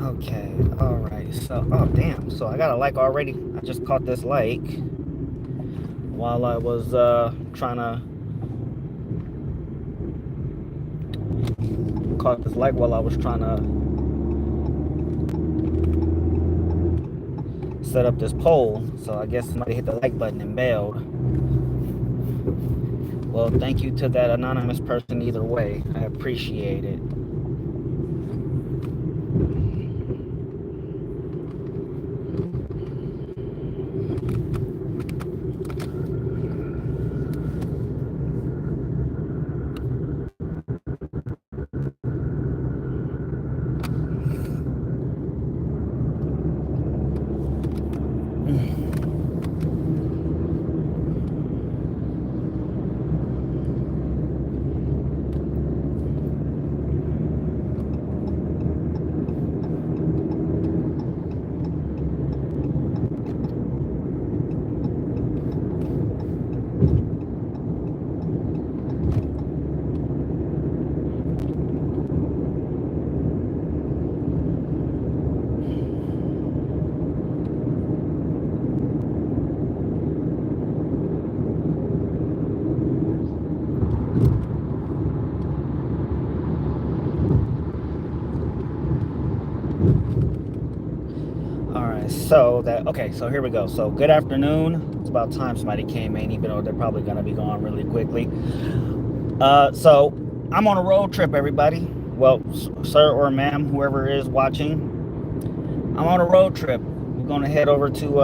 Okay, alright. So, oh damn. So I got a like already. I just caught this like while I was trying to caught this like while I was trying to set up this poll. So I guess somebody hit the like button and bailed. Well, thank you to that anonymous person either way. I appreciate it. Alright, so here we go. So good afternoon. It's about time somebody came in, even though they're probably gonna be gone really quickly. So I'm on a road trip, everybody. Well, sir or ma'am, whoever is watching, I'm on a road trip. We're gonna head over to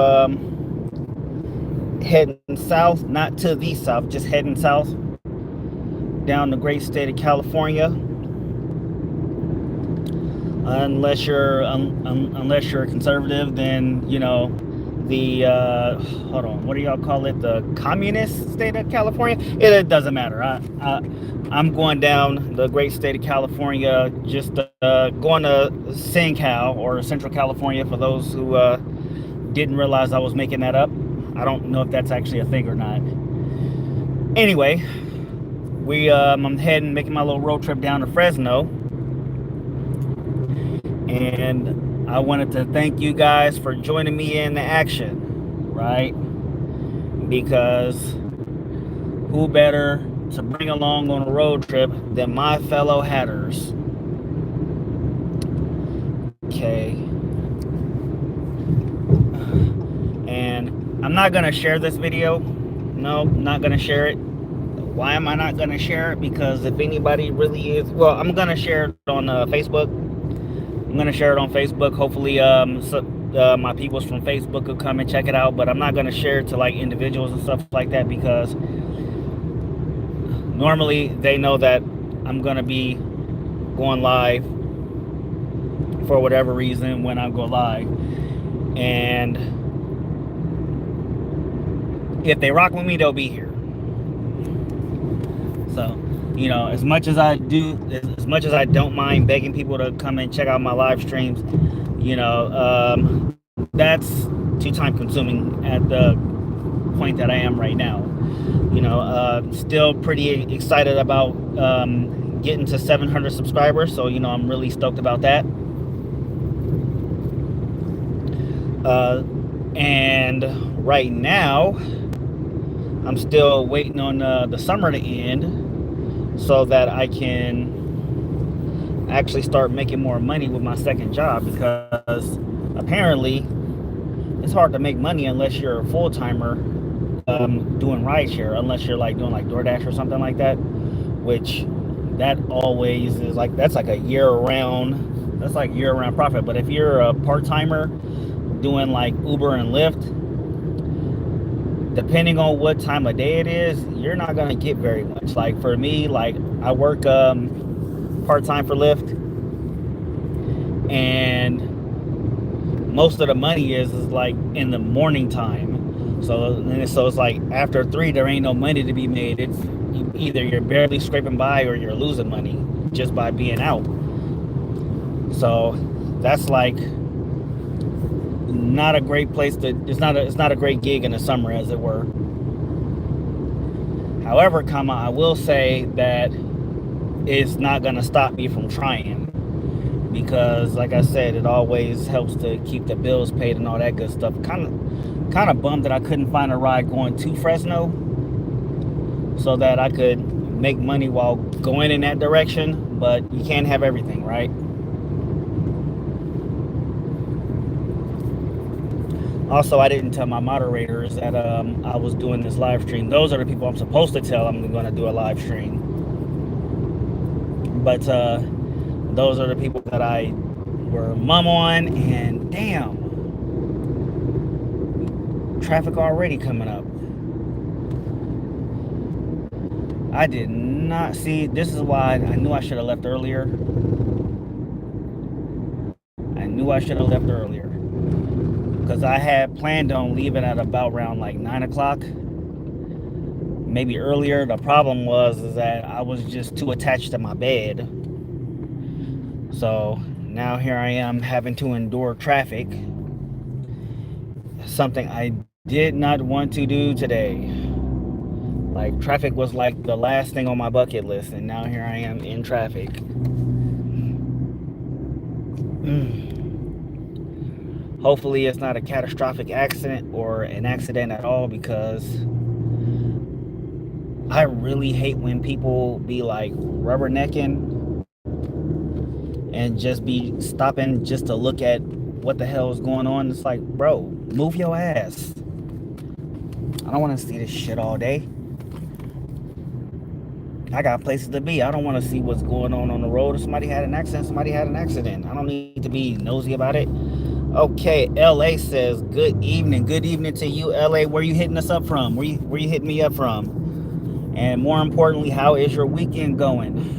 heading south, not to the south, just heading south down the great state of California. Unless you're a conservative, then you know the hold on, what do y'all call it? The communist state of California. It doesn't matter. I'm going down the great state of California, just going to SinCal, or Central California, for those who didn't realize I was making that up. I don't know if that's actually a thing or not. Anyway, I'm making my little road trip down to Fresno, and I wanted to thank you guys for joining me in the action, right? Because who better to bring along on a road trip than my fellow hatters? Okay. And I'm not gonna share this video. No, not gonna share it. Why am I not gonna share it? Because if anybody really is, well, I'm gonna share it on Facebook. I'm gonna share it on Facebook. Hopefully, my peoples from Facebook will come and check it out. But I'm not gonna share it to like individuals and stuff like that, because normally they know that I'm gonna be going live for whatever reason when I go live, and if they rock with me, they'll be here. So, you know, as much as I don't mind begging people to come and check out my live streams, you know, that's too time consuming at the point that I am right now. You know, still pretty excited about getting to 700 subscribers. So, you know, I'm really stoked about that. And right now, I'm still waiting on the summer to end so that I can actually start making more money with my second job, because apparently it's hard to make money unless you're a full-timer doing rideshare, unless you're like doing like DoorDash or something like that, which that always is like, that's like year-round profit. But if you're a part-timer doing like Uber and Lyft, depending on what time of day it is, you're not gonna get very much. Like for me, like I work part-time for Lyft, and most of the money is like in the morning time. So it's like after 3, there ain't no money to be made. It's either you're barely scraping by or you're losing money just by being out. So that's like not a great place to, it's not a great gig in the summer, as it were. However, I will say that it's not going to stop me from trying. because, like I said, it always helps to keep the bills paid and all that good stuff. Kind of bummed that I couldn't find a ride going to Fresno so that I could make money while going in that direction. But you can't have everything, right? Also, I didn't tell my moderators that I was doing this live stream. Those are the people I'm supposed to tell I'm going to do a live stream. But those are the people that I were mum on, and damn, traffic already coming up. I did not see. This is why I knew I should have left earlier. I knew I should have left earlier because I had planned on leaving at about around like 9 o'clock, maybe earlier. The problem is that I was just too attached to my bed. So now here I am having to endure traffic, something I did not want to do today. Like, traffic was like the last thing on my bucket list, and now here I am in traffic. Hopefully it's not a catastrophic accident or an accident at all, because I really hate when people be like rubbernecking and just be stopping just to look at what the hell is going on. It's like, bro, move your ass. I don't want to see this shit all day. I got places to be. I don't want to see what's going on the road. If somebody had an accident, somebody had an accident. I don't need to be nosy about it. Okay, LA says, good evening. Good evening to you, LA. Where you hitting us up from? Where you hitting me up from? And more importantly, how is your weekend going?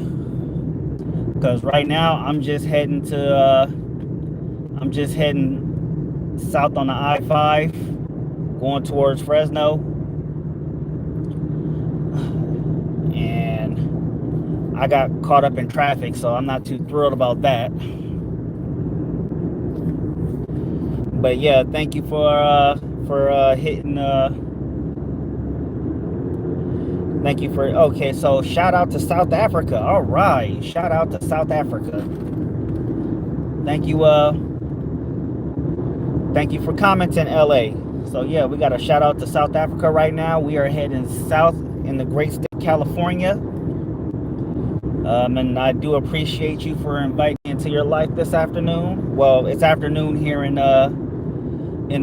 Because right now I'm just heading south on the I-5, going towards Fresno. And I got caught up in traffic, so I'm not too thrilled about that. But yeah, thank you for hitting. Thank you for. Okay, so shout out to South Africa. All right, shout out to South Africa. Thank you. Thank you for commenting, LA. So yeah, we got a shout out to South Africa right now. We are heading south in the great state of California. And I do appreciate you for inviting me into your life this afternoon. Well, it's afternoon here in the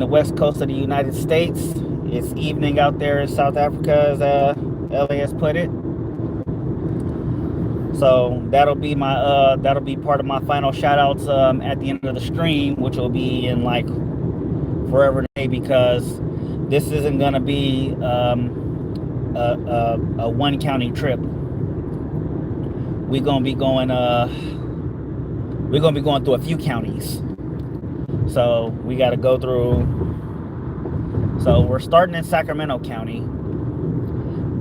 west coast of the United States. It's evening out there in South Africa, as LA has put it. So that'll be part of my final shout outs at the end of the stream, which will be in like forever today, because this isn't gonna be a one county trip. We're gonna be going through a few counties. So we got to go through. So we're starting in Sacramento County.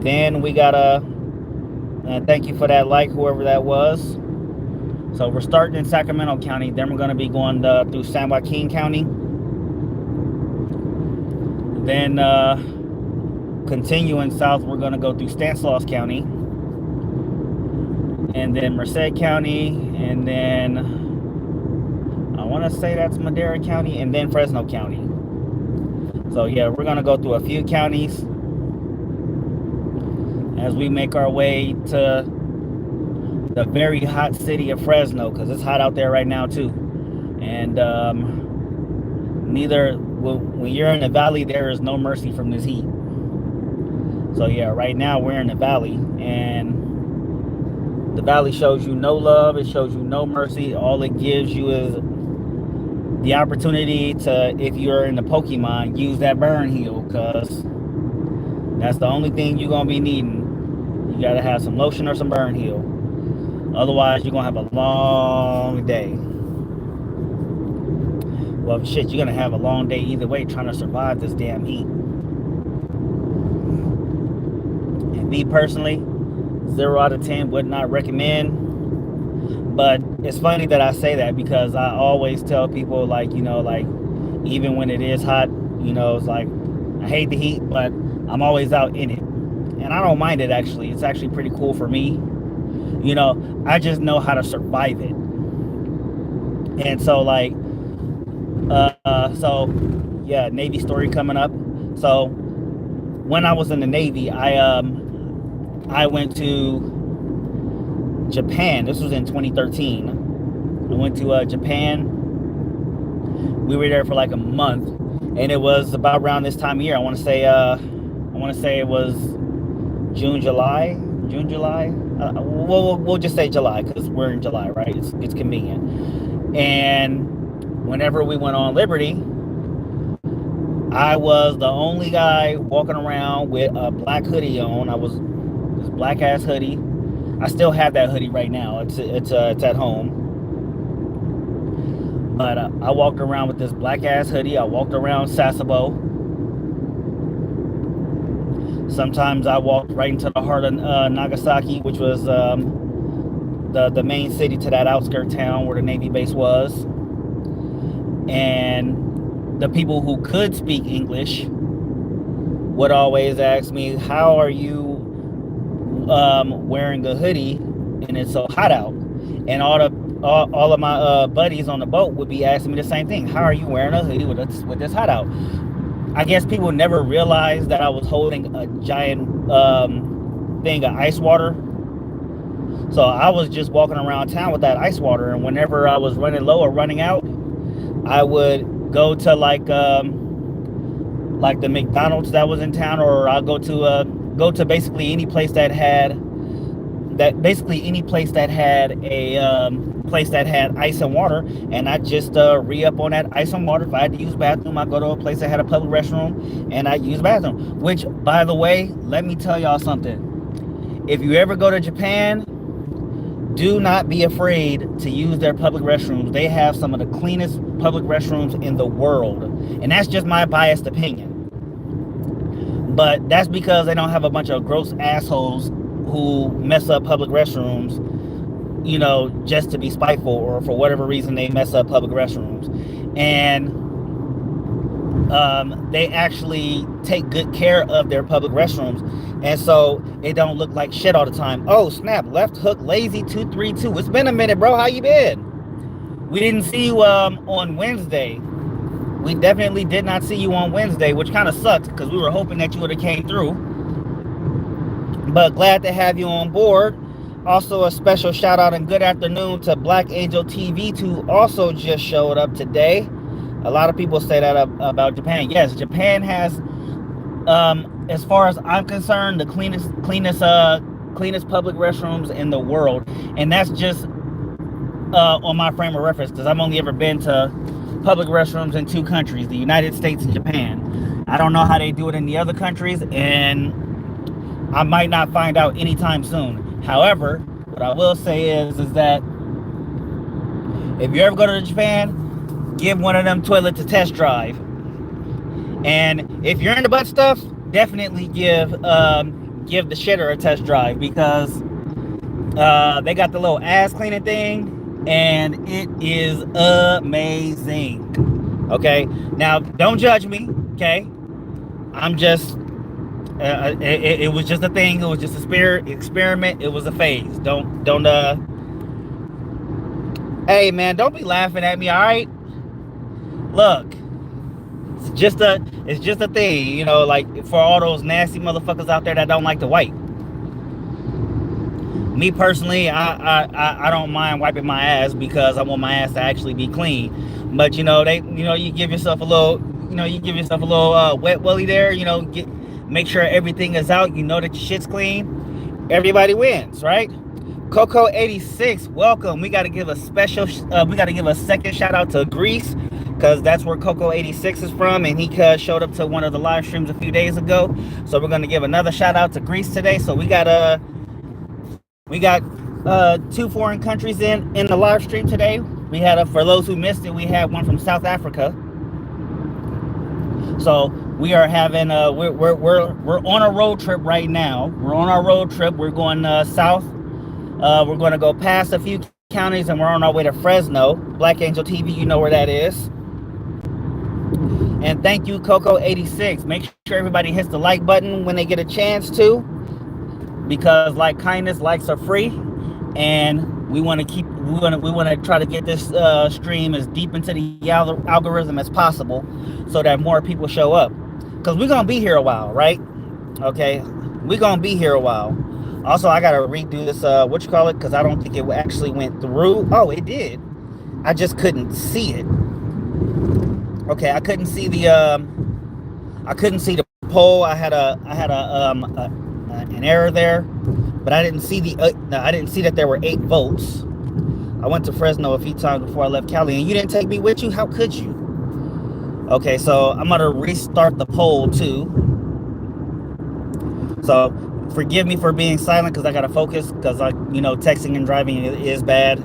Then we gotta. Thank you for that like, whoever that was. So we're starting in Sacramento County. Then we're gonna be going through San Joaquin County. Then continuing south, we're gonna go through Stanislaus County, and then Merced County, and then I want to say that's Madera County, and then Fresno County. So yeah, we're gonna go through a few counties as we make our way to the very hot city of Fresno, because it's hot out there right now too. And when you're in the valley, there is no mercy from this heat. So yeah, right now we're in the valley, and the valley shows you no love. It shows you no mercy. All it gives you is the opportunity to, if you're in the Pokemon, use that burn heal, because that's the only thing you're gonna be needing. You gotta have some lotion or some burn heal. Otherwise, you're gonna have a long day. Well, shit, you're gonna have a long day either way, trying to survive this damn heat. And me personally, 0 out of 10 would not recommend. But it's funny that I say that, because I always tell people, like, even when it is hot, it's like, I hate the heat, but I'm always out in it. And I don't mind it, actually. It's actually pretty cool for me. I just know how to survive it. And so like so yeah, Navy story coming up. So when I was in the Navy, I went to Japan. This was in 2013. I went to Japan. We were there for like a month, and it was about around this time of year. I want to say it was June, July. We'll just say July because we're in July, right? It's convenient. And whenever we went on Liberty, I was the only guy walking around with a black hoodie on. I was this black ass hoodie. I still have that hoodie right now. It's at home. But I walked around with this black ass hoodie. I walked around Sasebo. Sometimes I walked right into the heart of Nagasaki, which was the main city to that outskirt town where the Navy base was. And the people who could speak English would always ask me, "How are you wearing a hoodie and it's so hot out?" And all of my buddies on the boat would be asking me the same thing: "How are you wearing a hoodie with this hot out?" I guess people never realized that I was holding a giant thing of ice water. So I was just walking around town with that ice water, and whenever I was running low or running out, I would go to like the McDonald's that was in town, or I'll go to basically any place that had a place that had ice and water, and I just re-up on that ice and water. If I had to use the bathroom, I go to a place that had a public restroom and I use the bathroom. Which, by the way, let me tell y'all something. If you ever go to Japan, do not be afraid to use their public restrooms. They have some of the cleanest public restrooms in the world, and that's just my biased opinion. But that's because they don't have a bunch of gross assholes who mess up public restrooms, just to be spiteful, or for whatever reason they mess up public restrooms. And they actually take good care of their public restrooms, and so it don't look like shit all the time. Oh snap, left hook lazy 232. It's been a minute, bro. How you been? We didn't see you on Wednesday. We definitely did not see you on Wednesday, which kind of sucks because we were hoping that you would have came through. But glad to have you on board. Also, a special shout out and good afternoon to Black Angel TV, who also just showed up today. A lot of people say that about Japan. Yes, Japan has, as far as I'm concerned, the cleanest public restrooms in the world, and that's just on my frame of reference because I've only ever been to public restrooms in two countries, the United States and Japan. I don't know how they do it in the other countries, and I might not find out anytime soon. However, what I will say is that if you ever go to Japan, give one of them toilets a test drive. And if you're into butt stuff, definitely give the shitter a test drive, because they got the little ass cleaning thing, and it is amazing. Okay, now don't judge me. Okay, I'm just. It was just a thing. It was just a spirit experiment. It was a phase. Don't. Hey man, don't be laughing at me. All right. Look, it's just a thing. Like for all those nasty motherfuckers out there that don't like to wipe. Me personally, I don't mind wiping my ass because I want my ass to actually be clean. But you give yourself a little, wet willy there. Make sure everything is out. You know that your shit's clean. Everybody wins, right? Coco 86, welcome. We got to give a second shout out to Greece, because that's where Coco 86 is from, and he showed up to one of the live streams a few days ago. So we're going to give another shout out to Greece today. So we got two foreign countries in the live stream today. We had for those who missed it, we had one from South Africa. So we are having we're on a road trip right now. We're on our road trip. We're going south. We're going to go past a few counties, and we're on our way to Fresno. Black Angel TV, you know where that is. And thank you, Coco 86. Make sure everybody hits the like button when they get a chance to, because like kindness, likes are free. And We want to try to get this stream as deep into the algorithm as possible, so that more people show up. Cause we're gonna be here a while, right? Okay, we're gonna be here a while. Also, I gotta redo this. What you call it? Cause I don't think it actually went through. Oh, it did. I just couldn't see it. Okay, I couldn't see the. I couldn't see the poll. An error there, but I didn't see I didn't see that there were 8 votes. I went to Fresno a few times before I left Cali, and you didn't take me with you. How could you? Okay, so I'm gonna restart the poll too. So forgive me for being silent because I gotta focus, because texting and driving is bad.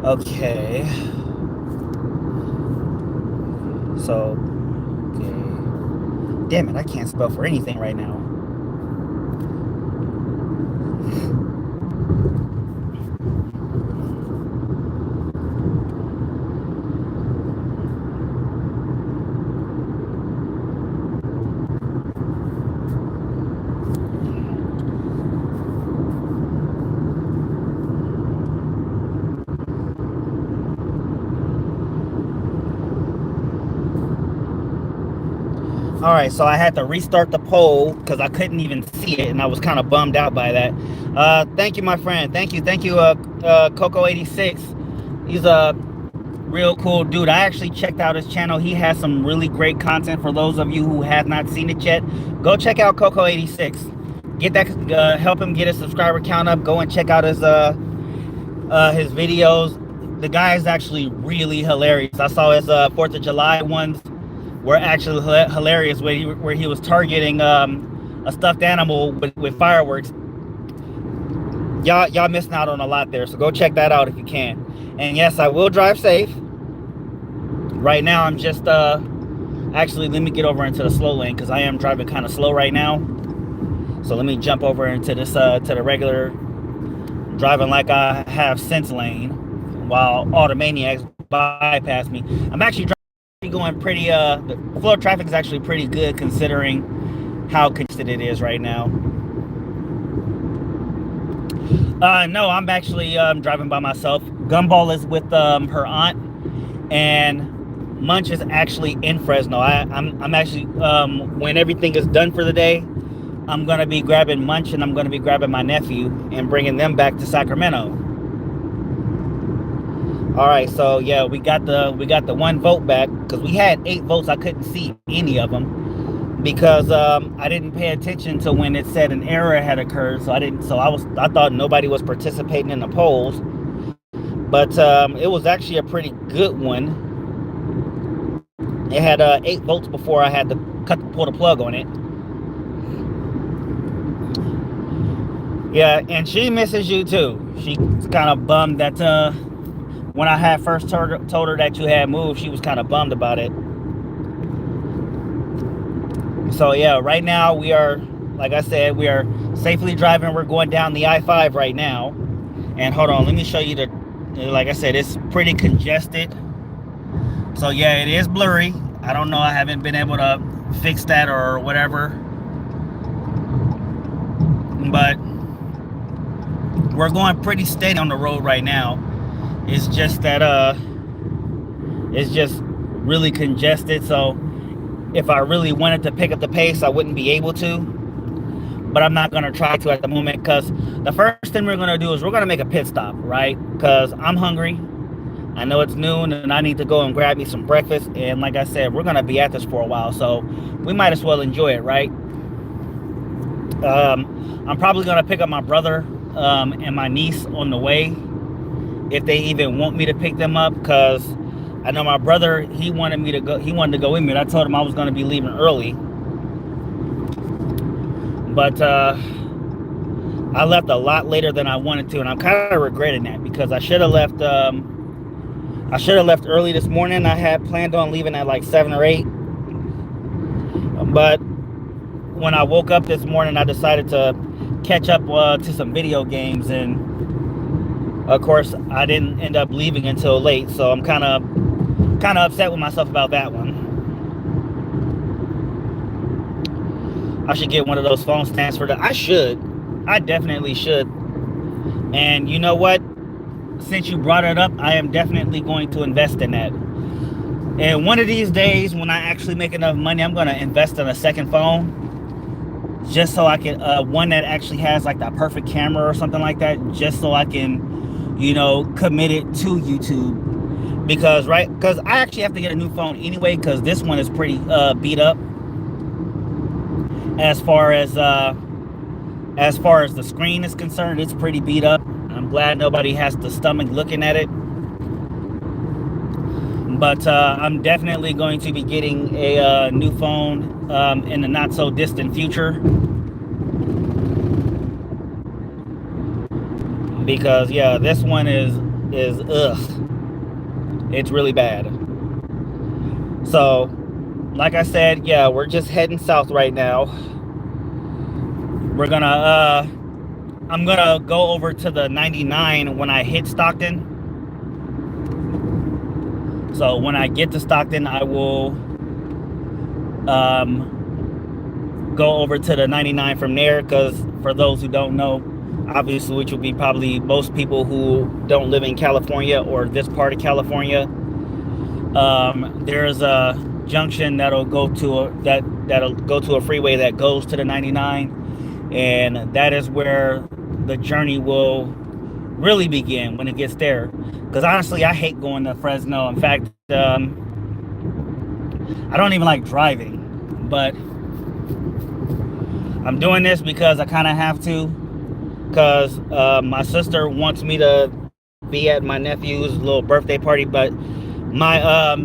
Okay. So, okay. Damn it, I can't spell for anything right now. All right, so I had to restart the poll because I couldn't even see it, and I was kind of bummed out by that. Thank you, my friend. Thank you, Coco86. He's a real cool dude. I actually checked out his channel. He has some really great content. For those of you who have not seen it yet, go check out Coco86. Get that, help him get his subscriber count up. Go and check out his videos. The guy is actually really hilarious. I saw his 4th of July ones were actually hilarious, where he was targeting a stuffed animal with fireworks. Y'all missing out on a lot there, so go check that out if you can. And yes, I will drive safe. Right now, I'm just actually, let me get over into the slow lane because I am driving kind of slow right now. So let me jump over into this to the regular driving like I have sense lane, while all the maniacs bypass me. I'm actually going pretty, the flow of traffic is actually pretty good considering how congested it is right now. No, I'm actually driving by myself. Gumball is with her aunt, and Munch is actually in Fresno. I'm actually, when everything is done for the day, I'm gonna be grabbing Munch, and I'm gonna be grabbing my nephew and bringing them back to Sacramento. All right, so yeah, we got the 1 vote back because we had 8 votes. I couldn't see any of them because I didn't pay attention to when it said an error had occurred. So I thought nobody was participating in the polls, but it was actually a pretty good one. It had 8 votes before I had to pull the plug on it. Yeah, and she misses you too. She's kind of bummed that when I had first told her that you had moved, she was kind of bummed about it. So yeah, right now we are, like I said, we are safely driving. We're going down the I-5 right now. And hold on, let me show you like I said, it's pretty congested. So yeah, it is blurry. I don't know, I haven't been able to fix that or whatever. But we're going pretty steady on the road right now. It's just that it's just really congested. So if I really wanted to pick up the pace, I wouldn't be able to. But I'm not gonna try to at the moment, because the first thing we're gonna do is we're gonna make a pit stop, right? Because I'm hungry. I know it's noon and I need to go and grab me some breakfast. And like I said, we're gonna be at this for a while, so we might as well enjoy it, right? I'm probably gonna pick up my brother and my niece on the way, if they even want me to pick them up, because I know my brother, he wanted to go with me, and I told him I was going to be leaving early. But I left a lot later than I wanted to, and I'm kind of regretting that, because I should have left early this morning. I had planned on leaving at like 7 or 8, but when I woke up this morning, I decided to catch up to some video games, and of course I didn't end up leaving until late, so I'm kind of upset with myself about that one. I should get one of those phone stands for that. I should I definitely should. And you know what? Since you brought it up, I am definitely going to invest in that. And one of these days, when I actually make enough money, I'm going to invest in a second phone, just so I can, one that actually has like that perfect camera or something like that, just so I can, commit it to YouTube. Because, right, because I actually have to get a new phone anyway, because this one is pretty beat up as far as the screen is concerned. It's pretty beat up. I'm glad nobody has to stomach looking at it. But I'm definitely going to be getting a new phone in the not so distant future, because yeah, this one is ugh, it's really bad. So, like I said, yeah, we're just heading south right now. We're gonna I'm gonna go over to the 99 when I hit Stockton. So when I get to Stockton, I will go over to the 99 from there, because for those who don't know, obviously, which will be probably most people who don't live in California or this part of California, there's a junction that'll go to a freeway that goes to the 99, and that is where the journey will really begin when it gets there. Because honestly, I hate going to Fresno. In fact, I don't even like driving, but I'm doing this because I kind of have to, because my sister wants me to be at my nephew's little birthday party. But my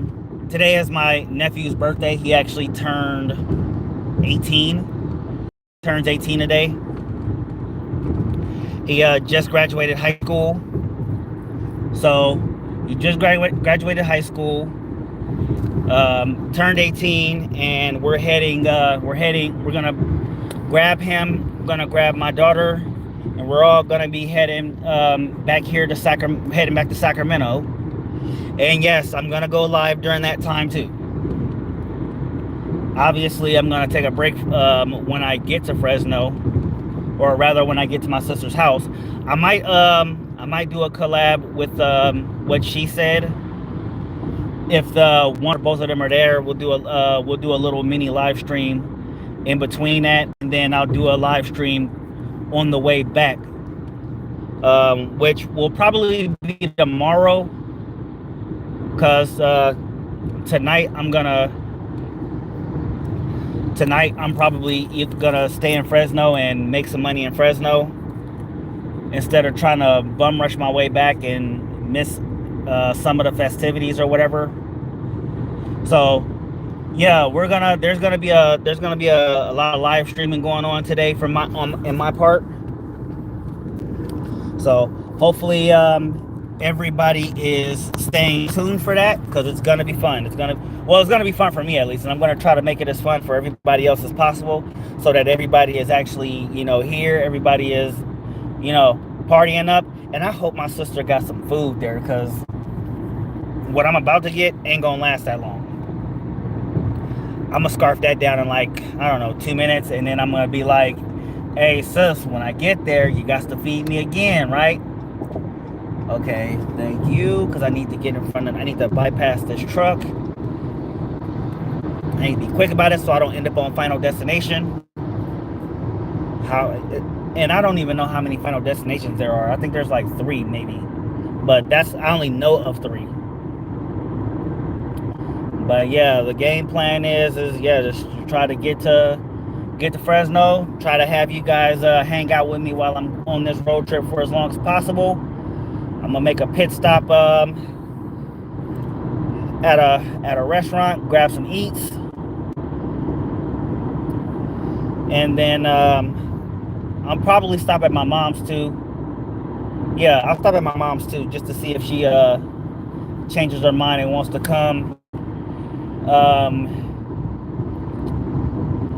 today is my nephew's birthday. He actually turned 18. Turns 18 today. He just graduated high school. So he just graduated high school, turned 18, and we're gonna grab him. We're gonna grab my daughter, and we're all gonna be heading back to Sacramento. And yes, I'm gonna go live during that time too. Obviously, I'm gonna take a break when I get to Fresno, or rather, when I get to my sister's house. I might do a collab with what she said. If the one or both of them are there, we'll do a little mini live stream in between that, and then I'll do a live stream on the way back, which will probably be tomorrow, because tonight I'm probably gonna stay in Fresno and make some money in Fresno, instead of trying to bum rush my way back and miss some of the festivities or whatever. So yeah, there's gonna be a lot of live streaming going on today in my part. So hopefully everybody is staying tuned for that, because it's gonna be fun. It's gonna be fun for me, at least, and I'm gonna try to make it as fun for everybody else as possible, so that everybody is actually here. Everybody is partying up. And I hope my sister got some food there, because what I'm about to get ain't gonna last that long. I'm gonna scarf that down in like, I don't know, 2 minutes, and then I'm gonna be like, hey sis, when I get there, you got to feed me again, right? Okay, thank you, because I need to bypass this truck. I need to be quick about it so I don't end up on Final Destination. And I don't even know how many Final Destinations there are. I think there's like 3 maybe, but I only know of 3. But yeah, the game plan is just try to get to Fresno, try to have you guys hang out with me while I'm on this road trip for as long as possible. I'm gonna make a pit stop at a restaurant, grab some eats, and then I'll probably stop at my mom's too. Yeah, I'll stop at my mom's too, just to see if she changes her mind and wants to come.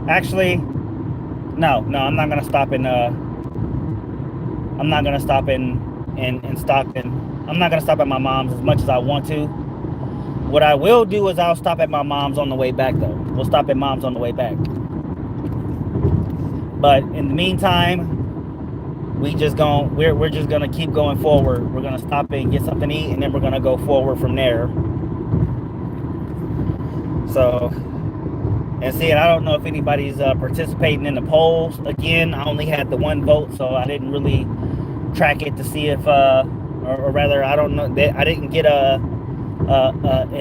Actually, no, I'm not gonna stop in Stockton. I'm not gonna stop at my mom's as much as I want to. What I will do is I'll stop at my mom's on the way back, though. We'll stop at mom's on the way back. But in the meantime, we're just gonna keep going forward. We're gonna stop and get something to eat, and then we're gonna go forward from there. So, and see, I don't know if anybody's participating in the polls. Again, I only had the one vote, so I didn't really track it to see if, or rather, I don't know. I didn't get an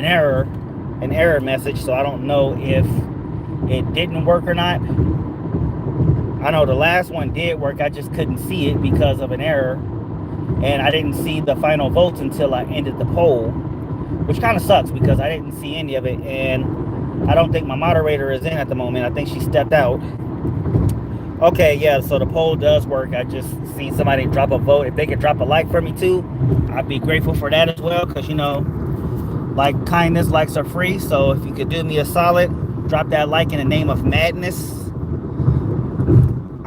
error message, so I don't know if it didn't work or not. I know the last one did work. I just couldn't see it because of an error, and I didn't see the final votes until I ended the poll, which kind of sucks because I didn't see any of it, and I don't think my moderator is in at the moment. I think she stepped out. Okay, yeah, so the poll does work. I just seen somebody drop a vote. If they could drop a like for me too, I'd be grateful for that as well, because like kindness, likes are free. So if you could do me a solid, drop that like in the name of madness.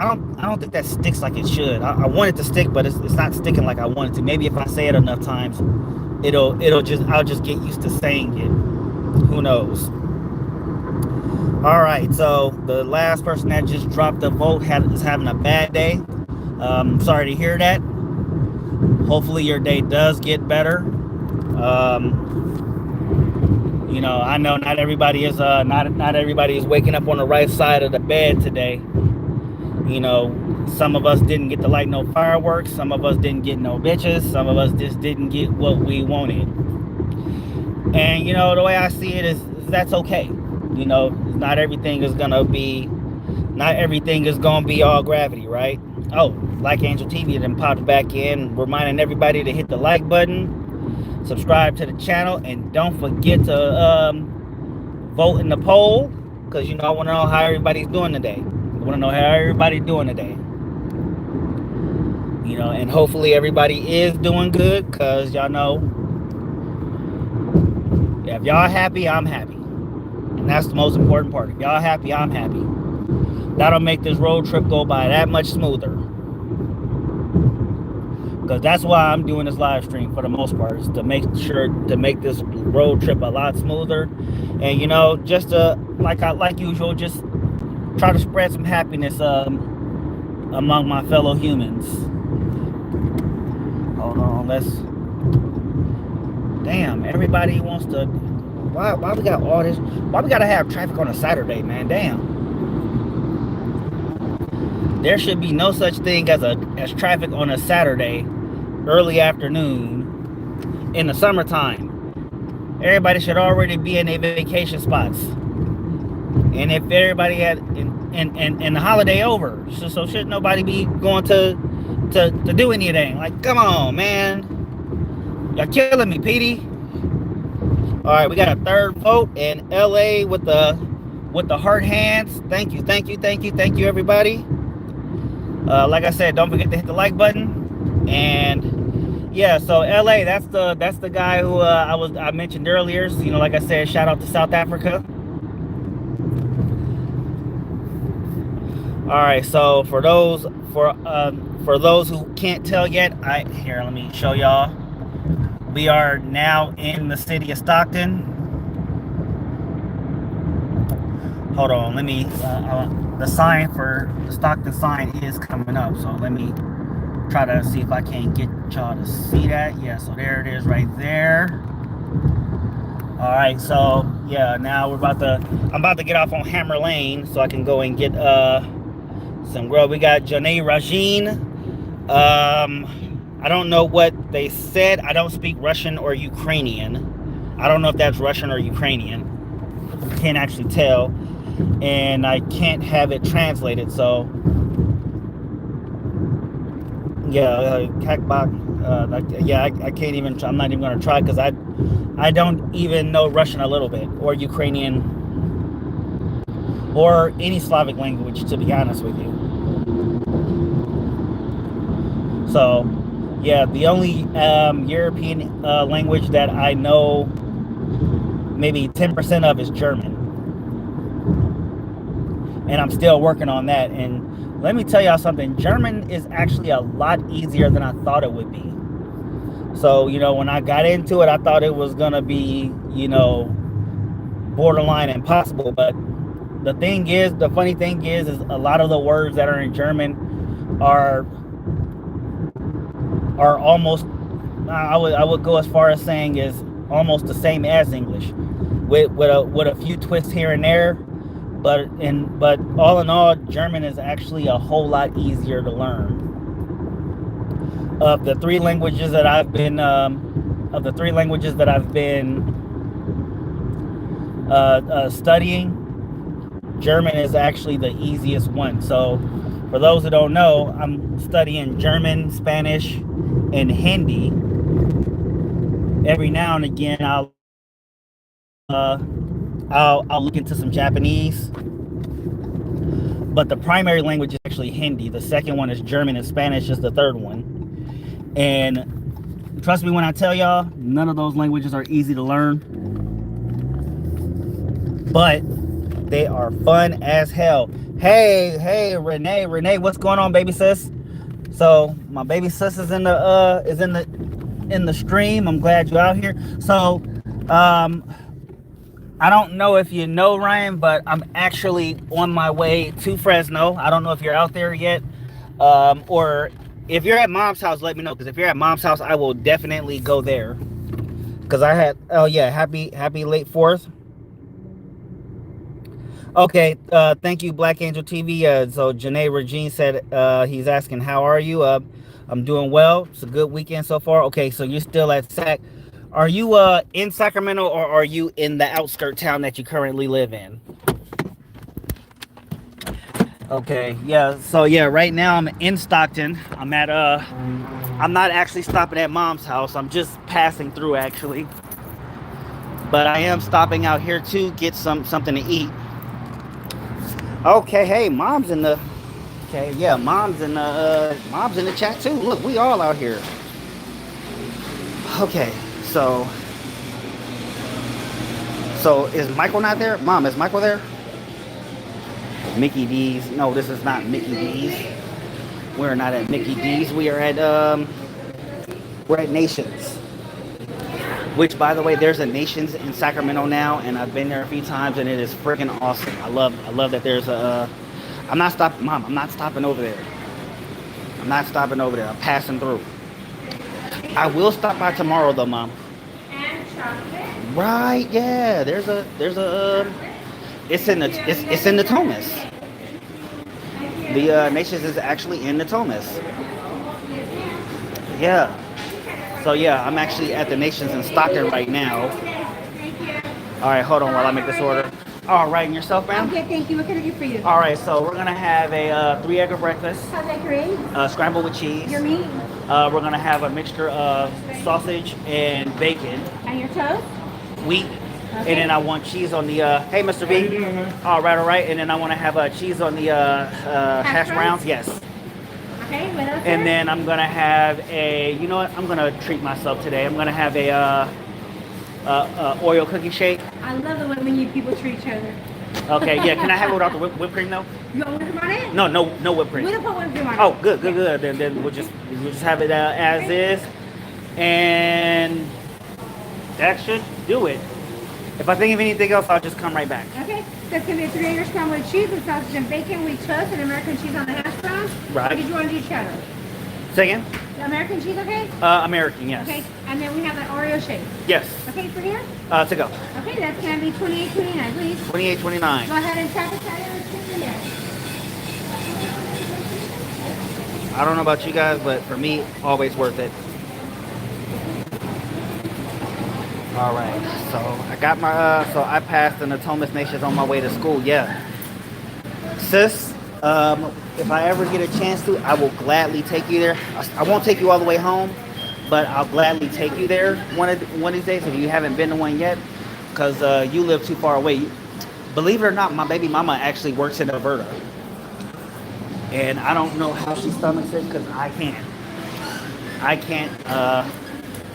I don't think that sticks like it should. I want it to stick, but it's not sticking like I want it to. Maybe if I say it enough times, I'll just get used to saying it. Who knows? All right, so the last person that just dropped the vote is having a bad day. Sorry to hear that. Hopefully your day does get better. I know not everybody is not everybody is waking up on the right side of the bed today. Some of us didn't get to light no fireworks. Some of us didn't get no bitches. Some of us just didn't get what we wanted. And the way I see it is that's okay. Not everything is gonna be all gravity, right? Oh, Like Angel TV then popped back in, reminding everybody to hit the like button, subscribe to the channel, and don't forget to vote in the poll, because I want to know how everybody's doing today. And hopefully everybody is doing good, because y'all know, if y'all happy, I'm happy. And that's the most important part. If y'all happy, I'm happy. That'll make this road trip go by that much smoother. Because that's why I'm doing this live stream for the most part, is to make this road trip a lot smoother. And just like usual, just try to spread some happiness among my fellow humans. Hold on, damn, everybody wants to. Why we got all this? Why we gotta have traffic on a Saturday, man? Damn. There should be no such thing as traffic on a Saturday, early afternoon, in the summertime. Everybody should already be in their vacation spots. And if everybody had and the holiday over, so should nobody be going to do anything? Like, come on, man. Y'all killing me, Petey. All right, we got a third vote in LA with the heart hands. Thank you, everybody. Like I said, don't forget to hit the like button. And yeah, so LA, that's the guy who I mentioned earlier. So, like I said, shout out to South Africa. All right, so for those who can't tell yet, let me show y'all. We are now in the city of Stockton. Hold on, let me. The sign for the Stockton sign is coming up, so let me try to see if I can get y'all to see that. Yeah, so there it is right there. All right, so yeah, now I'm about to get off on Hammer Lane so I can go and get some grub. We got Janae Rajin. I don't know what they said. I don't speak Russian or Ukrainian. I don't know if that's Russian or Ukrainian. I can't actually tell. And I can't have it translated, so yeah, I can't even. I'm not even gonna try, because I don't even know Russian a little bit, or Ukrainian, or any Slavic language, to be honest with you. So yeah, the only European language that I know maybe 10% of is German. And I'm still working on that. And let me tell y'all something. German is actually a lot easier than I thought it would be. So, when I got into it, I thought it was going to be, borderline impossible. But the funny thing is a lot of the words that are in German are are almost, I would go as far as saying is almost the same as English, with a few twists here and there. But all in all, German is actually a whole lot easier to learn. Of the three languages that I've been of the three languages that I've been studying, German is actually the easiest one. So, for those who don't know, I'm studying German, Spanish, and Hindi. Every now and again, I'll look into some Japanese, but the primary language is actually Hindi. The second one is German, and Spanish is the third one. And trust me when I tell y'all, none of those languages are easy to learn, but they are fun as hell. Hey, Renee, what's going on, baby sis? So my baby sis is in the stream. I'm glad you're out here. So I don't know if you know, Ryan, but I'm actually on my way to Fresno. I don't know if you're out there yet, or if you're at mom's house, let me know. Because if you're at mom's house, I will definitely go there. Because I had, oh yeah, happy late 4th. Okay, thank you, Black Angel TV. So Janae Regine said he's asking, how are you? I'm doing well. It's a good weekend so far. Okay, so you're still at Sac. Are you in Sacramento, or are you in the outskirt town that you currently live in? Okay, yeah. So yeah, right now I'm in Stockton. I'm not actually stopping at mom's house. I'm just passing through actually. But I am stopping out here to get something to eat. Okay, hey, mom's in the. Okay, yeah, mom's in the chat too. Look, we all out here. Okay, so is Michael not there? Mom, is Michael there? Mickey D's. No, this is not Mickey D's. We're not at Mickey D's. We are at we're at Nations. Which, by the way, there's a Nations in Sacramento now, and I've been there a few times, and it is freaking awesome. I love that there's a. I'm not stopping, Mom. I'm not stopping over there. I'm not stopping over there. I'm passing through. I will stop by tomorrow, though, Mom. And chocolate. Right? Yeah. There's a. It's in the Thomas. The Nations is actually in the Thomas. Yeah. So yeah, I'm actually at the Nations in Stockton right now. All right, hold on while I make this order. All right, and yourself, ma'am? Okay, thank you. What can I do for you? All right, so we're gonna have a 3-egg breakfast. How's that grade? Scrambled with cheese. Your meat? We're gonna have a mixture of sausage and bacon. And your toast? Wheat. Okay. And then I want cheese on the, hey, Mr. B. All right. And then I want to have cheese on the hash browns. Yes. Okay, what else? And then I'm going to have you know what? I'm going to treat myself today. I'm going to have a Oreo cookie shake. I love the way when you people treat each other. Okay, yeah. Can I have it without the whipped cream, though? You want whipped cream on it? No whipped cream. We don't put whipped cream on it. Oh, good. Then we'll just have it as is. And that should do it. If I think of anything else, I'll just come right back. Okay, so it's going to be a 3-egg scrambled with cheese with sausage and bacon, wheat toast, and American cheese on the hash browns. Right. Or did you want to do cheddar? Say again? The American cheese, okay? American, yes. Okay, and then we have that Oreo shake. Yes. Okay, for here? To go. Okay, that's going to be $28.29, please. $28.29. Go ahead and tap it here. I don't know about you guys, but for me, always worth it. All right, so I got my, so I passed the Natomas Nations on my way to school, yeah. Sis, if I ever get a chance to, I will gladly take you there. I won't take you all the way home, but I'll gladly take you there one of these days if you haven't been to one yet, because you live too far away. Believe it or not, my baby mama actually works in Alberta. And I don't know how she stomachs it, because I can't,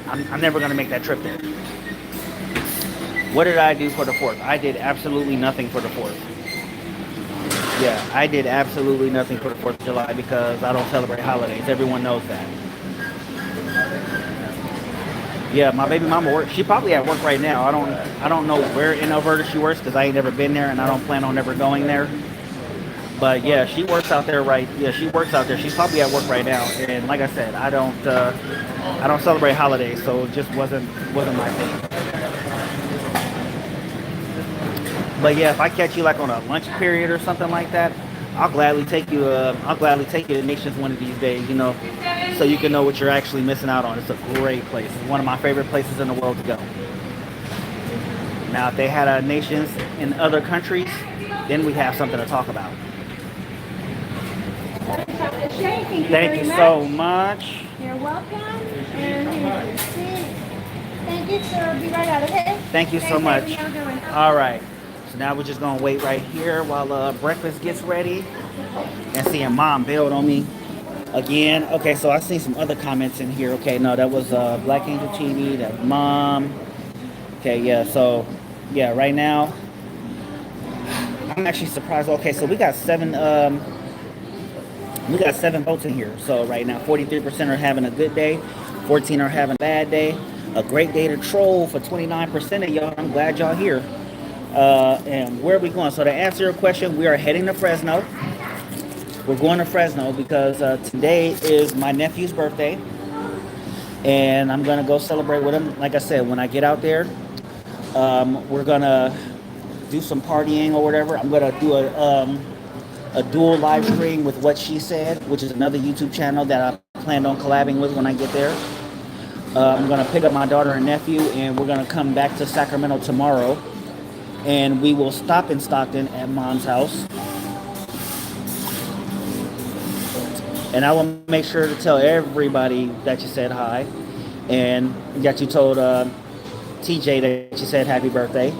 I'm never going to make that trip there. What did I do for the 4th? I did absolutely nothing for the 4th. Yeah, I did absolutely nothing for the 4th of July because I don't celebrate holidays. Everyone knows that. Yeah, my baby mama works. She probably at work right now. I don't know where in Alberta she works because I ain't never been there and I don't plan on ever going there. But yeah, she works out there right. Yeah, she works out there. She's probably at work right now. And like I said, I don't celebrate holidays, so it just wasn't my thing. But yeah, if I catch you like on a lunch period or something like that, I'll gladly take you. I'll gladly take you to Nations one of these days. You know, so you can know what you're actually missing out on. It's a great place. It's one of my favorite places in the world to go. Now, if they had a Nations in other countries, then we have something to talk about. Thank Thank you you very so much. much. You're welcome. And here's your receipt. Thank you, sir. I'll be right out, okay? Thank you so Thanks, baby. much. Have a good one. All right. So now we're just gonna wait right here while breakfast gets ready. And seeing mom bailed on me again. Okay, so I see some other comments in here. Okay, no, that was Black Angel TV. That mom. Okay, yeah. So yeah, right now I'm actually surprised. Okay, so we got seven votes in here. So right now, 43% are having a good day, 14 are having a bad day. A great day to troll for 29% of y'all. I'm glad y'all here. And where are we going? So to answer your question, we are heading to Fresno. We're going to Fresno because today is my nephew's birthday, and I'm gonna go celebrate with him. Like I said, when I get out there, we're gonna do some partying or whatever. I'm gonna do a dual live stream with What She Said, which is another YouTube channel that I planned on collabing with when I get there. I'm gonna pick up my daughter and nephew, and we're gonna come back to Sacramento tomorrow, and we will stop in Stockton at mom's house. And I will make sure to tell everybody that you said hi, and that you told TJ that you said happy birthday.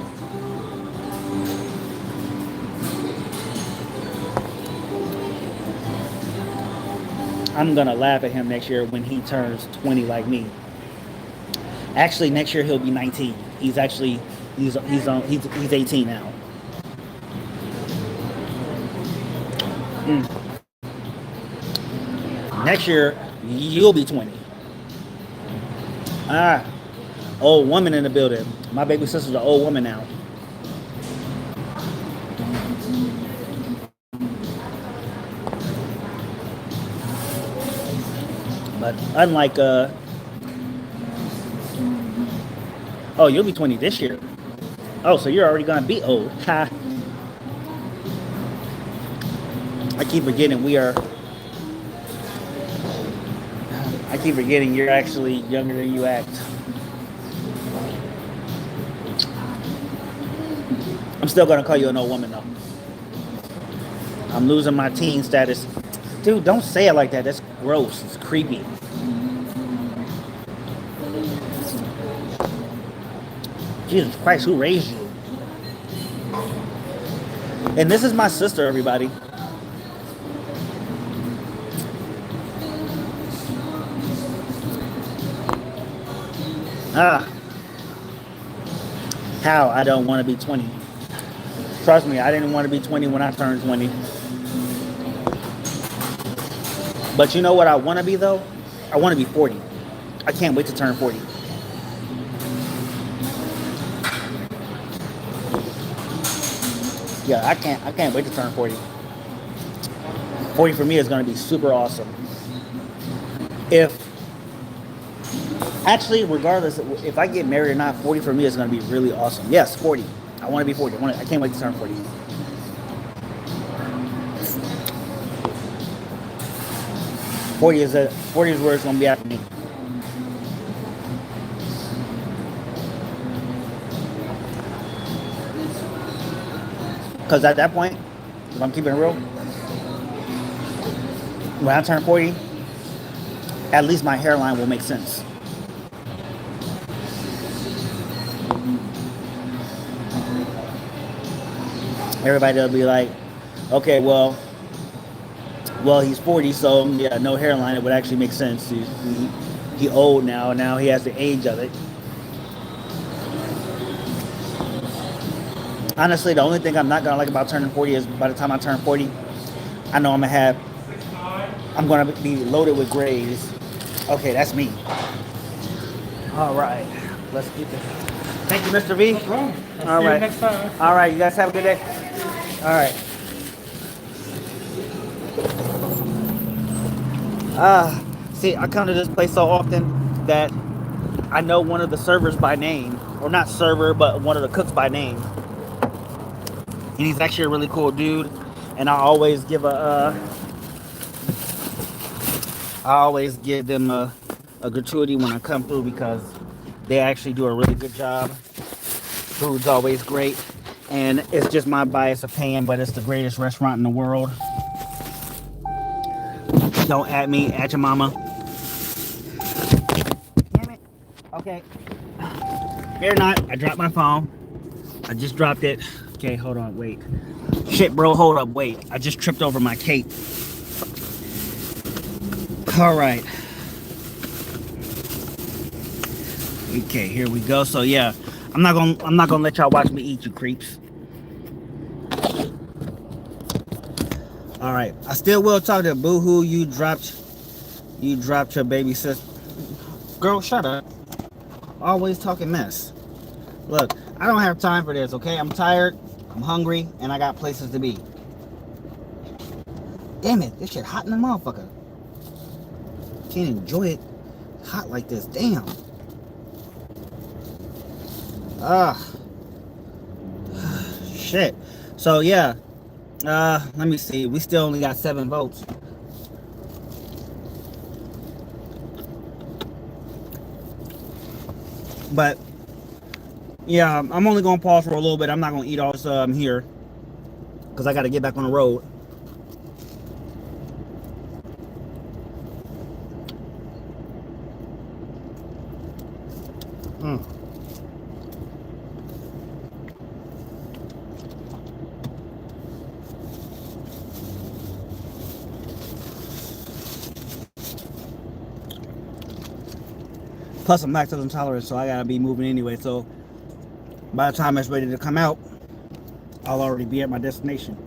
I'm gonna laugh at him next year when he turns 20 like me. Actually, next year he'll be 19. He's actually he's 18 now. Mm. Next year you'll be 20. Ah, old woman in the building. My baby sister's an old woman now. But unlike oh, you'll be 20 this year. Oh, so you're already gonna be old. Ha. I keep forgetting we are. I keep forgetting you're actually younger than you act. I'm still gonna call you an old woman though. I'm losing my teen status. Dude, don't say it like that. That's gross. It's creepy. Jesus Christ, who raised you? And this is my sister, everybody. Ah. How I don't want to be 20. Trust me, I didn't want to be 20 when I turned 20. But you know what I want to be though? I want to be 40. I can't wait to turn 40. Yeah, I can't wait to turn 40. 40 for me is going to be super awesome. If actually, regardless if I get married or not, 40 for me is going to be really awesome. Yes, 40. I want to be 40. I can't wait to turn 40. Forty is where it's gonna be after me. Because at that point, if I'm keeping it real, when I turn 40, at least my hairline will make sense. Everybody will be like, okay, well, he's 40, so yeah, no hairline. It would actually make sense. He old now. Now he has the age of it. Honestly, the only thing I'm not gonna like about turning 40 is by the time I turn 40, I know I'm gonna be loaded with grays. Okay, that's me. All right, let's keep it. Thank you, Mr. V. No problem. All See you right. next time. All right, you guys have a good day. All right. See, I come to this place so often that I know one of the servers by name, or not server, but one of the cooks by name, and he's actually a really cool dude. And I always give them a gratuity when I come through because they actually do a really good job. Food's always great, and it's just my bias opinion, but it's the greatest restaurant in the world. Don't at me, at your mama. Damn it. Okay. Fear not, I dropped my phone. I just dropped it. Okay, hold on, wait. Shit, bro, hold up, wait. I just tripped over my cape. All right. Okay, here we go. So yeah, I'm not gonna let y'all watch me eat, you creeps. All right, I still will talk to Boohoo. You dropped your baby sister. Girl, shut up. Always talking mess. Look, I don't have time for this. Okay, I'm tired. I'm hungry, and I got places to be. Damn it, this shit hot in the motherfucker. Can't enjoy it hot like this. Damn. Shit. So yeah. Let me see. We still only got 7 votes. But yeah, I'm only gonna pause for a little bit. I'm not gonna eat all this here because I got to get back on the road. Plus, I'm lactose intolerant, so I gotta be moving anyway. So by the time it's ready to come out, I'll already be at my destination.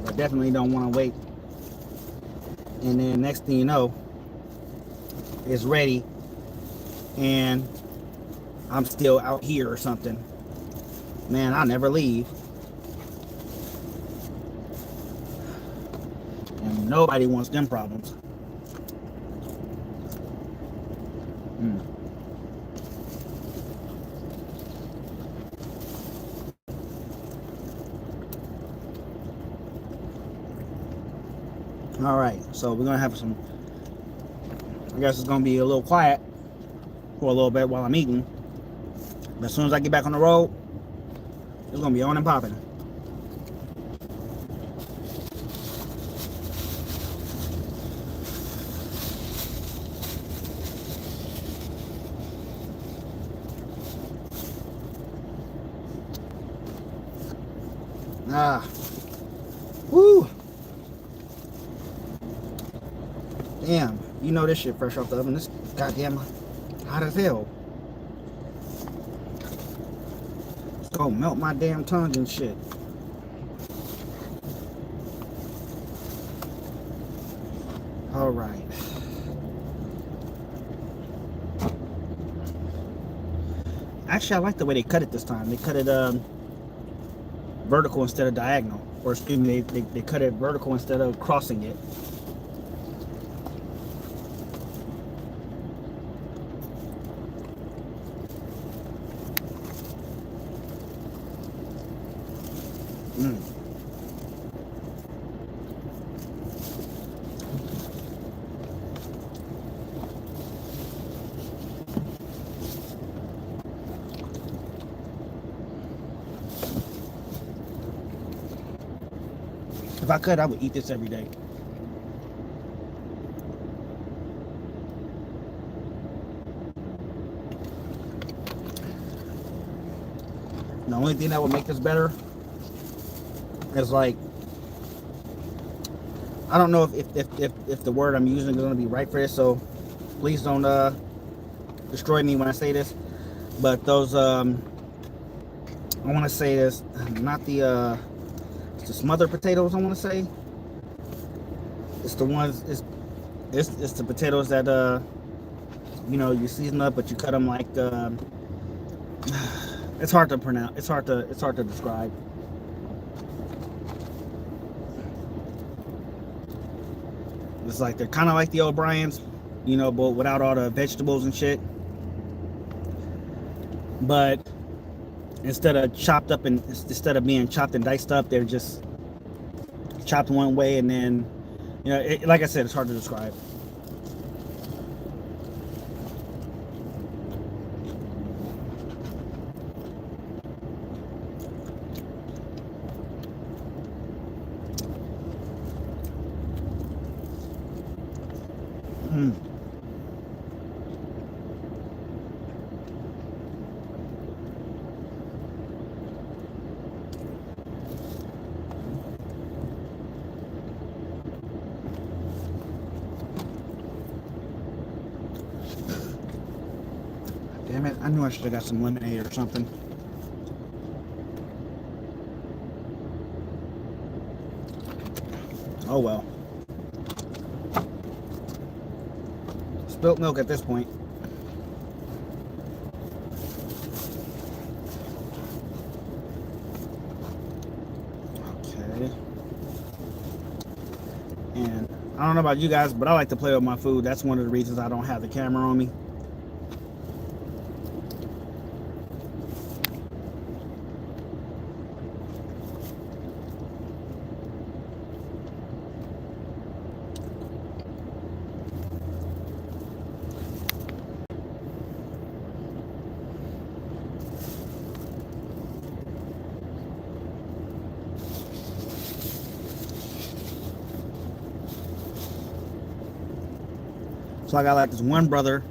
I definitely don't want to wait. And then next thing you know, it's ready, and I'm still out here or something. Man, I'll never leave. And nobody wants them problems. All right, so we're gonna have some. I guess it's gonna be a little quiet for a little bit while I'm eating. But as soon as I get back on the road, it's gonna be on and popping. Woo. Damn, you know this shit fresh off the oven. This goddamn hot as hell. It's gonna melt my damn tongue and shit. All right. Actually, I like the way they cut it this time. They cut it vertical instead of diagonal. Or excuse me, they cut it vertical instead of crossing it. If I could, I would eat this every day. The only thing that would make this better is like, I don't know if the word I'm using is going to be right for this, so please don't destroy me when I say this. But those I want to say this, not the it's the smothered potatoes. I want to say it's the ones it's the potatoes that you know, you season up, but you cut them like It's hard to pronounce. It's hard to describe. It's like they're kind of like the O'Briens, but without all the vegetables and shit. But instead of being chopped and diced up, they're just chopped one way, and then like I said, it's hard to describe. Mm. Damn it, I knew I should have got some lemonade or something. Oh well. Spilt milk at this point. Okay. And I don't know about you guys, but I like to play with my food. That's one of the reasons I don't have the camera on me. So I got like this one brother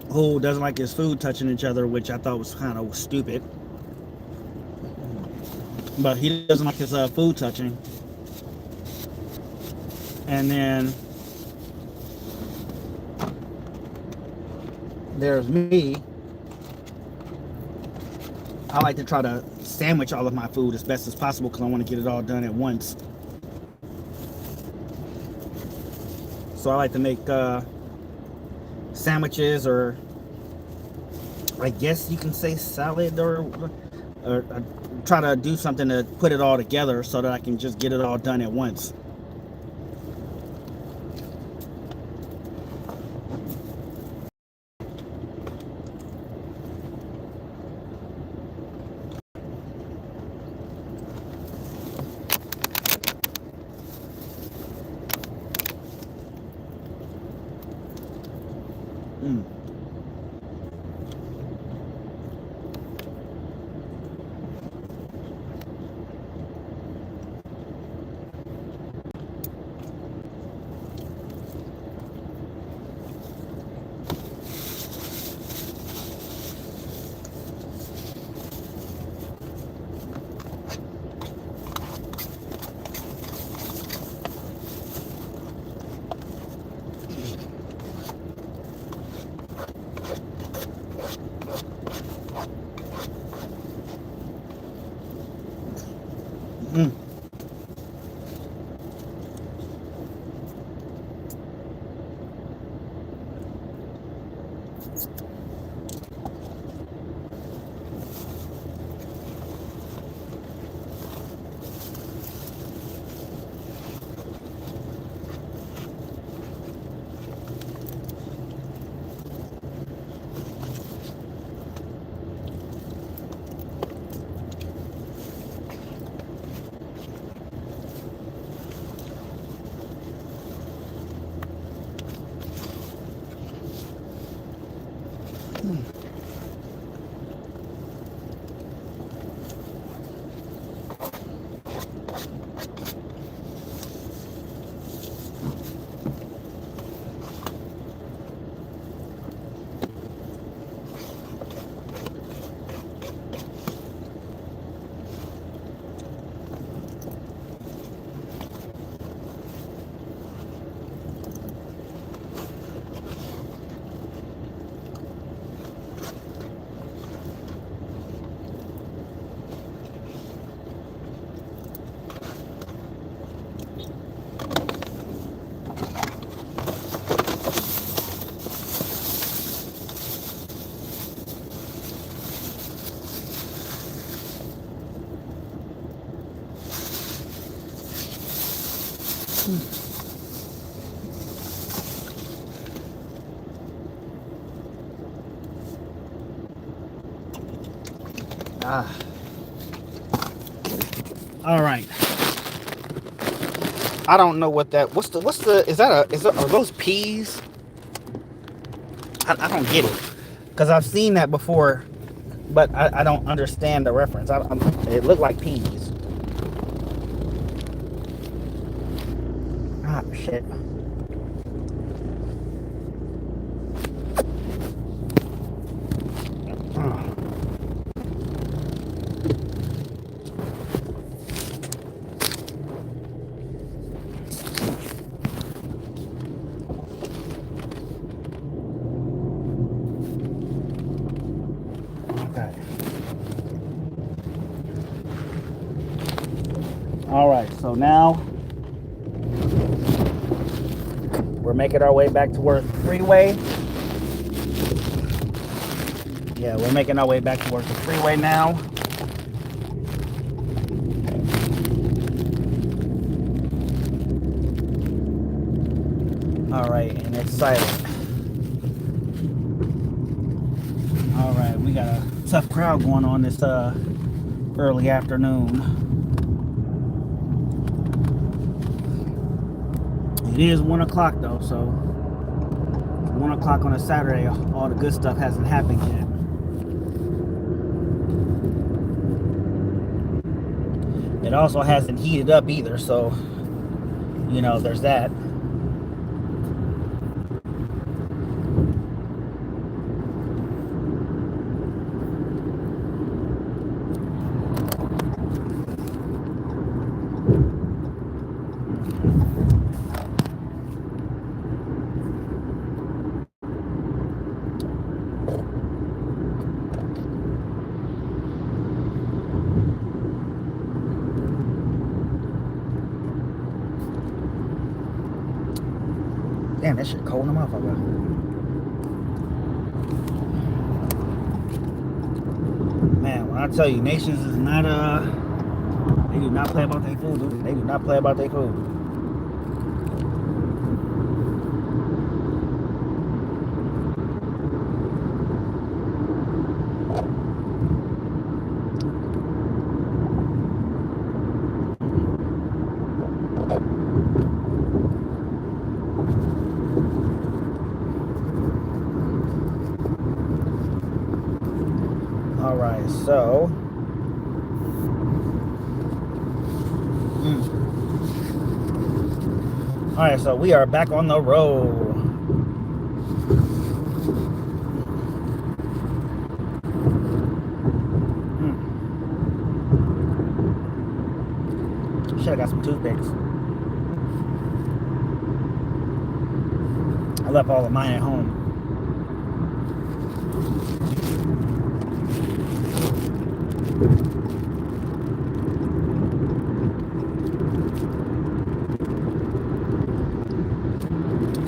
who doesn't like his food touching each other, which I thought was kind of stupid. But he doesn't like his food touching. And then there's me. I like to try to sandwich all of my food as best as possible because I want to get it all done at once. So I like to make sandwiches, or I guess you can say salad, or try to do something to put it all together so that I can just get it all done at once. Mm. Ah. All right. I don't know what that. What's the? Is that a? Are those peas? I don't get it, because I've seen that before, but I don't understand the reference. It looked like peas. Ah, shit. Oh. Okay. All right. So now we're making our way back towards the freeway. Yeah, we're making our way back towards the freeway now. All right, and it's silent. All right, we got a tough crowd going on this early afternoon. It is 1 o'clock though, so 1 o'clock on a Saturday, all the good stuff hasn't happened yet. It also hasn't heated up either, so you know, there's that. Damn, that shit cold in the motherfucker. Man, when I tell you, nations is not they do not play about their food, dude. They do not play about their food. All right, so all right, so we are back on the road. Shit, I got some toothpicks. I left all of mine at home.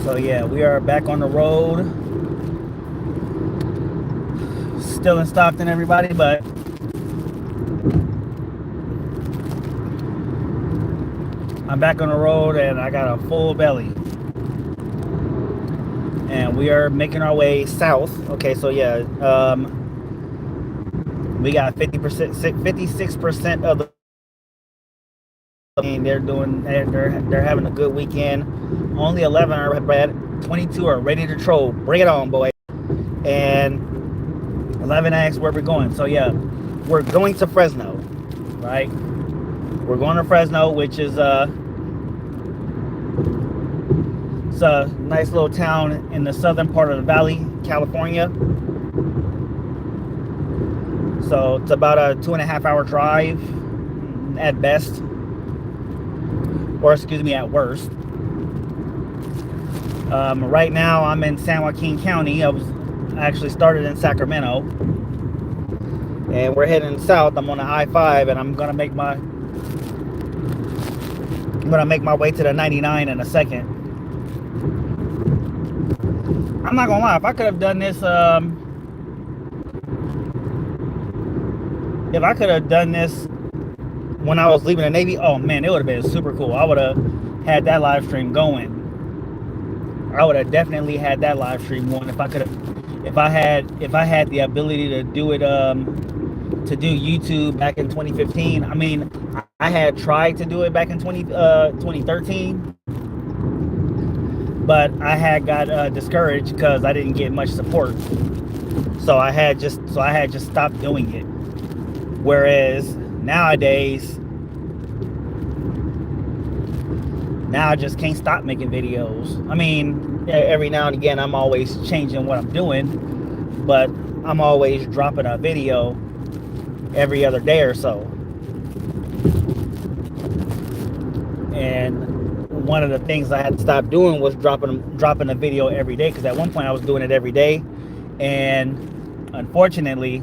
So yeah, we are back on the road. Still in Stockton, everybody, but I'm back on the road and I got a full belly. And we are making our way south. Okay, so yeah, we got 50%, 56% of the. They're having a good weekend. Only 11 are bad. 22 are ready to troll. Bring it on, boy. And 11 asks where we're going. So yeah, we're going to Fresno, right? We're going to Fresno, which is it's a nice little town in the southern part of the valley, California. So it's about a 2.5 hour drive at best, or excuse me, at worst. Right now I'm in San Joaquin County. I actually started in Sacramento, and we're heading south. I'm on the I-5, and I'm gonna make my way to the 99 in a second. I'm not gonna lie, if I could have done this, when I was leaving the Navy, oh man, it would have been super cool. I would have had that live stream going. I would have definitely had that live stream going if I could have, if I had the ability to do it to do YouTube back in 2015. I mean, I had tried to do it back in 2013, but I had got discouraged because I didn't get much support. So I had just stopped doing it. Whereas nowadays, now I just can't stop making videos. I mean, every now and again, I'm always changing what I'm doing, but I'm always dropping a video every other day or so. And one of the things I had to stop doing was dropping a video every day, because at one point I was doing it every day, and unfortunately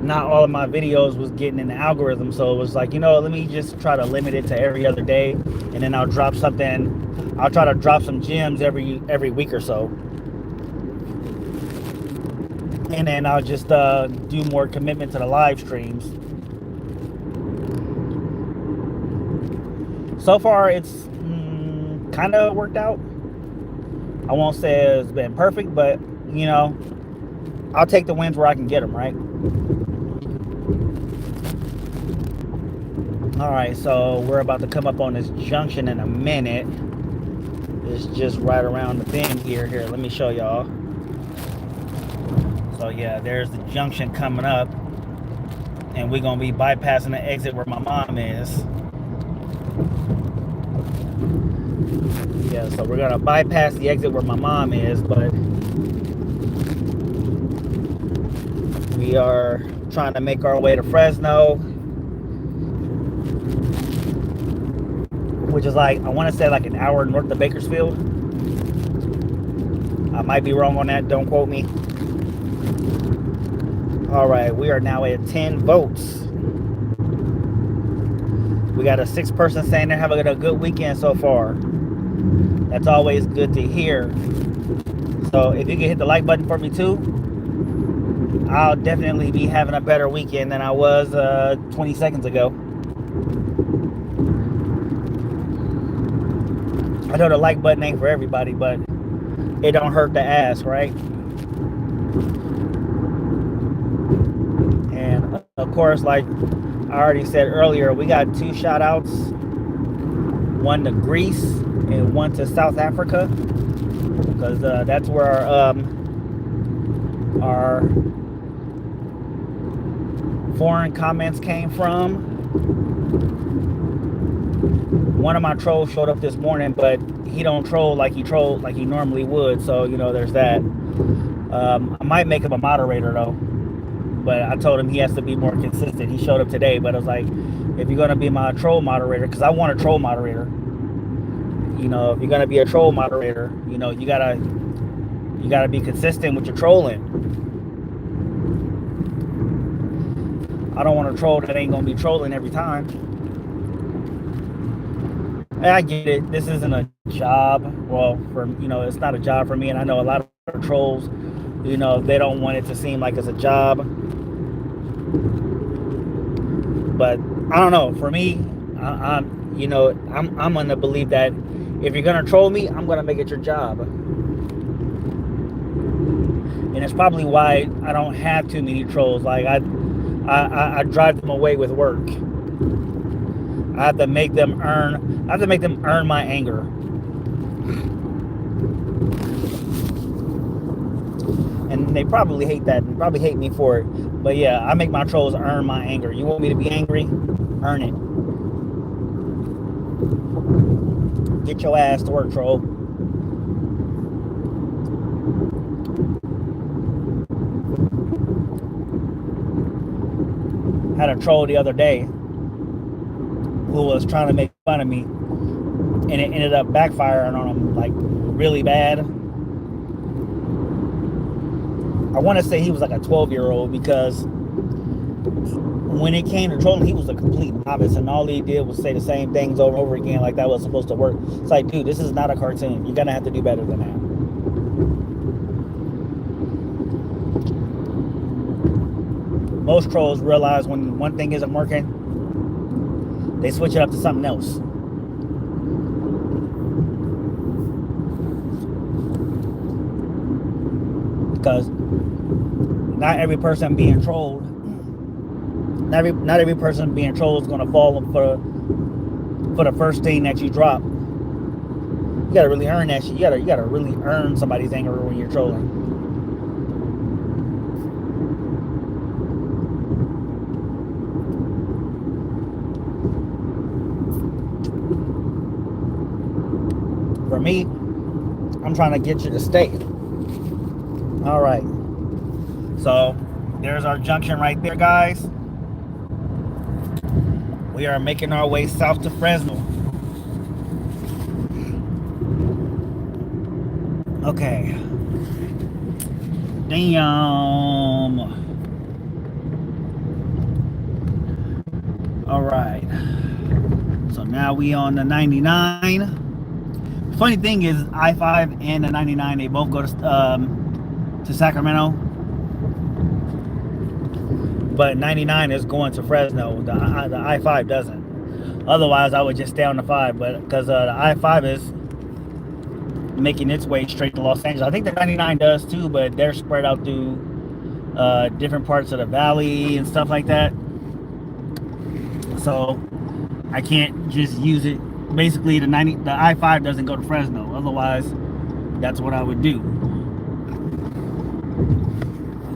not all of my videos was getting in the algorithm. So it was like, let me just try to limit it to every other day, and then I'll try to drop some gems every week or so, and then I'll just do more commitment to the live streams. So far it's kind of worked out. I won't say it's been perfect, but I'll take the wins where I can get them, right? All right, so we're about to come up on this junction in a minute. It's just right around the bend here. Let me show y'all. So yeah, there's the junction coming up, and we're gonna be bypassing the exit where my mom is. Yeah, so we're gonna bypass the exit where my mom is, but we are trying to make our way to Fresno, which is like, I want to say like an hour north of Bakersfield. I might be wrong on that, don't quote me. All right, we are now at 10 votes. We got a 6th person saying they're having a good weekend so far. That's always good to hear. So if you can hit the like button for me too, I'll definitely be having a better weekend than I was 20 seconds ago. I know the like button ain't for everybody, but it don't hurt to ask, right? And of course, like I already said earlier, we got 2 shout outs, one to Greece and one to South Africa, because that's where our foreign comments came from. One of my trolls showed up this morning, but he don't troll like he normally would, so there's that. I might make him a moderator though, but I told him he has to be more consistent. He showed up today, but I was like, if you're gonna be my troll moderator, because I want a troll moderator, if you're gonna be a troll moderator, you gotta be consistent with your trolling. I don't want a troll that ain't gonna be trolling every time. And I get it, this isn't a job. Well, it's not a job for me, and I know a lot of trolls, they don't want it to seem like it's a job. But I don't know, for me, I'm gonna believe that if you're gonna troll me, I'm gonna make it your job. And it's probably why I don't have too many trolls. Like I drive them away with work. I have to make them earn my anger. And they probably hate that, and probably hate me for it. But yeah, I make my trolls earn my anger. You want me to be angry? Earn it. Get your ass to work, troll. Had a troll the other day who was trying to make fun of me, and it ended up backfiring on him like really bad. I want to say he was like a 12-year-old, because when it came to trolling, he was a complete novice, and all he did was say the same things over and over again like that was supposed to work. It's like, dude, this is not a cartoon. You're gonna have to do better than that. Most trolls realize when one thing isn't working, they switch it up to something else. Because not every person being trolled, not every person being trolled is gonna fall for the first thing that you drop. You gotta really earn that shit. You gotta really earn somebody's anger when you're trolling. For me, I'm trying to get you to stay. All right. So there's our junction right there, guys. We are making our way south to Fresno. Okay. Damn. All right. So now we on the 99. Funny thing is, I-5 and the 99, they both go to Sacramento, but 99 is going to Fresno. The I-5 doesn't. Otherwise, I would just stay on the 5, but because the I-5 is making its way straight to Los Angeles. I think the 99 does too, but they're spread out through different parts of the valley and stuff like that. So I can't just use it. Basically, the I-5 doesn't go to Fresno. Otherwise, that's what I would do.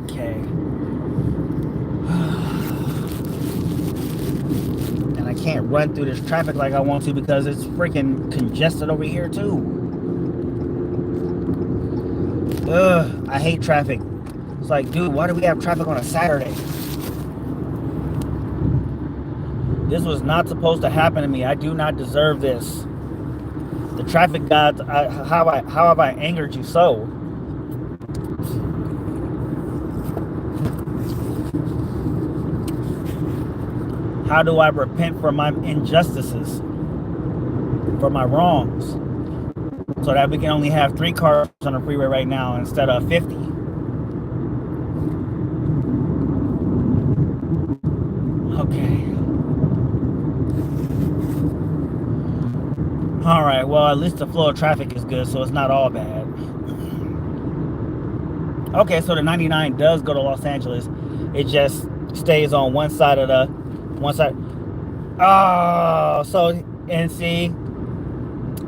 Okay. And I can't run through this traffic like I want to because it's freaking congested over here too. Ugh, I hate traffic. It's like, dude, why do we have traffic on a Saturday? This was not supposed to happen to me. I do not deserve this. The traffic gods, how have I angered you so? How do I repent for my injustices, for my wrongs, so that we can only have 3 cars on the freeway right now instead of 50? Okay. All right, well, at least the flow of traffic is good, so it's not all bad. Okay, so the 99 does go to Los Angeles. It just stays on one side. Oh, so, and see,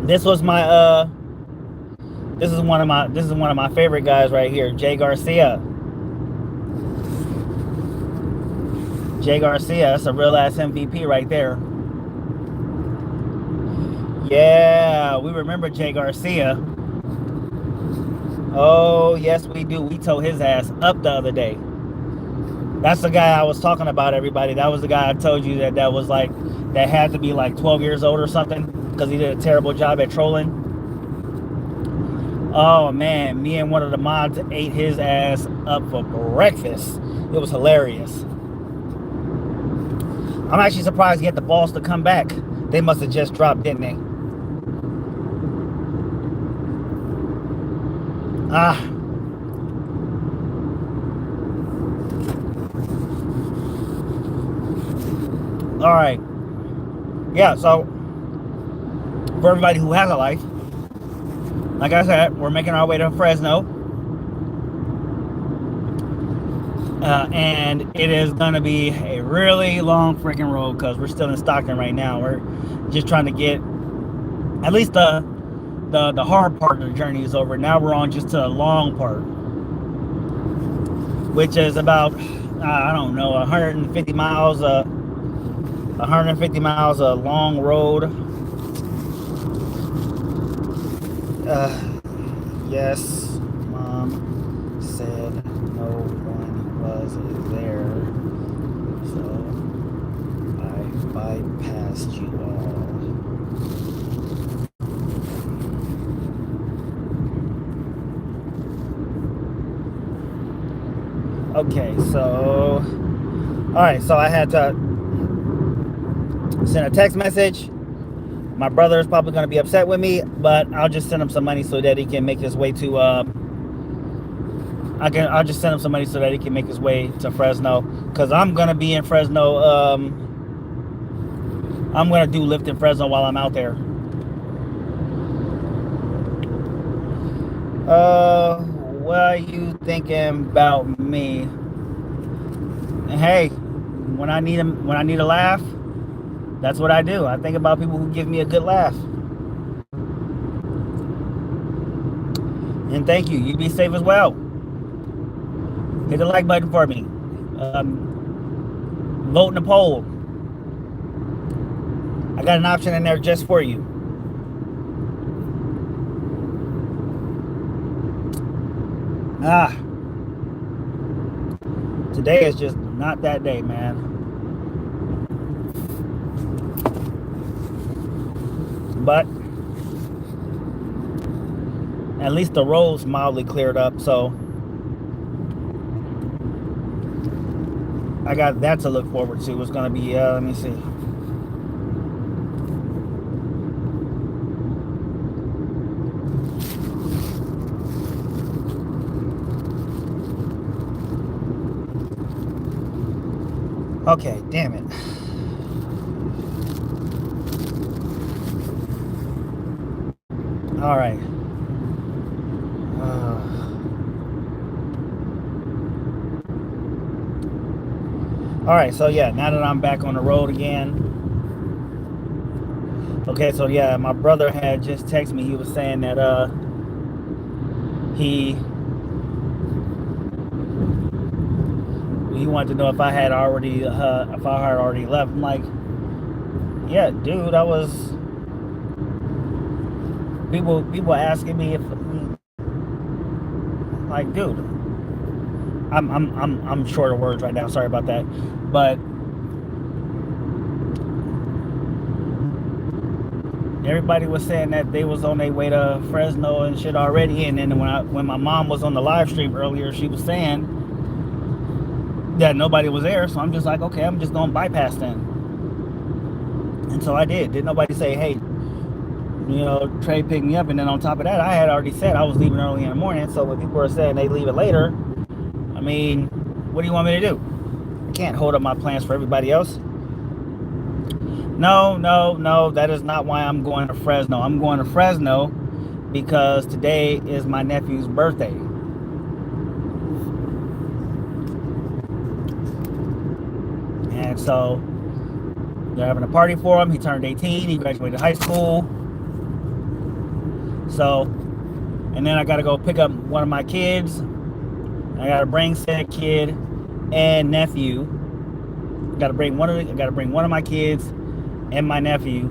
this was my this is one of my favorite guys right here, Jay Garcia. Jay Garcia, that's a real ass MVP right there. Yeah, we remember Jay Garcia. Oh, yes, we do. We towed his ass up the other day. That's the guy I was talking about, everybody. That was the guy I told you that was like, that had to be like 12 years old or something because he did a terrible job at trolling. Oh, man, me and one of the mods ate his ass up for breakfast. It was hilarious. I'm actually surprised he had the balls to come back. They must have just dropped, didn't they? All right. Yeah, so for everybody who has a life, like I said, we're making our way to Fresno. And it is going to be a really long freaking road because we're still in Stockton right now. We're just trying to get at least the hard part of the journey is over. Now we're on just to the long part, which is about I don't know, 150 miles. 150 miles a long road. Yes, Mom said no one was there, so I bypassed you all. Okay, so all right, so I had to send a text message. My brother is probably going to be upset with me, but I'll just send him some money so that he can make his way to I'll just send him some money so that he can make his way to Fresno, because I'm going to be in Fresno. I'm going to do Lyft in Fresno while I'm out there. What are you thinking about me? hey, when I need a laugh, that's what I do. I think about people who give me a good laugh. And thank you. You be safe as well. Hit the like button for me. Vote in the poll. I got an option in there just for you. Ah, today is just not that day, man. But at least the roads mildly cleared up, so I got that to look forward to. It's gonna be let me see. Okay, damn it. All right. All right, so yeah, now that I'm back on the road again. Okay, so yeah, my brother had just texted me. He was saying that he he wanted to know if I had already left. I'm like, yeah, dude, I was. People asking me if, like, dude, I'm short of words right now. Sorry about that, but everybody was saying that they was on their way to Fresno and shit already. And then when my mom was on the live stream earlier, she was saying that nobody was there. So I'm just like, okay, I'm just gonna bypass then. And so I did. Did nobody say, hey, Trey picked me up? And then on top of that, I had already said I was leaving early in the morning. So when people are saying they leave it later, I mean, what do you want me to do? I can't hold up my plans for everybody else. No, that is not why I'm going to Fresno. I'm going to Fresno because today is my nephew's birthday. And so they're having a party for him. He turned 18. He graduated high school. So, and then I got to go pick up one of my kids. I got to bring said kid and nephew. I got to bring one of my kids and my nephew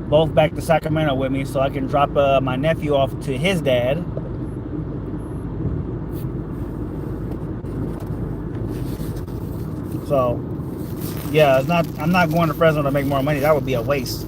both back to Sacramento with me so I can drop my nephew off to his dad. So yeah, I'm not going to Fresno to make more money. That would be a waste.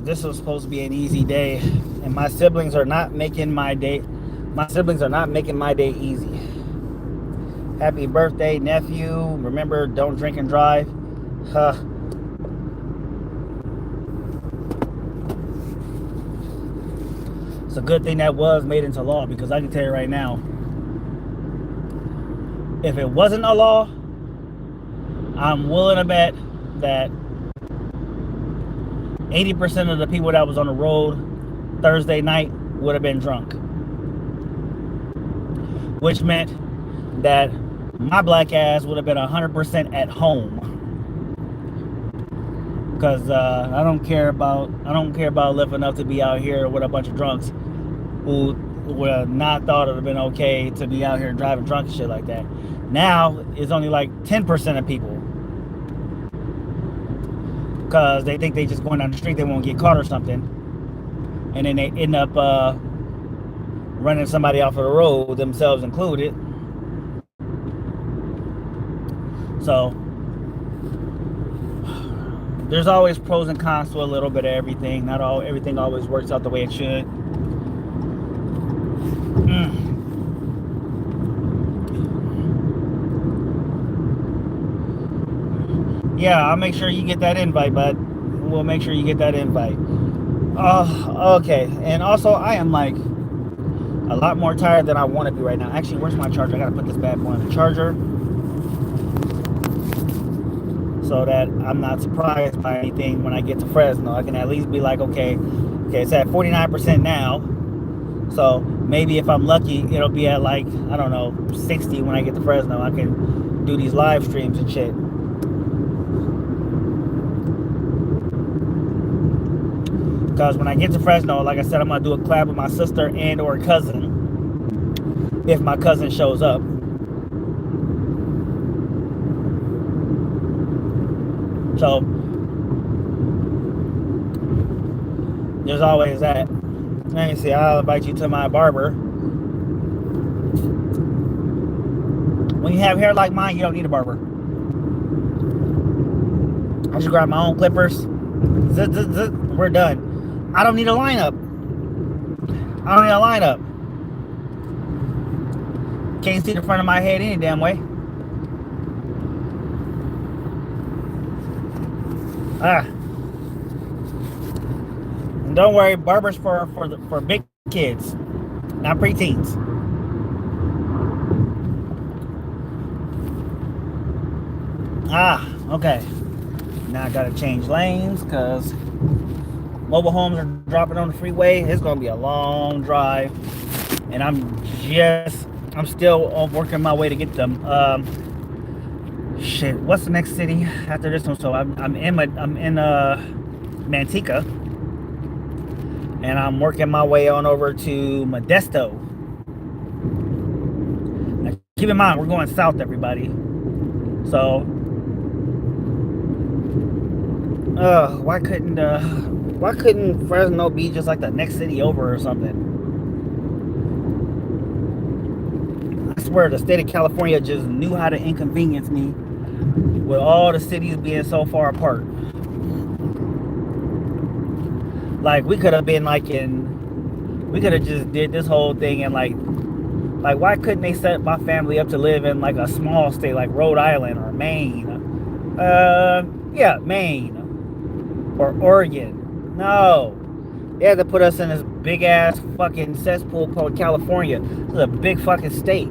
This was supposed to be an easy day, and my siblings are not making my day. My siblings are not making my day easy. Happy birthday, nephew! Remember, don't drink and drive. It's a good thing that was made into law, because I can tell you right now, if it wasn't a law, I'm willing to bet that 80% of the people that was on the road Thursday night would have been drunk. Which meant that my black ass would have been 100% at home. Because I don't care about living enough to be out here with a bunch of drunks who would have not thought it would have been okay to be out here driving drunk and shit like that. Now it's only like 10% of people, because they think they just going down the street, they won't get caught or something, and then they end up running somebody off of the road, themselves included. So there's always pros and cons to a little bit of everything. Not everything always works out the way it should. Yeah, I'll make sure you get that invite, bud. We'll make sure you get that invite. Oh, okay. And also, I am like a lot more tired than I want to be right now. Actually, where's my charger? I gotta put this bad boy on the charger so that I'm not surprised by anything when I get to Fresno. I can at least be like, okay, it's at 49% now. So maybe if I'm lucky, it'll be at like, I don't know, 60 when I get to Fresno. I can do these live streams and shit. Because when I get to Fresno, like I said, I'm gonna do a collab with my sister and or cousin if my cousin shows up. So there's always that. Let me see. I'll invite you to my barber. When you have hair like mine, you don't need a barber. I just grab my own clippers. We're done. I don't need a lineup. I don't need a lineup. Can't see the front of my head any damn way. And don't worry, barbers for big kids, not preteens. Okay. Now I gotta change lanes because mobile homes are dropping on the freeway. It's gonna be a long drive, and I'm still working my way to get them. Shit, what's the next city after this one? So I'm in Manteca, and I'm working my way on over to Modesto. Now, keep in mind we're going south, everybody. So, why couldn't Fresno be just like the next city over or something? I swear the state of California just knew how to inconvenience me with all the cities being so far apart. Like we could have been like we could have just did this whole thing in like why couldn't they set my family up to live in like a small state like Rhode Island or Maine? Yeah, Maine or Oregon. No, they had to put us in this big ass fucking cesspool called California. This is a big fucking state.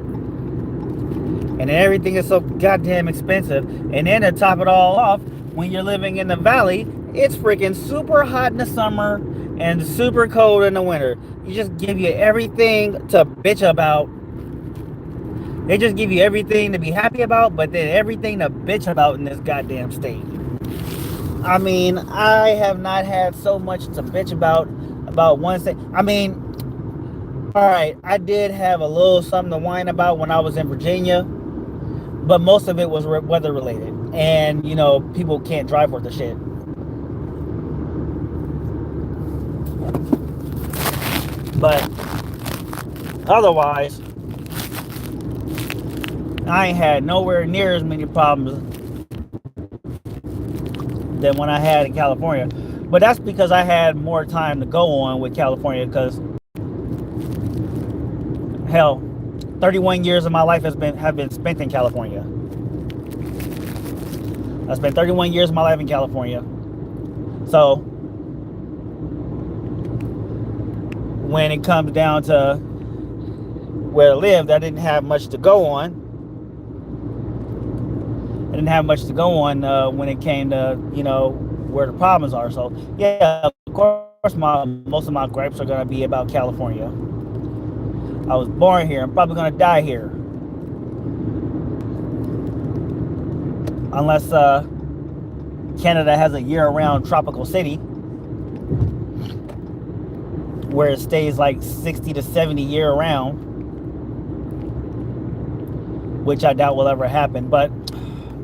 And everything is so goddamn expensive. And then to top it all off, when you're living in the valley, it's freaking super hot in the summer and super cold in the winter. You just give you everything to bitch about. They just give you everything to be happy about, but then everything to bitch about in this goddamn state. I mean, I have not had so much to bitch about one thing. I mean, all right, I did have a little something to whine about when I was in Virginia, but most of it was weather related, and you know, people can't drive worth a shit. But otherwise, I ain't had nowhere near as many problems than when I had in California. But that's because I had more time to go on with California, because hell, 31 years of my life have been spent in California. I spent 31 years of my life in California. So when it comes down to where I lived, I didn't have much to go on. I didn't have much to go on when it came to, you know, where the problems are. So yeah, of course, most of my gripes are gonna be about California. I was born here. I'm probably gonna die here, unless Canada has a year-round tropical city where it stays like 60 to 70 year-round, which I doubt will ever happen. But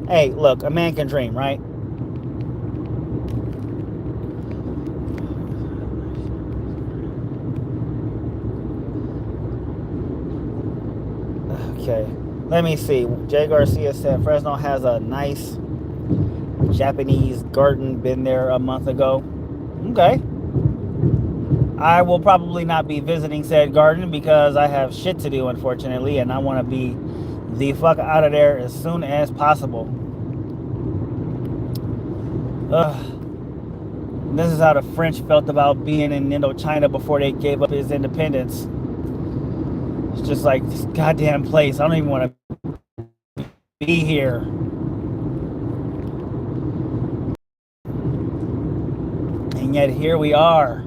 hey, look, a man can dream, right? Okay, let me see. Jay Garcia said Fresno has a nice Japanese garden. Been there a month ago. Okay. I will probably not be visiting said garden because I have shit to do, unfortunately, and I want to be the fuck out of there as soon as possible. Ugh. This is how the French felt about being in Indochina before they gave up its independence. It's just like this goddamn place. I don't even want to be here. And yet here we are.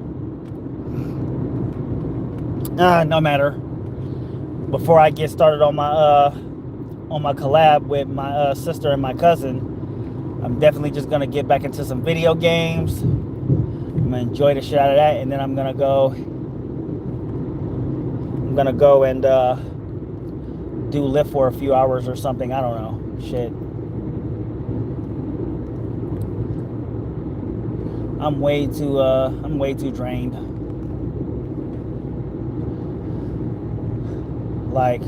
No matter. Before I get started on my collab with my sister and my cousin, I'm definitely just gonna get back into some video games. I'm gonna enjoy the shit out of that, and then I'm gonna go and do Lyft for a few hours or something. I don't know. Shit. I'm way too drained. Like,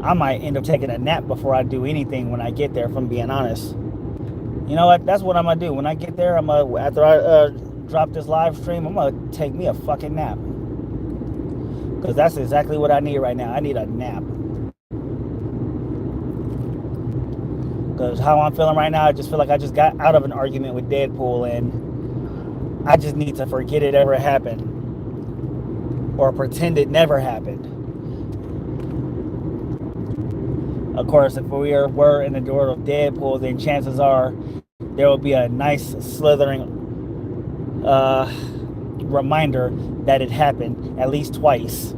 I might end up taking a nap before I do anything when I get there, if I'm being honest. You know what? That's what I'm gonna do. When I get there, after I drop this live stream, I'm gonna take me a fucking nap. Because that's exactly what I need right now. I need a nap. Because how I'm feeling right now, I just feel like I just got out of an argument with Deadpool, and I just need to forget it ever happened. Or pretend it never happened. Of course, if we were in the door of Deadpool, then chances are there will be a nice slithering reminder that it happened at least twice.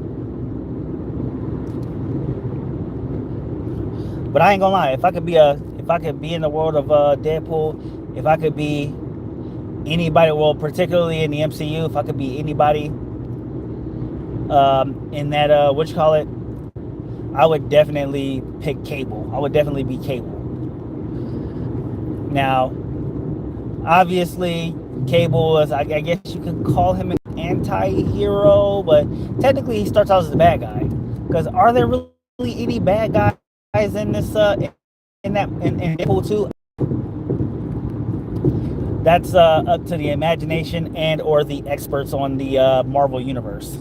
But I ain't gonna lie, if I could be in the world of Deadpool, if I could be anybody, well, particularly in the MCU, if I could be anybody in that what you call it, I would definitely pick Cable. I would definitely be Cable. Now, obviously, Cable is, I guess you could call him an anti-hero, but technically he starts out as a bad guy. Because are there really any bad guys in this in Deadpool 2? That's up to the imagination and or the experts on the Marvel universe.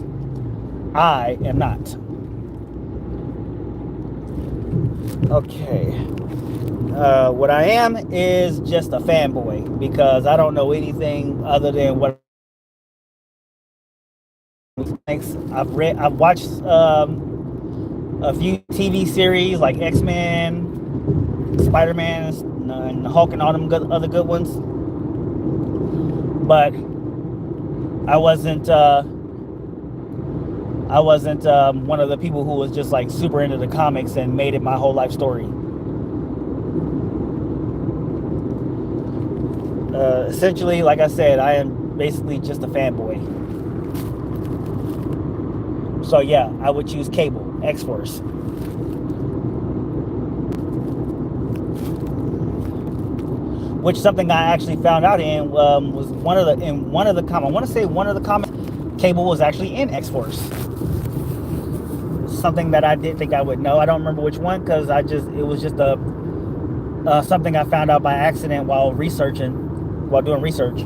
I am not. Okay. What I am is just a fanboy, because I don't know anything other than what I've watched a few TV series like X-Men, Spider-Man, and Hulk, and all them other good ones. But I wasn't one of the people who was just like super into the comics and made it my whole life story. Essentially, like I said, I am basically just a fanboy. So yeah, I would choose Cable, X-Force. Which something I actually found out in was one of the comics. I want to say one of the comics, Cable was actually in X-Force. Something that I didn't think I would know. I don't remember which one, because it was just something I found out by accident while doing research.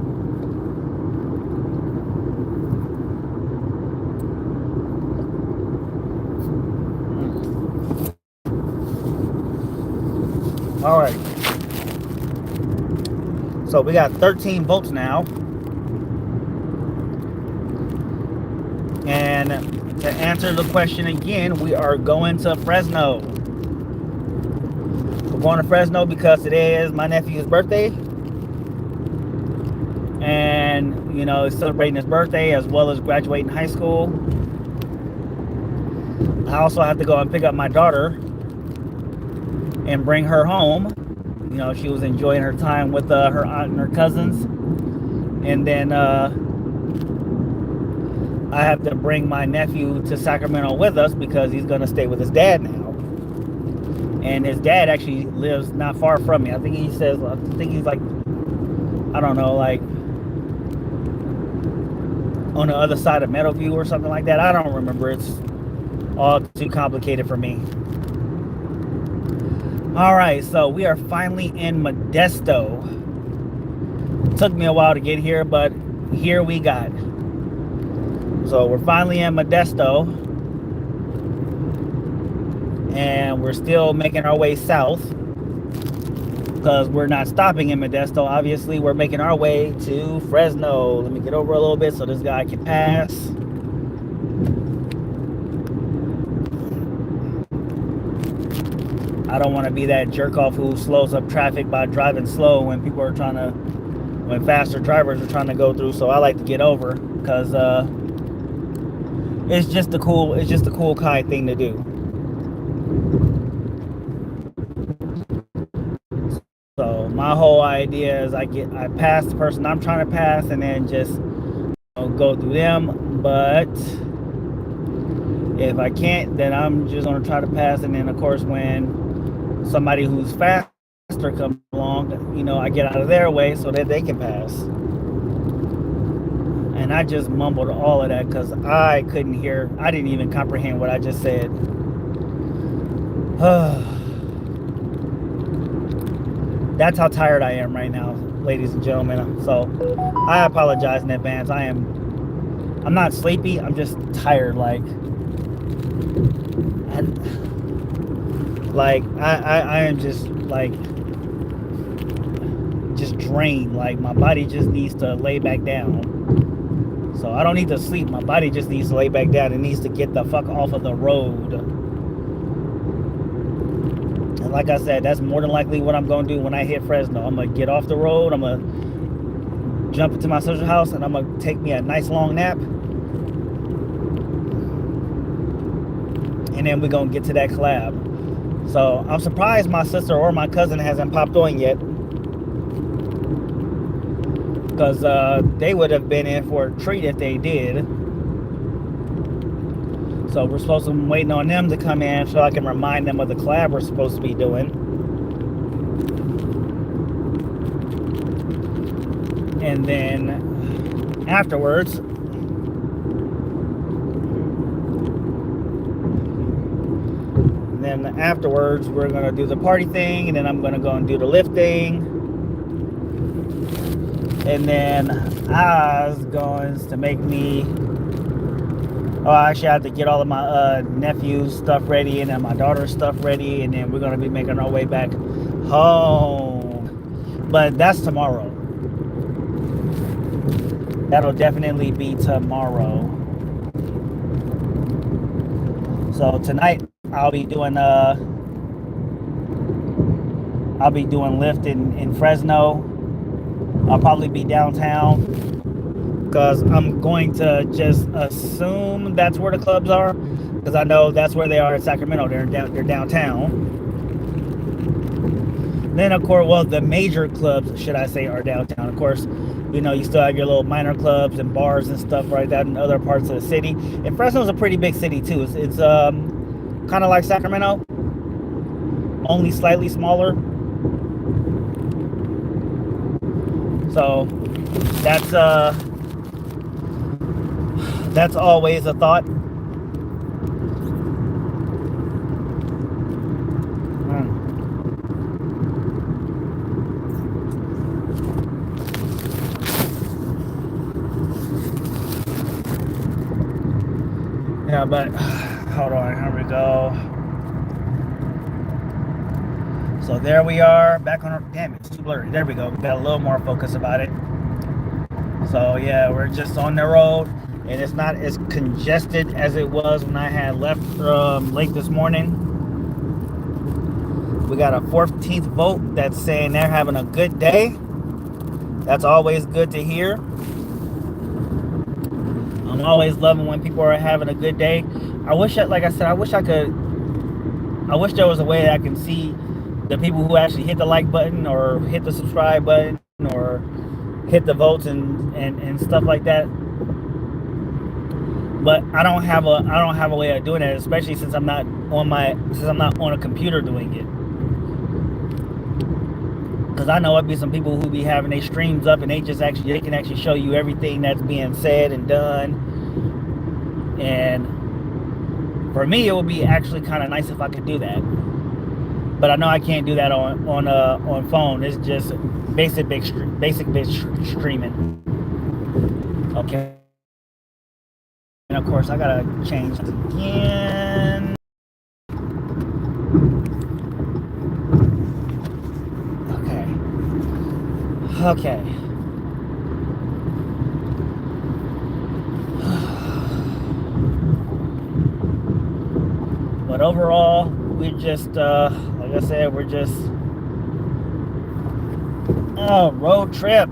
All right. So we got 13 votes now. And to answer the question again, we are going to Fresno. We're going to Fresno because today is my nephew's birthday. And, you know, he's celebrating his birthday as well as graduating high school. I also have to go and pick up my daughter and bring her home. You know, she was enjoying her time with her aunt and her cousins. And then I have to bring my nephew to Sacramento with us because he's going to stay with his dad now. And his dad actually lives not far from me. I think he's like, I don't know, like on the other side of Meadowview or something like that. I don't remember. It's all too complicated for me. All right, so we are finally in Modesto. Took me a while to get here, but here we got. So we're finally in Modesto, and we're still making our way south. because we're not stopping in Modesto. Obviously, we're making our way to Fresno. Let me get over a little bit so this guy can pass. I don't want to be that jerk off who slows up traffic by driving slow when people are trying to, when faster drivers are trying to go through. So I like to get over because it's just a cool kind thing to do. So my whole idea is I pass the person I'm trying to pass and then just go through them. But if I can't, then I'm just gonna try to pass. And then of course when somebody who's faster comes along, I get out of their way so that they can pass. And I just mumbled all of that because I couldn't hear. I didn't even comprehend what I just said. That's how tired I am right now, ladies and gentlemen. So I apologize in advance. I'm not sleepy. I'm just tired. I am just drained. Like my body just needs to lay back down. So I don't need to sleep. My body just needs to lay back down. It needs to get the fuck off of the road. And like I said, that's more than likely what I'm going to do when I hit Fresno. I'm going to get off the road. I'm going to jump into my sister's house and I'm going to take me a nice long nap. And then we're going to get to that collab. So I'm surprised my sister or my cousin hasn't popped on yet. Because they would have been in for a treat if they did. So we're supposed to be waiting on them to come in so I can remind them of the collab we're supposed to be doing. And then afterwards, we're going to do the party thing. And then I'm going to go and do the lift thing. And then I was going to make me... Oh, actually, I have to get all of my nephew's stuff ready and then my daughter's stuff ready. And then we're going to be making our way back home. But that's tomorrow. That'll definitely be tomorrow. So tonight, I'll be doing Lyft in Fresno. I'll probably be downtown because I'm going to just assume that's where the clubs are because I know that's where they are in Sacramento. They're downtown. Then of course, well, the major clubs, should I say, are downtown. Of course, you still have your little minor clubs and bars and stuff like that in other parts of the city. And Fresno's a pretty big city too. It's kind of like Sacramento, only slightly smaller. So that's always a thought. Yeah, but hold on, here we go. So there we are, back on our, damn, it's too blurry. There we go, we got a little more focus about it. So yeah, we're just on the road and it's not as congested as it was when I had left late this morning. We got a 14th vote that's saying they're having a good day. That's always good to hear. I'm always loving when people are having a good day. I wish, like I said, I wish there was a way that I can see the people who actually hit the like button or hit the subscribe button or hit the votes and stuff like that. But I don't have a way of doing that, especially since I'm not on a computer doing it. Because I know it'd be some people who be having their streams up and they can actually show you everything that's being said and done. And for me, it would be actually kind of nice if I could do that. But I know I can't do that on phone. It's just basic bitch streaming. Okay. And of course, I gotta change it again. Okay. Okay. But overall, we just, like I said, we're just road trip.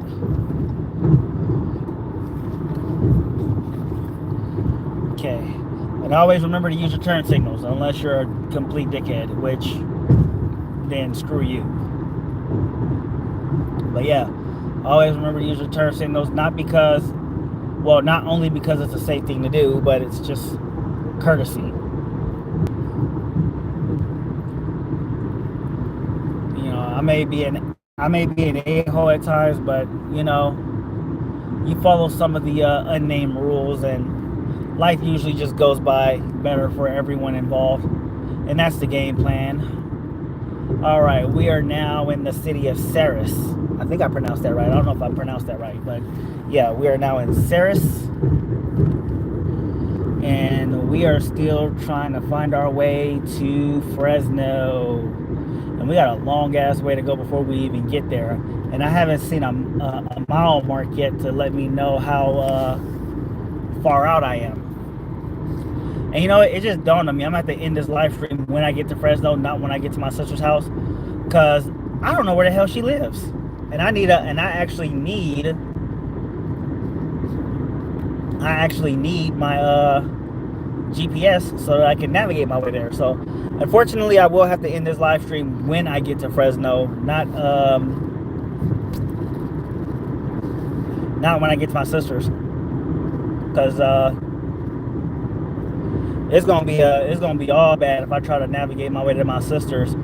Okay. And always remember to use your turn signals, unless you're a complete dickhead, which then screw you. But yeah, always remember to use your turn signals, not only because it's a safe thing to do, but it's just courtesy. You know, I may be an a-hole at times, but you know, you follow some of the unnamed rules, and life usually just goes by better for everyone involved. And that's the game plan. All right, we are now in the city of Ceres. I think I pronounced that right. I don't know if I pronounced that right, but yeah, we are now in Ceres. And we are still trying to find our way to Fresno. And we got a long ass way to go before we even get there. And I haven't seen a mile mark yet to let me know how far out I am. And you know, it just dawned on me, I'm gonna have to end this live stream when I get to Fresno, not when I get to my sister's house, because I don't know where the hell she lives, and I actually need my GPS so that I can navigate my way there. So unfortunately, I will have to end this live stream when I get to Fresno, not when I get to my sister's, because it's gonna be all bad if I try to navigate my way to my sister's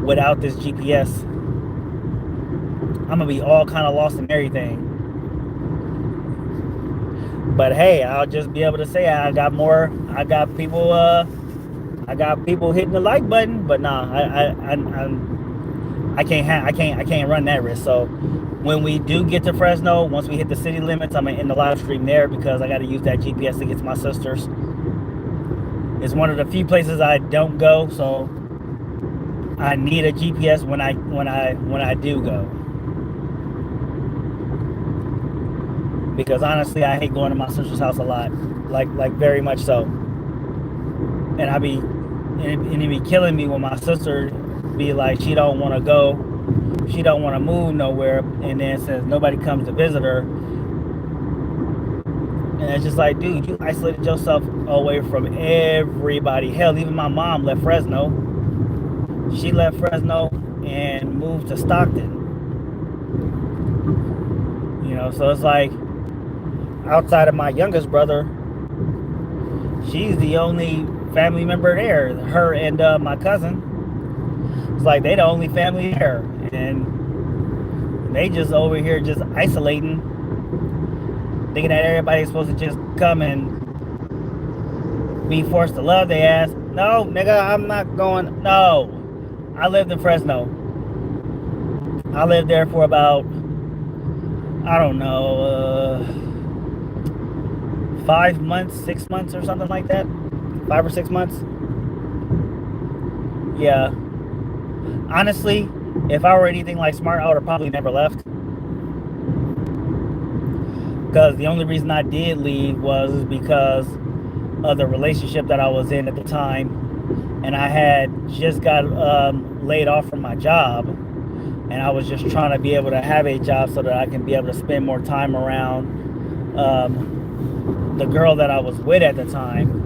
without this GPS. I'm gonna be all kind of lost in everything. But hey, I'll just be able to say I got people hitting the like button. But nah, I can't run that risk. So when we do get to Fresno, once we hit the city limits, I'm gonna end the live stream there, because I got to use that GPS to get to my sister's. It's one of the few places I don't go, so I need a GPS when I do go. Because honestly, I hate going to my sister's house a lot, like very much so. And it be killing me when my sister be like, she don't want to go, she don't want to move nowhere, and then says nobody comes to visit her. And it's just like, dude, you isolated yourself away from everybody. Hell, even my mom left Fresno. She left Fresno and moved to Stockton. You know, so it's like, outside of my youngest brother, she's the only family member there. Her and my cousin. It's like they the only family there. And they just over here just isolating, thinking that everybody's supposed to just come and be forced to love their ass. No, nigga, I'm not going. No. I lived in Fresno. I lived there for about, I don't know, 5 months, 6 months or something like that. 5 or 6 months. Yeah. Honestly, if I were anything like smart, I would have probably never left. Because the only reason I did leave was because of the relationship that I was in at the time. And I had just got laid off from my job. And I was just trying to be able to have a job so that I can be able to spend more time around the girl that I was with at the time.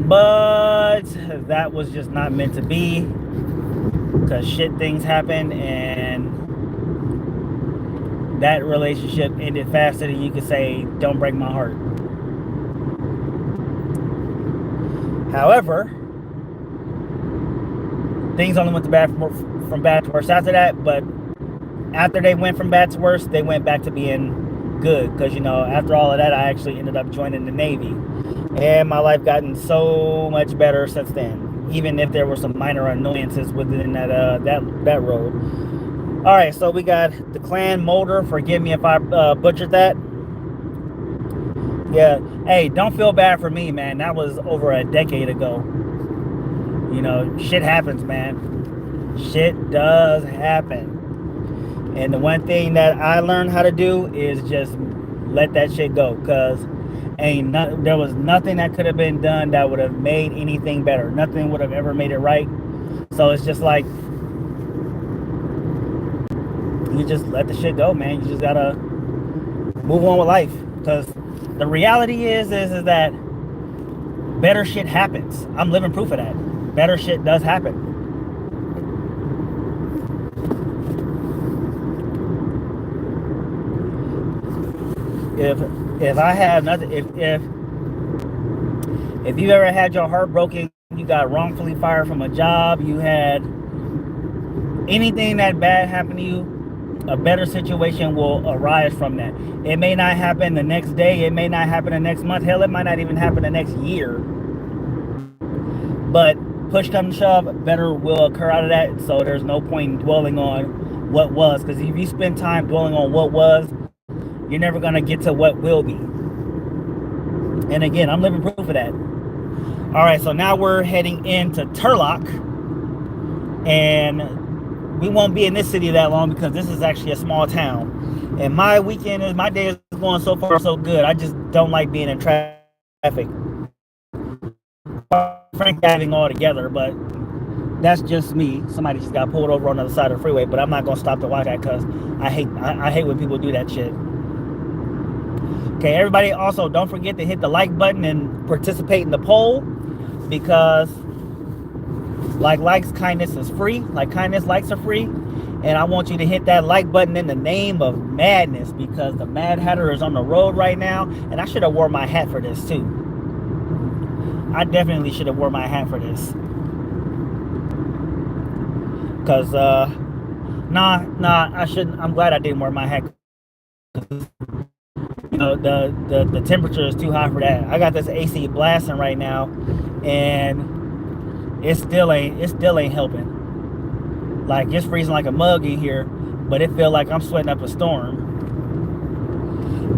But that was just not meant to be, because things happened, and that relationship ended faster than you could say, don't break my heart. However, things only went from bad to worse after that. But after they went from bad to worse, they went back to being good, because you know, after all of that, I actually ended up joining the Navy, and my life gotten so much better since then, even if there were some minor annoyances within that road. All right, so we got the Clan Molder. Forgive me if I butchered that. Yeah, hey, don't feel bad for me, man. That was over a decade ago. You know, shit happens, man. Shit does happen. And the one thing that I learned how to do is just let that shit go, cause there was nothing that could have been done that would have made anything better. Nothing would have ever made it right. So it's just like you just let the shit go, man. You just gotta move on with life, because the reality is that better shit happens. I'm living proof of that. Better shit does happen. If I have nothing, if you ever had your heart broken, you got wrongfully fired from a job, you had anything that bad happen to you, a better situation will arise from that. It may not happen the next day, it may not happen the next month, hell, it might not even happen the next year. But push come to shove, better will occur out of that. So there's no point in dwelling on what was, because if you spend time dwelling on what was, you're never gonna get to what will be. And again, I'm living proof of that. All right, so now we're heading into Turlock, and we won't be in this city that long because this is actually a small town. And my day is going so far so good. I just don't like being in traffic. Frankly, having all together, but that's just me. Somebody just got pulled over on the other side of the freeway, but I'm not gonna stop to watch that because I hate when people do that shit. Okay, everybody, also don't forget to hit the like button and participate in the poll, because likes, kindness is free. Like kindness, likes are free. And I want you to hit that like button in the name of madness, because the Mad Hatter is on the road right now, and I should have wore my hat for this too. I definitely should have wore my hat for this. Cause I shouldn't. I'm glad I didn't wear my hat. You know, the temperature is too hot for that. I got this AC blasting right now, and it still ain't helping. Like, it's freezing like a mug in here, but it feels like I'm sweating up a storm.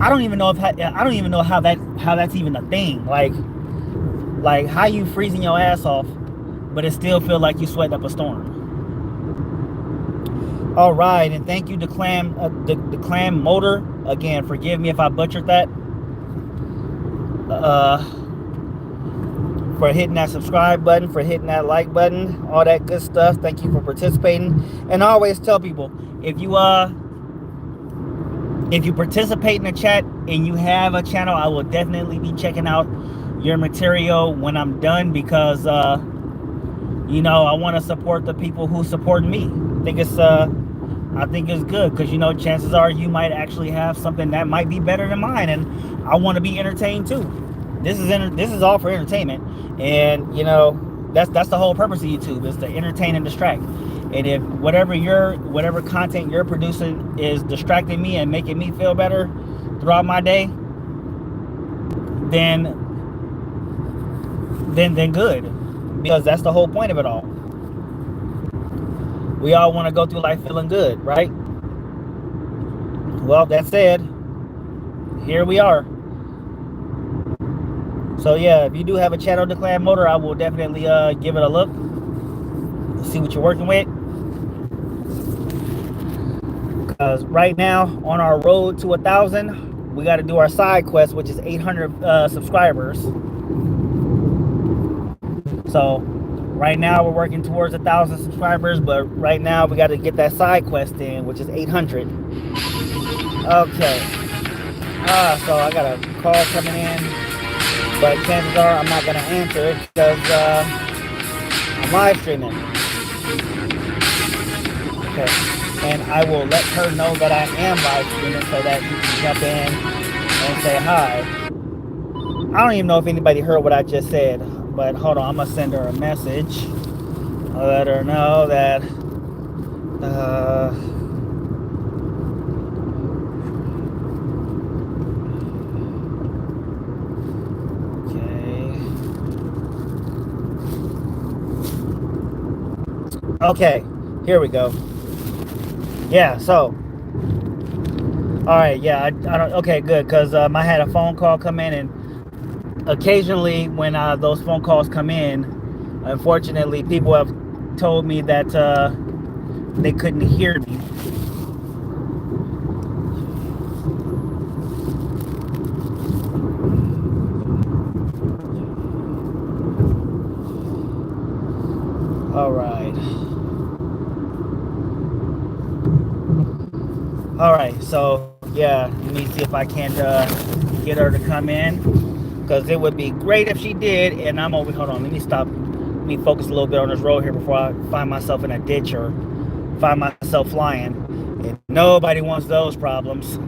I don't even know how that's even a thing. Like how you freezing your ass off, but it still feel like you sweating up a storm. All right, and thank you to the Clam Motor. Again, forgive me if I butchered that. For hitting that subscribe button, for hitting that like button, all that good stuff. Thank you for participating. And I always tell people, if you participate in the chat and you have a channel, I will definitely be checking out your material when I'm done, because you know, I want to support the people who support me. I think it's good, because, you know, chances are you might actually have something that might be better than mine, and I want to be entertained too. This is all for entertainment, and you know, that's the whole purpose of YouTube, is to entertain and distract. And if whatever content you're producing is distracting me and making me feel better throughout my day, then good, because that's the whole point of it all. We all want to go through life feeling good, right? Well, that said, here we are. So yeah, if you do have a channel, Declan Motor, I will definitely give it a look, see what you're working with. Because right now, on our road to 1,000, we got to do our side quest, which is 800 subscribers. So right now we're working towards 1,000 subscribers, but right now we got to get that side quest in, which is 800. Okay. So I got a call coming in, but chances are I'm not gonna answer it because I'm live streaming. Okay. And I will let her know that I am live streaming so that you can jump in and say hi. I don't even know if anybody heard what I just said, but hold on, I'm gonna send her a message. I'll let her know that okay, here we go. Yeah, so all right, yeah, I don't, okay, good, because I had a phone call come in, and occasionally when those phone calls come in, unfortunately, people have told me that they couldn't hear me. All right, so yeah, let me see if I can get her to come in, because it would be great if she did. And I'm over. Hold on, let me stop. Let me focus a little bit on this road here before I find myself in a ditch or find myself flying. And nobody wants those problems.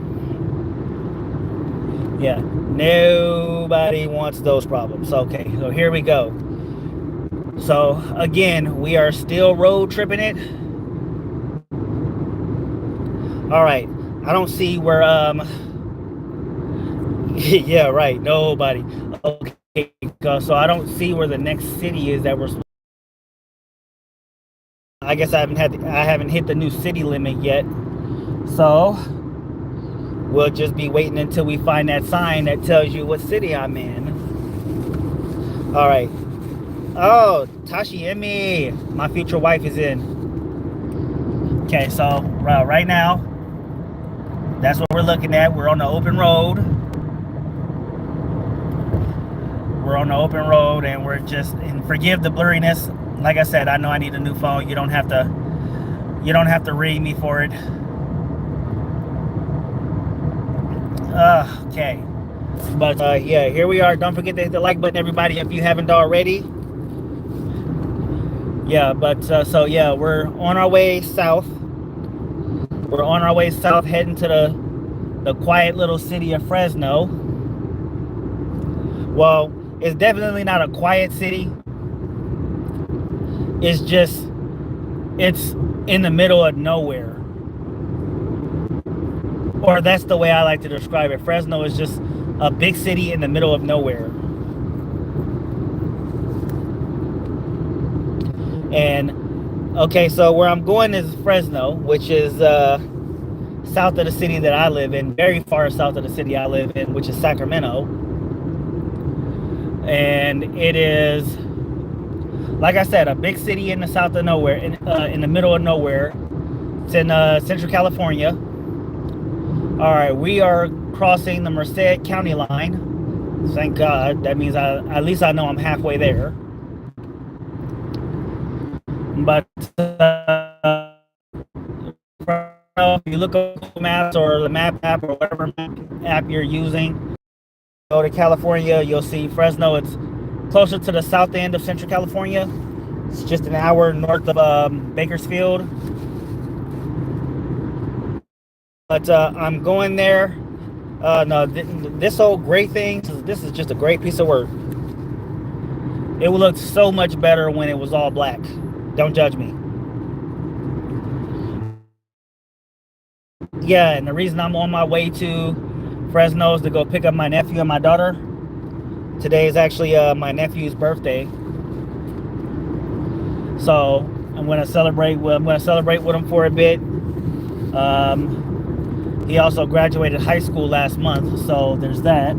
Yeah, nobody wants those problems. Okay, so here we go. So again, we are still road tripping it. All right, I don't see where yeah, right, nobody. Okay, so I don't see where the next city is that we're. I guess I haven't hit the new city limit yet. So we'll just be waiting until we find that sign that tells you what city I'm in. All right. Oh, Tashi Emmy, my future wife is in. Okay, so right now, that's what we're looking at. We're on the open road. We're on the open road, and we're just, and forgive the blurriness. Like I said, I know I need a new phone. You don't have to read me for it. Okay. But yeah, here we are. Don't forget to hit the like button, everybody, if you haven't already. Yeah, but so yeah, we're on our way south. We're on our way south, heading to the quiet little city of Fresno. Well, it's definitely not a quiet city. It's just, it's in the middle of nowhere. Or that's the way I like to describe it. Fresno is just a big city in the middle of nowhere. And okay, so where I'm going is Fresno, which is south of the city that I live in, very far south of the city I live in, which is Sacramento. And it is, like I said, a big city in the south of nowhere, in the middle of nowhere. It's in Central California. All right, we are crossing the Merced County line. Thank God. That means at least I know I'm halfway there. But if you look at Google Maps or the map app or whatever map app you're using, go to California, you'll see Fresno. It's closer to the south end of Central California. It's just an hour north of Bakersfield. But I'm going there. No, this whole gray thing, this is just a great piece of work. It would look so much better when it was all black. Don't judge me. Yeah, and the reason I'm on my way to Fresno is to go pick up my nephew and my daughter. Today is actually my nephew's birthday. So I'm gonna celebrate with him for a bit. He also graduated high school last month, so there's that.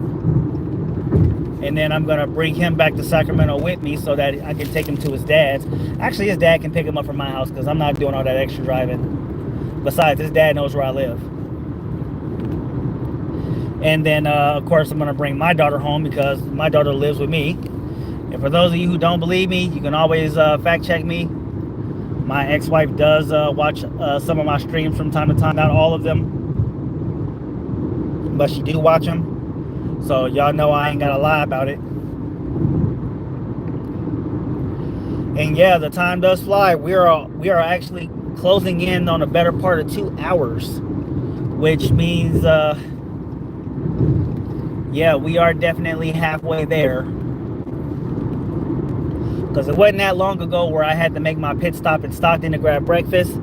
And then I'm gonna bring him back to Sacramento with me so that I can take him to his dad's. Actually, his dad can pick him up from my house because I'm not doing all that extra driving. Besides, his dad knows where I live. And then, of course, I'm gonna bring my daughter home because my daughter lives with me. And for those of you who don't believe me, you can always fact check me. My ex-wife does watch some of my streams from time to time, not all of them, but she do watch them. So y'all know I ain't gotta lie about it. And yeah, the time does fly. We are actually closing in on a better part of 2 hours, which means yeah, we are definitely halfway there. Because it wasn't that long ago where I had to make my pit stop in Stockton to grab breakfast.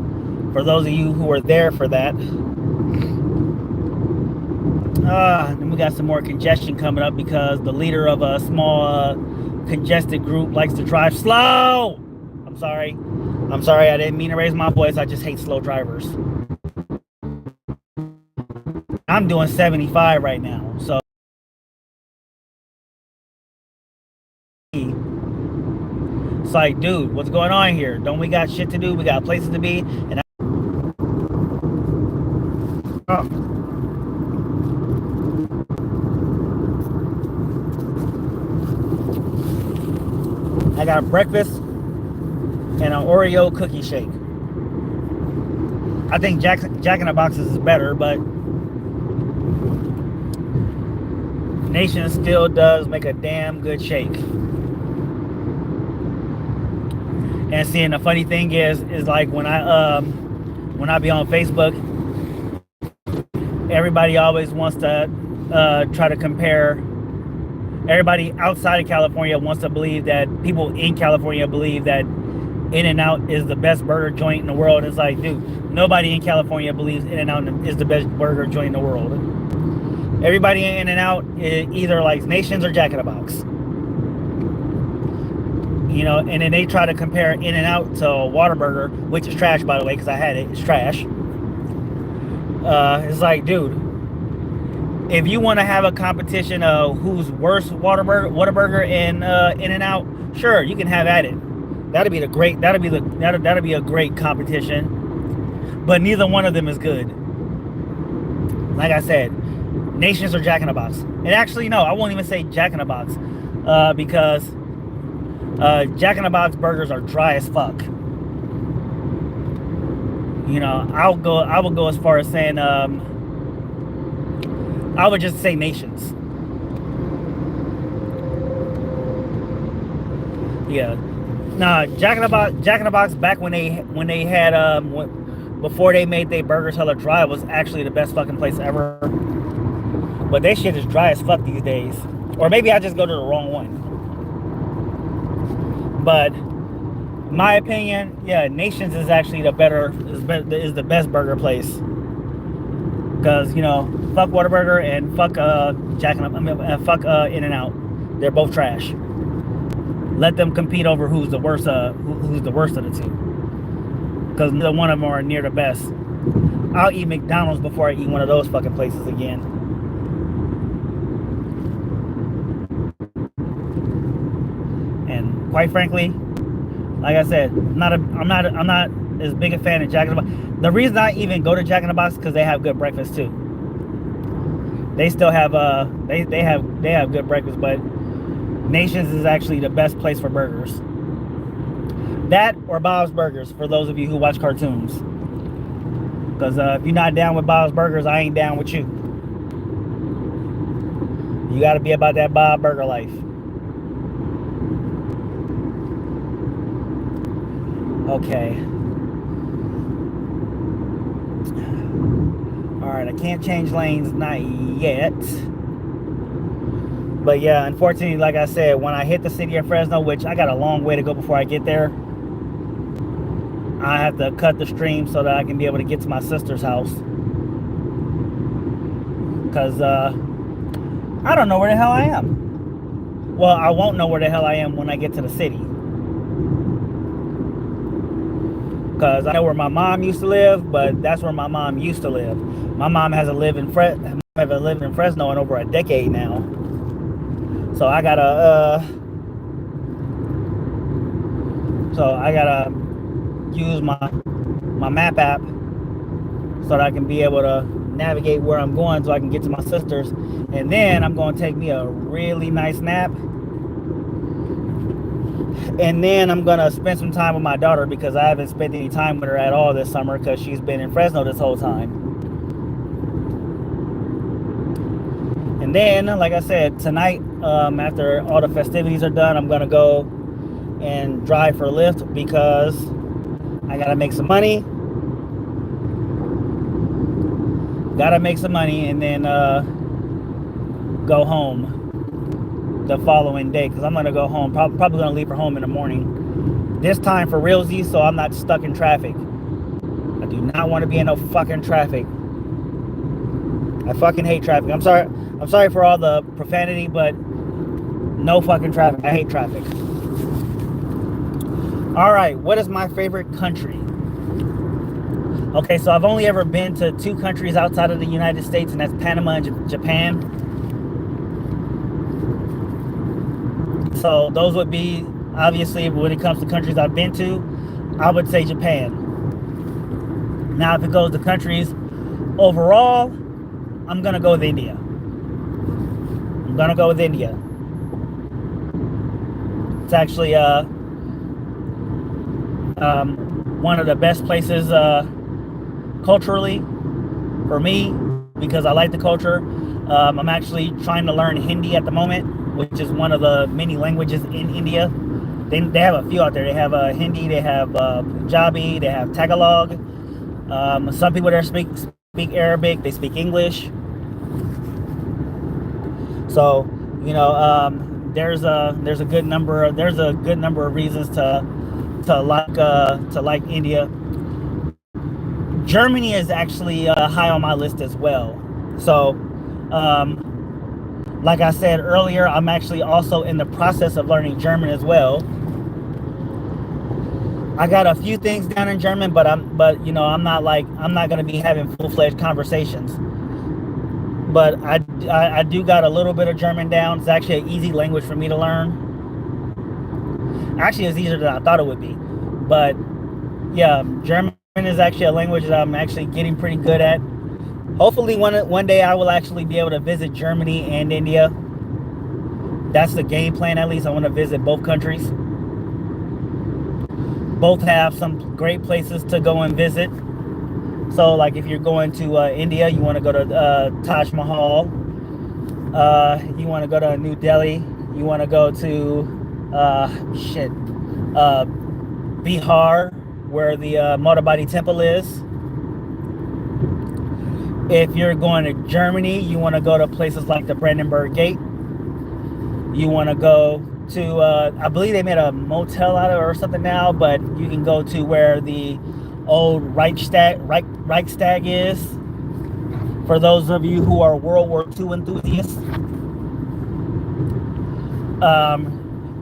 For those of you who were there for that. Then we got some more congestion coming up because the leader of a small congested group likes to drive slow. I'm sorry. I didn't mean to raise my voice. I just hate slow drivers. I'm doing 75 right now. So it's like, dude, what's going on here? Don't we got shit to do? We got places to be. And I got breakfast and an Oreo cookie shake. I think Jack in the Box is better, but Nation still does make a damn good shake. And seeing the funny thing is like when I be on Facebook, everybody always wants to try to compare. Everybody outside of California wants to believe that people in California believe that In-N-Out is the best burger joint in the world. It's like, dude, nobody in California believes In-N-Out is the best burger joint in the world. Everybody in In-N-Out either likes Nations or Jack in the Box. You know, and then they try to compare In-N-Out to Whataburger, which is trash, by the way, because I had it. It's trash. It's like, dude, if you want to have a competition of who's worse, Whataburger and In-N-Out, sure, you can have at it. That'd be a great competition. But neither one of them is good. Like I said, Nations or Jack in the Box. And actually, no, I won't even say Jack in the Box, because Jack in the Box burgers are dry as fuck. You know, I would go as far as saying, I would just say Nations. Yeah. Nah, Jack in the Box back when they had before they made their burgers hella dry was actually the best fucking place ever. But they shit is dry as fuck these days. Or maybe I just go to the wrong one. But my opinion, yeah, Nations is actually the best burger place. Cause you know, fuck Whataburger and fuck fuck In-N-Out. They're both trash. Let them compete over who's the worst of the two. Cause neither one of them are near the best. I'll eat McDonald's before I eat one of those fucking places again. And quite frankly, like I said, I'm not as big a fan of Jack in the Box. The reason I even go to Jack in the Box is because they have good breakfast too. They still have they have good breakfast, but Nations is actually the best place for burgers. That or Bob's Burgers for those of you who watch cartoons. Because if you're not down with Bob's Burgers, I ain't down with you. You got to be about that Bob Burger life. Okay. Alright, I can't change lanes, not yet. But yeah, unfortunately, like I said, when I hit the city of Fresno, which I got a long way to go before I get there, I have to cut the stream so that I can be able to get to my sister's house. Because I don't know where the hell I am. Well, I won't know where the hell I am when I get to the city. Because I know where my mom used to live, but that's where my mom used to live. My mom hasn't lived in Fresno in over a decade now. So I gotta use my map app so that I can be able to navigate where I'm going so I can get to my sister's. And then I'm going to take me a really nice nap. And then I'm going to spend some time with my daughter because I haven't spent any time with her at all this summer because she's been in Fresno this whole time. And then, like I said, tonight, after all the festivities are done, I'm going to go and drive for Lyft because I got to make some money. Got to make some money and then go home the following day because I'm going to go home. Probably going to leave for home in the morning. This time for realsies so I'm not stuck in traffic. I do not want to be in no fucking traffic. I fucking hate traffic. I'm sorry for all the profanity, but no fucking traffic. I hate traffic. All right, what is my favorite country? Okay, so I've only ever been to 2 countries outside of the United States, and that's Panama and Japan. So those would be, obviously, when it comes to countries I've been to, I would say Japan. Now, if it goes to countries overall, I'm going to go with India. I'm going to go with India. It's actually one of the best places culturally for me because I like the culture. I'm actually trying to learn Hindi at the moment, which is one of the many languages in India. They have a few out there. They have Hindi, they have Punjabi, they have Tagalog. Some people there speak Arabic, they speak English. So there's a good number of reasons to like India. Germany is actually high on my list as well. So, like I said earlier, I'm actually also in the process of learning German as well. I got a few things down in German, but I'm not gonna be having full-fledged conversations. But I do got a little bit of German down. It's actually an easy language for me to learn. Actually, it's easier than I thought it would be. But yeah, German is actually a language that I'm actually getting pretty good at. Hopefully one day I will actually be able to visit Germany and India. That's the game plan, at least. I want to visit both countries. Both have some great places to go and visit. So like if you're going to India, you want to go to Taj Mahal. You want to go to New Delhi. You want to go to Bihar, where the Motabadi Temple is. If you're going to Germany, you want to go to places like the Brandenburg Gate. You want to go to, I believe they made a motel out of it or something now, but you can go to where the old Reichstag is. For those of you who are World War II enthusiasts.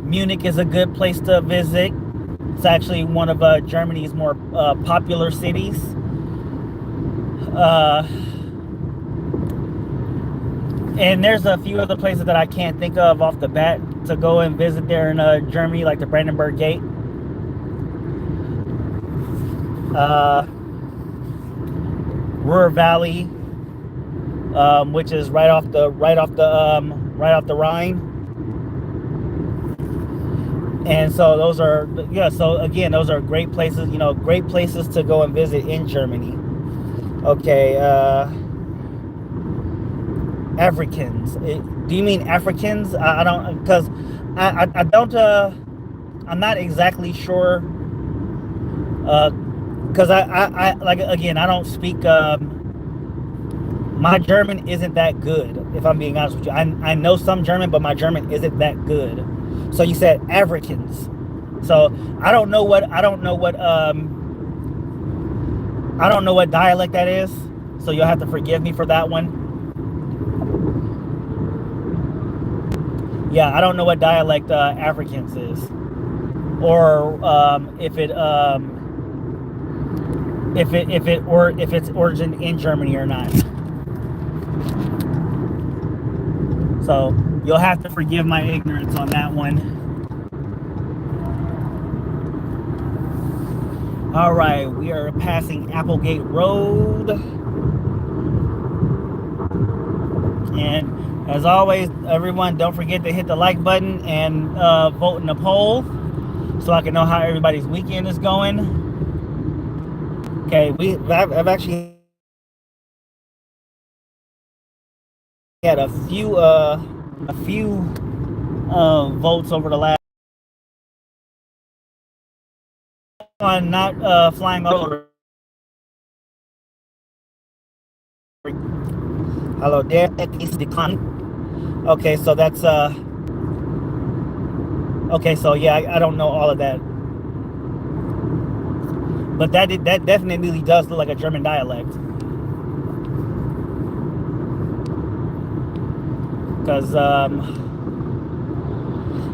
Munich is a good place to visit. It's actually one of Germany's more popular cities. And there's a few other places that I can't think of off the bat to go and visit there in Germany, like the Brandenburg Gate. Ruhr Valley, which is right off the Rhine. And so those are those are great places, great places to go and visit in Germany. Okay, Africans. Do you mean Africans? I don't, because I don't, I'm not exactly sure, because I like, again, I don't speak, my German isn't that good, if I'm being honest with you. I know some German, but my German isn't that good. So you said Africans. So I don't know what dialect that is. So you'll have to forgive me for that one. Yeah, I don't know what dialect Africans is, or if its origin in Germany or not. So you'll have to forgive my ignorance on that one. All right, we are passing Applegate Road. And as always, everyone, don't forget to hit the like button and vote in the poll so I can know how everybody's weekend is going. Okay, I've actually had a few votes over the last one, not flying over. Hello there, it's decline. Okay, so that's okay, so yeah, I don't know all of that, but that definitely does look like a German dialect, because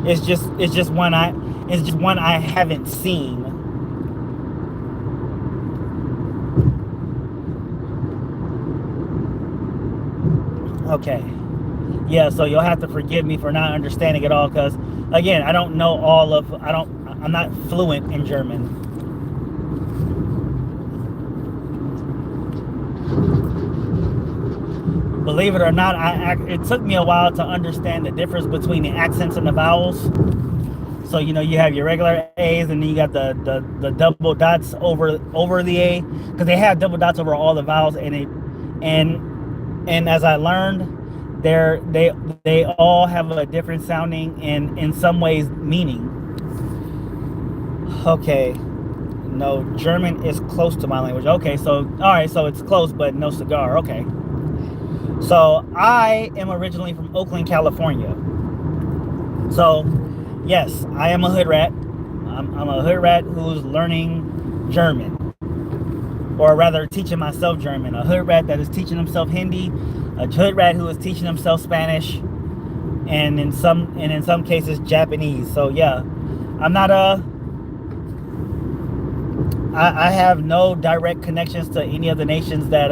it's just one I haven't seen. Okay, yeah, so you'll have to forgive me for not understanding it all, because again, I don't know I'm not fluent in German. Believe it or not, it took me a while to understand the difference between the accents and the vowels. So you have your regular A's, and then you got the double dots over the A, because they have double dots over all the vowels, and as I learned, they all have a different sounding and in some ways meaning. Okay, no, German is close to my language. Okay, so all right, so it's close, but no cigar. Okay, so I am originally from Oakland, California. So yes, I am a hood rat. I'm a hood rat who's learning German, or rather teaching myself German. A hood rat that is teaching himself Hindi. A hood rat who is teaching himself Spanish, and in some cases Japanese. So yeah, I'm not a. I have no direct connections to any of the nations that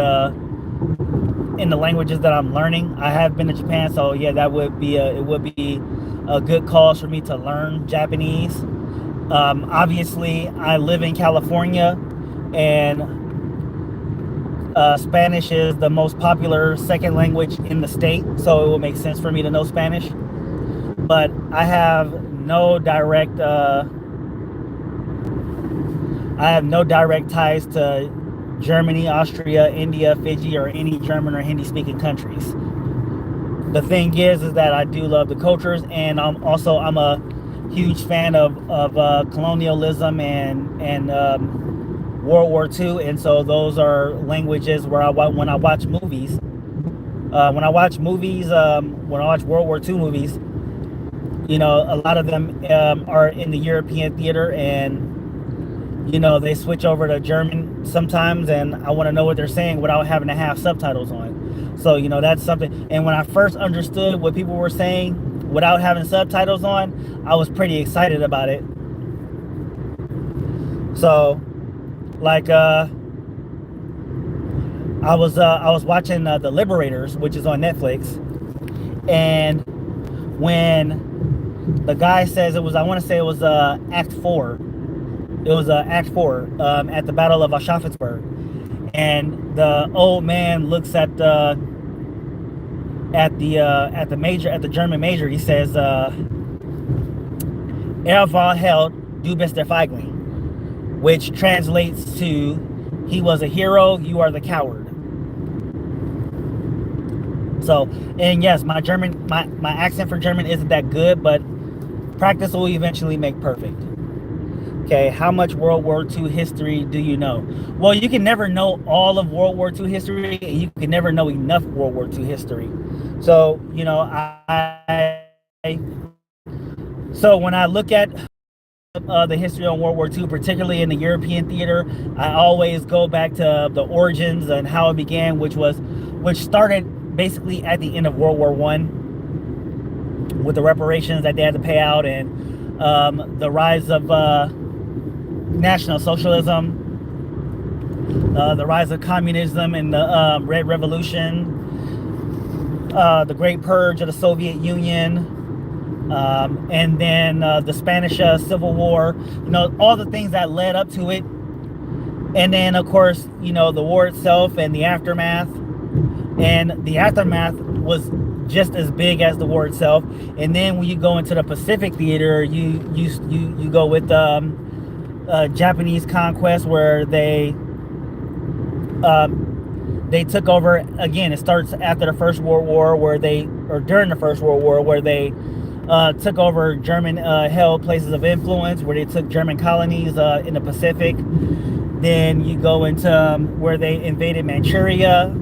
in the languages that I'm learning. I have been to Japan, so yeah, that would be it would be a good cause for me to learn Japanese. Obviously, I live in California, and Spanish is the most popular second language in the state, so it will make sense for me to know Spanish. But I have no direct ties to Germany, Austria, India, Fiji, or any German or Hindi speaking countries. The thing is that I do love the cultures, and I'm a huge fan of colonialism and World War II, and so those are languages where when I watch movies, when I watch World War II movies, a lot of them are in the European theater, and they switch over to German sometimes, and I want to know what they're saying without having to have subtitles on. So that's something. And when I first understood what people were saying without having subtitles on, I was pretty excited about it. So, like, I was watching The Liberators, which is on Netflix, and when the guy says I want to say it was Act 4. It was Act 4 at the Battle of Aschaffenburg, and the old man looks at the German major. He says, "Er war Held, du bist der Feigling," which translates to, "He was a hero, you are the coward." So, and yes, my accent for German isn't that good, but practice will eventually make perfect. Okay, how much World War II history do you know? Well, you can never know all of World War II history, and you can never know enough World War II history. So, so when I look at the history on World War II, particularly in the European theater, I always go back to the origins and how it began, which started basically at the end of World War I, with the reparations that they had to pay out, and the rise of National Socialism, the rise of communism and the Red Revolution, the Great Purge of the Soviet Union, and then the Spanish Civil War, all the things that led up to it. And then, of course, the war itself and the aftermath. And the aftermath was just as big as the war itself. And then when you go into the Pacific theater, you go with Japanese conquest, where they took over again. It starts after the First World War, during the First World War, where they took over German held places of influence, where they took German colonies in the Pacific. Then you go into where they invaded Manchuria.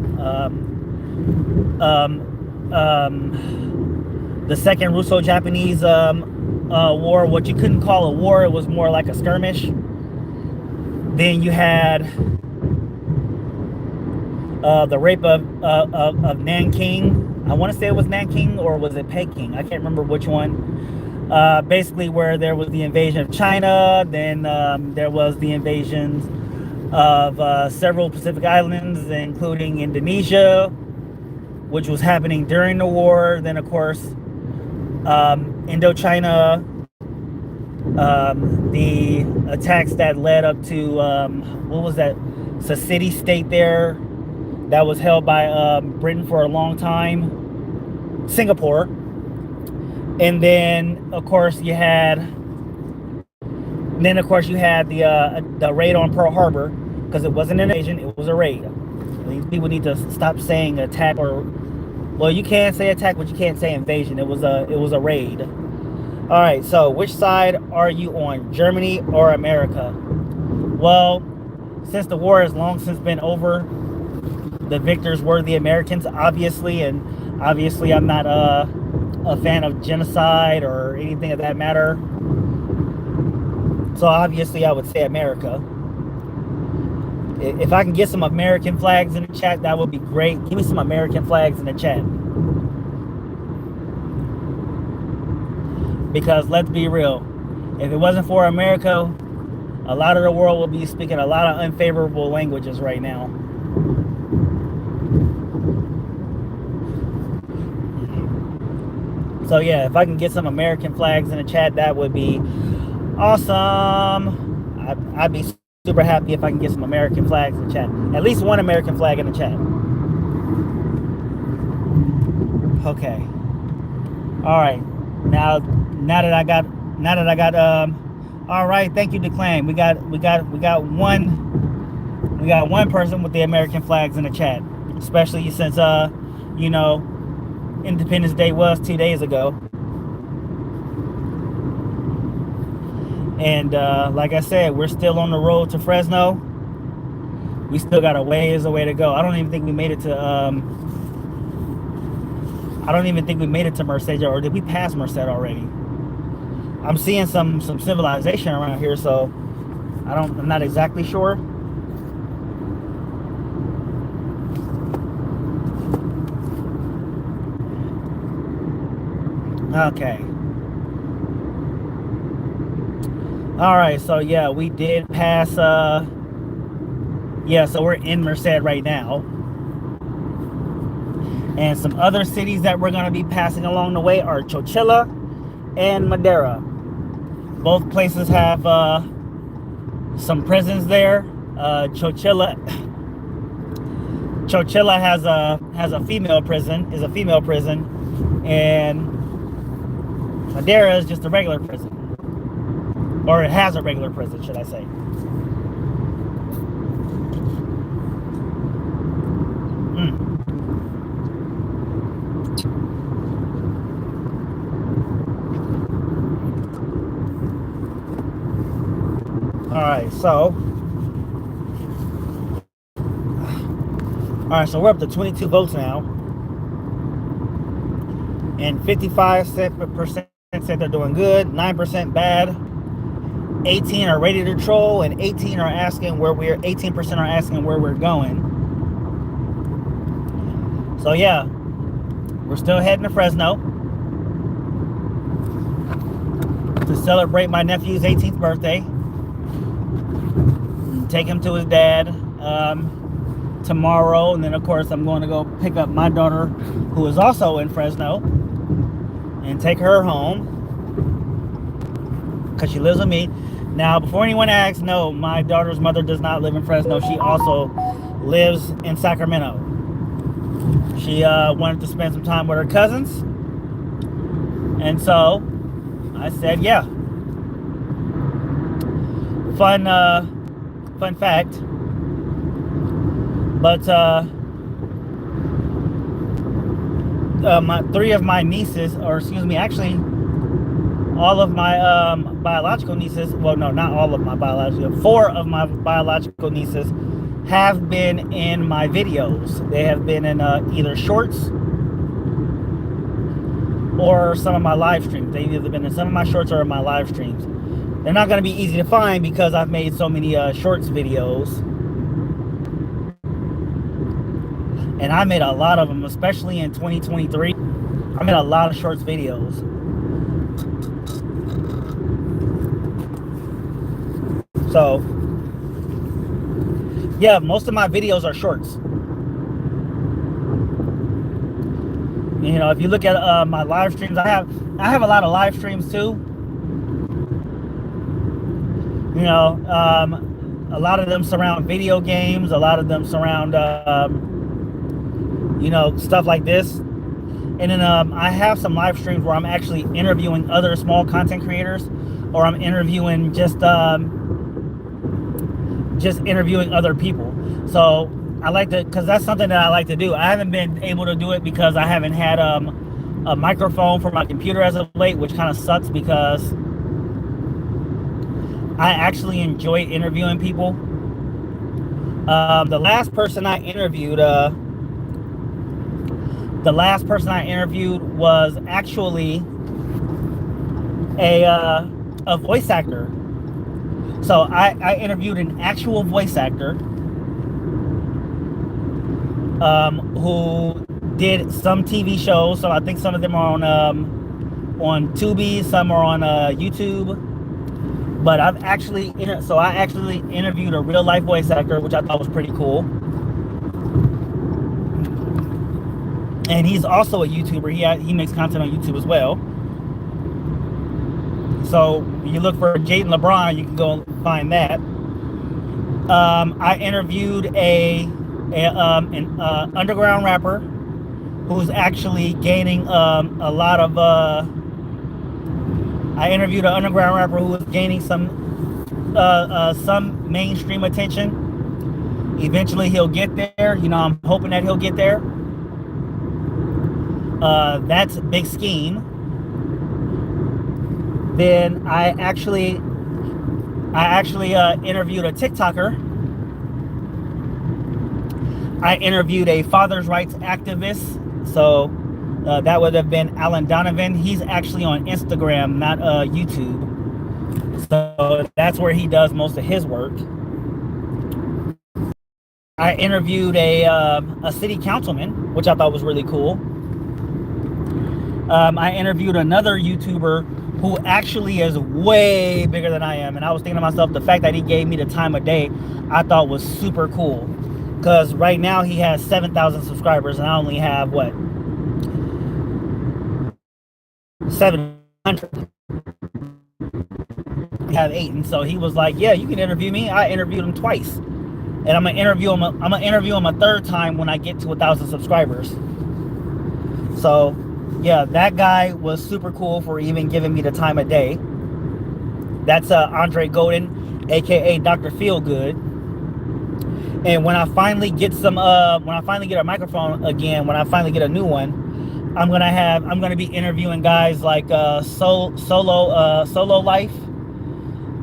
The second Russo-Japanese war, what you couldn't call a war, it was more like a skirmish. Then you had the rape of Nanking. I want to say it was Nanking, or was it Peking? I can't remember which one. Basically, where there was the invasion of China. Then there was the invasions of several Pacific islands, including Indonesia, which was happening during the war. Then, of course, Indochina, the attacks that led up to, what was that? It's a city-state there that was held by Britain for a long time, Singapore. And then, of course, you had And then of course you had the raid on Pearl Harbor, because it wasn't an invasion, it was a raid. These people need to stop saying attack, or well, you can say attack, but you can't say invasion. It was a raid. All right. So which side are you on, Germany or America? Well, since the war has long since been over, the victors were the Americans, obviously, and obviously I'm not a fan of genocide or anything of that matter. So obviously I would say America. If I can get some American flags in the chat, that would be great. Give me some American flags in the chat. Because let's be real, if it wasn't for America, a lot of the world will be speaking a lot of unfavorable languages right now. So yeah, if I can get some American flags in the chat, that would be awesome. I'd be super happy if I can get some American flags in the chat. At least one American flag in the chat. Okay. All right. Now that I got all right, thank you, Declaim. We got one person with the American flags in the chat, especially since you know, Independence Day was 2 days ago. And like I said, we're still on the road to Fresno. We still got a ways away to go. I don't even think we made it to Merced, or did we pass Merced already? I'm seeing some civilization around here, so I'm not exactly sure. Okay. All right, so yeah, we did pass yeah, so we're in Merced right now. And some other cities that we're going to be passing along the way are Chochilla and Madera. Both places have some prisons there. Chochilla has a female prison, and Madera is just a regular prison. Or it has a regular prison, should I say. Alright, so we're up to 22 votes now. And 55% said they're doing good, 9% bad, 18 are ready to troll, and 18% are asking where we're going. So yeah, we're still heading to Fresno to celebrate my nephew's 18th birthday. Take him to his dad tomorrow, and then of course I'm going to go pick up my daughter, who is also in Fresno, and take her home because she lives with me. Now, before anyone asks, no, my daughter's mother does not live in Fresno. She also lives in Sacramento. She wanted to spend some time with her cousins, and so I said, yeah. Fun fact. But three of my nieces, or excuse me, actually all of my biological nieces, well, no, not all of my biological, 4 of my biological nieces have been in my videos. They have been in either shorts or some of my live streams. They've either been in some of my shorts or in my live streams. They're not going to be easy to find because I've made so many shorts videos. And I made a lot of them, especially in 2023. I made a lot of shorts videos. So, yeah, most of my videos are shorts. You know, if you look at my live streams, I have a lot of live streams too. You know, a lot of them surround video games. A lot of them surround, you know, stuff like this. And then I have some live streams where I'm actually interviewing other small content creators. or I'm interviewing just interviewing other people. So I like to, because that's something that I like to do. I haven't been able to do it because I haven't had a microphone for my computer as of late, which kind of sucks because I actually enjoy interviewing people. The last person I interviewed, was actually a voice actor. So I interviewed an actual voice actor who did some TV shows. So I think some of them are on Tubi, some are on YouTube. But I actually interviewed a real life voice actor, which I thought was pretty cool. And he's also a YouTuber. He makes content on YouTube as well. So you look for Jaden LeBron, you can go find that. I interviewed an underground rapper who's actually gaining a lot of. I interviewed an underground rapper who was gaining some mainstream attention. Eventually, he'll get there. You know, I'm hoping that he'll get there. That's a big scheme. Then I actually interviewed a TikToker. I interviewed a father's rights activist. So that would have been Alan Donovan. He's actually on Instagram, not YouTube. So that's where he does most of his work. I interviewed a city councilman, which I thought was really cool. I interviewed another YouTuber who actually is way bigger than I am. And I was thinking to myself, the fact that he gave me the time of day, I thought was super cool. Because right now he has 7,000 subscribers and I only have, what, 700. I have 8. And so he was like, yeah, you can interview me. I interviewed him twice. And I'm gonna interview him a third time when I get to 1,000 subscribers. So yeah, that guy was super cool for even giving me the time of day. That's Andre Golden, aka Dr. Feelgood. And when I finally get a microphone again, when I finally get a new one, I'm gonna be interviewing guys like Solo Life.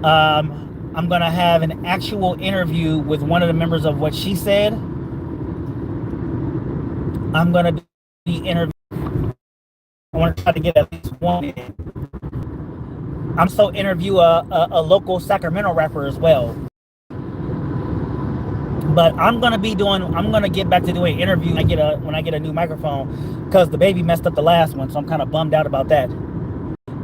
I'm gonna have an actual interview with one of the members of What She Said. I'm gonna be interviewing. I want to try to get at least one in. I'm so interview a local Sacramento rapper as well. But I'm gonna get back to doing interviews when I get a new microphone, because the baby messed up the last one, so I'm kind of bummed out about that.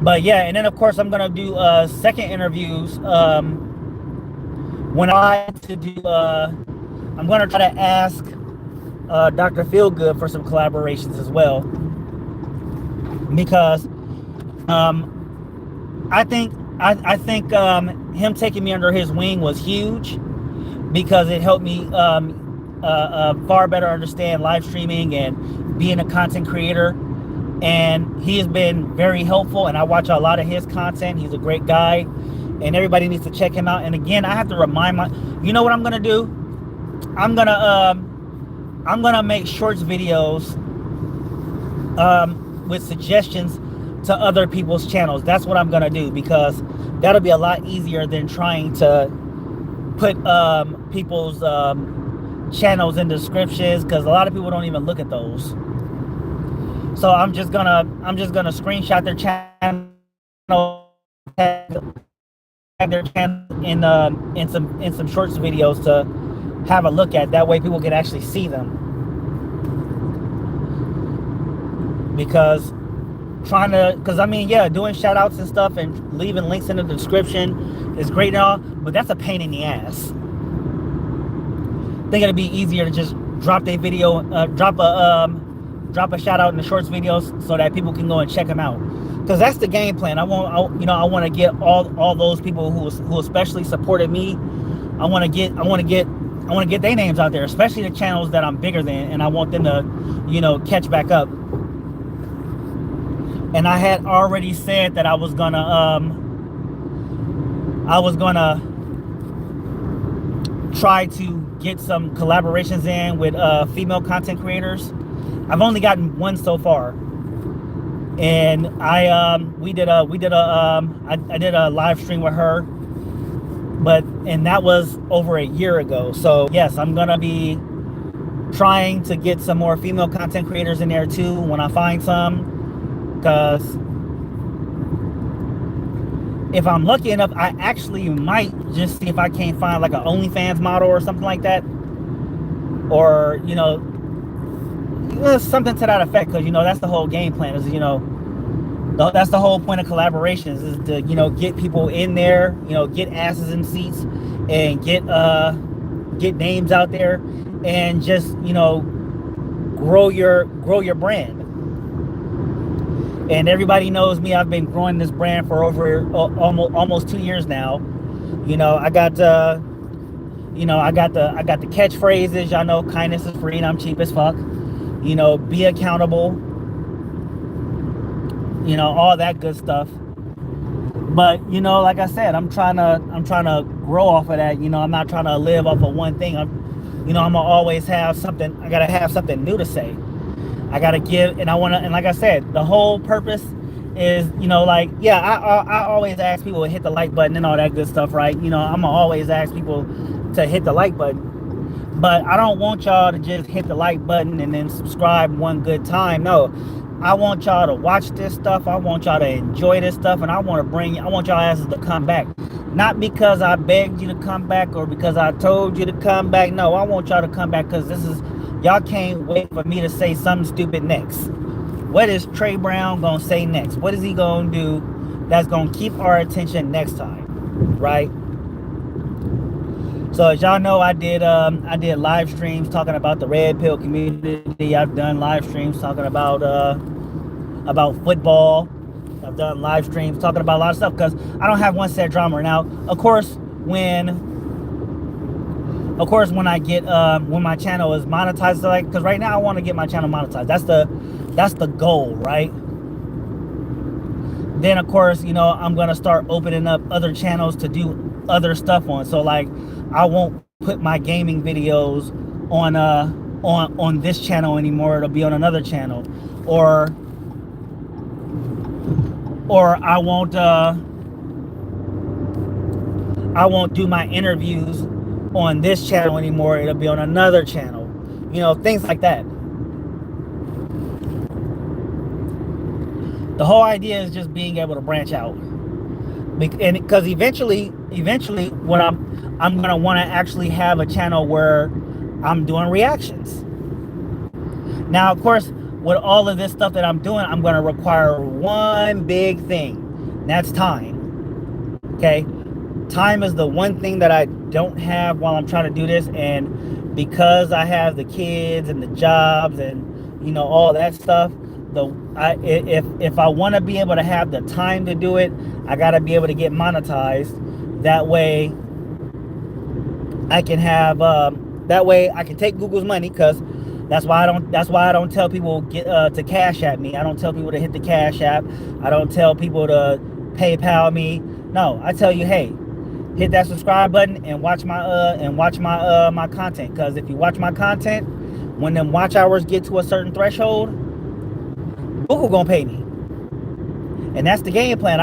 But yeah, and then of course I'm gonna do second interviews when I'm gonna try to ask Dr. Feelgood for some collaborations as well, because I think him taking me under his wing was huge, because it helped me far better understand live streaming and being a content creator. And he has been very helpful, and I watch a lot of his content. He's a great guy, and everybody needs to check him out. And again, I have to remind you know what I'm gonna do? I'm gonna make shorts videos with suggestions to other people's channels. That's what I'm gonna do, because that'll be a lot easier than trying to put people's channels in descriptions, because a lot of people don't even look at those. So I'm just gonna screenshot their channel, tag their channel in some shorts videos to have a look at. That way people can actually see them. Because I mean, yeah, doing shout outs and stuff and leaving links in the description is great and all, but that's a pain in the ass. I think it'd be easier to just drop a video, drop a shout out in the shorts videos, so that people can go and check them out. Because that's the game plan. I want to get all those people who especially supported me. I want to get their names out there, especially the channels that I'm bigger than, and I want them to, catch back up. And I had already said that I was gonna I was gonna try to get some collaborations in with female content creators. I've only gotten one so far, and I did a live stream with her, and that was over a year ago. So yes, I'm gonna be trying to get some more female content creators in there too when I find some, because if I'm lucky enough, I actually might just see if I can't find like an OnlyFans model or something like that, or something to that effect, because that's the whole game plan. Is that's the whole point of collaborations, is to get people in there, get asses in seats, and get names out there, and just grow your brand. And everybody knows me. I've been growing this brand for over almost 2 years now. I got the catchphrases. Y'all know kindness is free and I'm cheap as fuck. Be accountable. All that good stuff. But like I said, I'm trying to grow off of that. I'm not trying to live off of one thing. I'm gonna always have something. I gotta have something new to say. I gotta give, and like I said, the whole purpose is, I always ask people to hit the like button and all that good stuff, right? I'm gonna always ask people to hit the like button, but I don't want y'all to just hit the like button and then subscribe one good time. No, I want y'all to watch this stuff. I want y'all to enjoy this stuff, and I want y'all asses to come back. Not because I begged you to come back or because I told you to come back. No, I want y'all to come back because y'all can't wait for me to say something stupid next. What is Trey Brown gonna say next? What is he gonna do that's gonna keep our attention next time, right? So as y'all know, I did live streams talking about the red pill community. I've done live streams talking about football. I've done live streams talking about a lot of stuff because I don't have one set drama. Now, of course, when I get when my channel is monetized, like, because right now I want to get my channel monetized. That's the goal, right? Then of course, I'm gonna start opening up other channels to do other stuff on. So like, I won't put my gaming videos on this channel anymore. It'll be on another channel, or I won't do my interviews on this channel anymore. It'll be on another channel, things like that. The whole idea is just being able to branch out, and because eventually what I'm gonna want to actually have a channel where I'm doing reactions. Now, of course, with all of this stuff that I'm doing, I'm gonna require one big thing, and that's time. Okay, time is the one thing that I don't have while I'm trying to do this, and because I have the kids and the jobs and all that stuff, if I want to be able to have the time to do it, I got to be able to get monetized. That way I can have I can take Google's money, because that's why I don't tell people to Cash App me. I don't tell people to hit the Cash App. I don't tell people to PayPal me. No, I tell you, hey, hit that subscribe button and watch my my content. Because if you watch my content, when them watch hours get to a certain threshold, Google gonna pay me. And that's the game plan.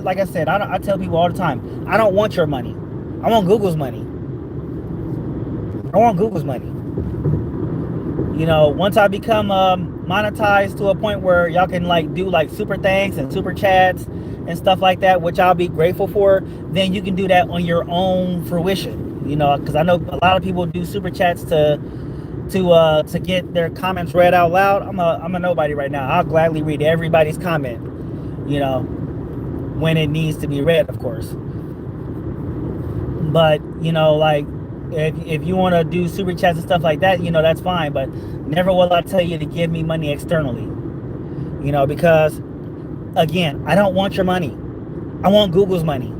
Like I said, I tell people all the time, I don't want your money. I want Google's money. I want Google's money. Once I become monetized to a point where y'all can do super thanks and super chats and stuff like that, which I'll be grateful for, then you can do that on your own fruition. Because I know a lot of people do super chats to get their comments read out loud. I'm a nobody right now. I'll gladly read everybody's comment, when it needs to be read, of course. But if you want to do super chats and stuff like that, that's fine. But never will I tell you to give me money externally, because again, I don't want your money. I want Google's money,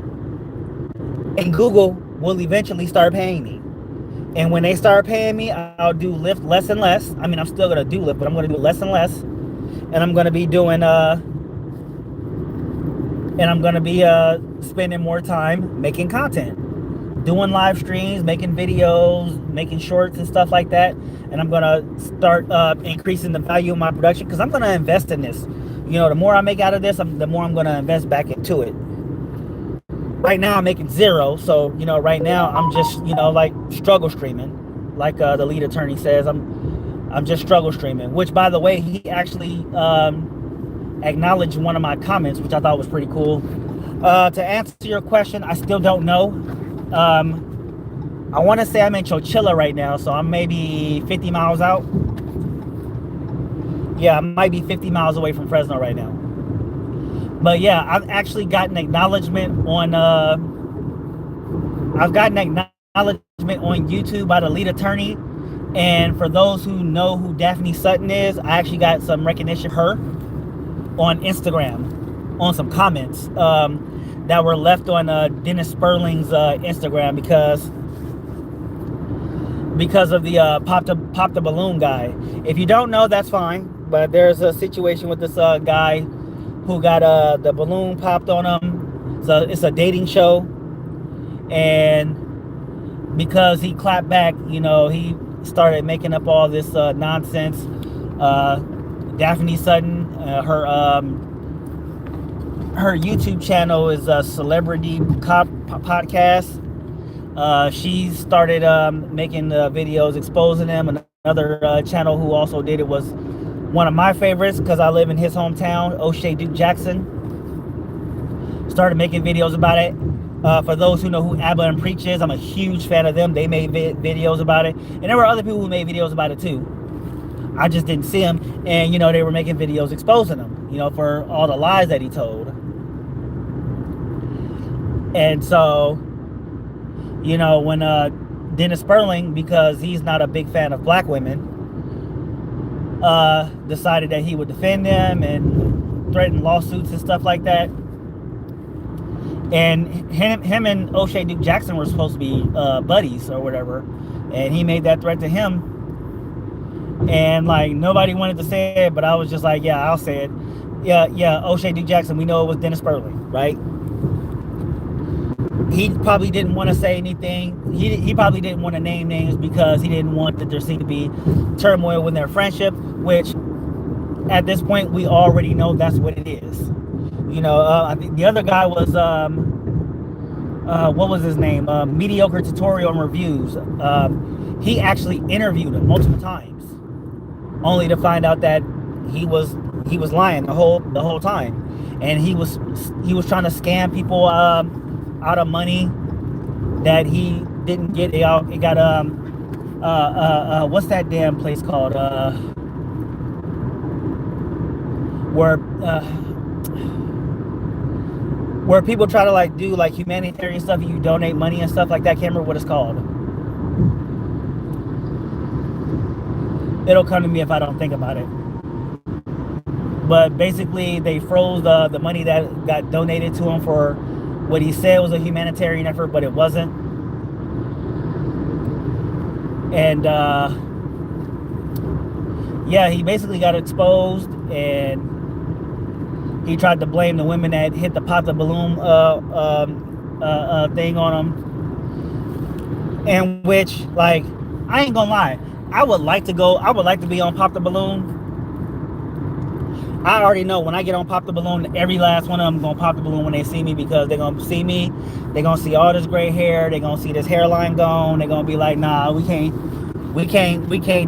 and Google will eventually start paying me. And when they start paying me, I'll do Lyft less and less. I mean, I'm still gonna do Lyft, but I'm gonna do less and less. And I'm gonna be doing And I'm gonna be spending more time making content, doing live streams, making videos, making shorts and stuff like that. And I'm gonna start increasing the value of my production because I'm gonna invest in this. You know, the more I make out of this, the more I'm gonna invest back into it. Right now, I'm making zero, so you know, right now I'm just like struggle streaming, like the lead attorney says. I'm just struggle streaming. Which, by the way, he actually acknowledged one of my comments, which I thought was pretty cool. To answer your question, I still don't know. I want to say I'm in Chochilla right now, so I'm maybe 50 miles out. Yeah, I might be 50 miles away from Fresno right now. But yeah, I've actually gotten acknowledgement on YouTube by the lead attorney. And for those who know who Daphne Sutton is, I actually got some recognition of her on Instagram on some comments that were left on Dennis Sperling's Instagram because of the pop the balloon guy. If you don't know, that's fine. But there's a situation with this guy who got the balloon popped on him. So it's a dating show, and because he clapped back, he started making up all this nonsense. Daphne Sutton, her YouTube channel is a Celebrity Cop Podcast. She started making videos exposing him. Another channel who also did it was one of my favorites because I live in his hometown, O'Shea Duke Jackson. Started making videos about it. For those who know who Abba and Preach is, I'm a huge fan of them. They made videos about it. And there were other people who made videos about it too. I just didn't see them. And, they were making videos exposing him, for all the lies that he told. And so, when Dennis Sperling, because he's not a big fan of black women, decided that he would defend them and threaten lawsuits and stuff like that. And him and O'Shea Duke Jackson were supposed to be buddies or whatever, and he made that threat to him. And like nobody wanted to say it, but I was just like, yeah, I'll say it. Yeah, O'Shea Duke Jackson. We know it was Dennis Sperling, right? He probably didn't want to say anything. He probably didn't want to name names because he didn't want that there seemed to be turmoil in their friendship, which at this point we already know that's what it is. I think the other guy was what was his name? Mediocre Tutorial and Reviews. He actually interviewed him multiple times, only to find out that he was lying the whole time, and he was trying to scam people out of money that he didn't get. It got what's that damn place called? Where people try to like do like humanitarian stuff and you donate money and stuff like that. Can't remember what it's called. It'll come to me if I don't think about it. But basically they froze the money that got donated to him for what he said was a humanitarian effort, but it wasn't. And yeah, he basically got exposed, and he tried to blame the women that hit the pop the balloon thing on him. And which, like, I ain't gonna lie, I would like to be on Pop the Balloon. I already know when I get on Pop the Balloon, every last one of them gonna pop the balloon when they see me, because they're gonna see me, they're gonna see all this gray hair, they're gonna see this hairline gone, they're gonna be like, nah, we can't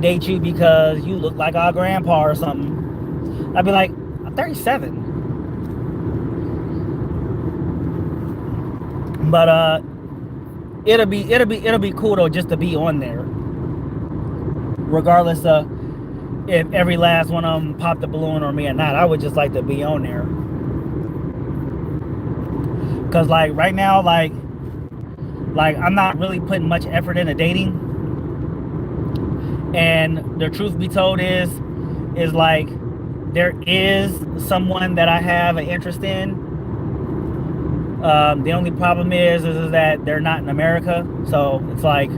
date you because you look like our grandpa or something. I'd be like, I'm 37. But it'll be cool though just to be on there, regardless of if every last one of them popped the balloon on me or not. I would just like to be on there, because like right now, like I'm not really putting much effort into dating, and the truth be told is like there is someone that I have an interest in. The only problem is that they're not in America, so it's like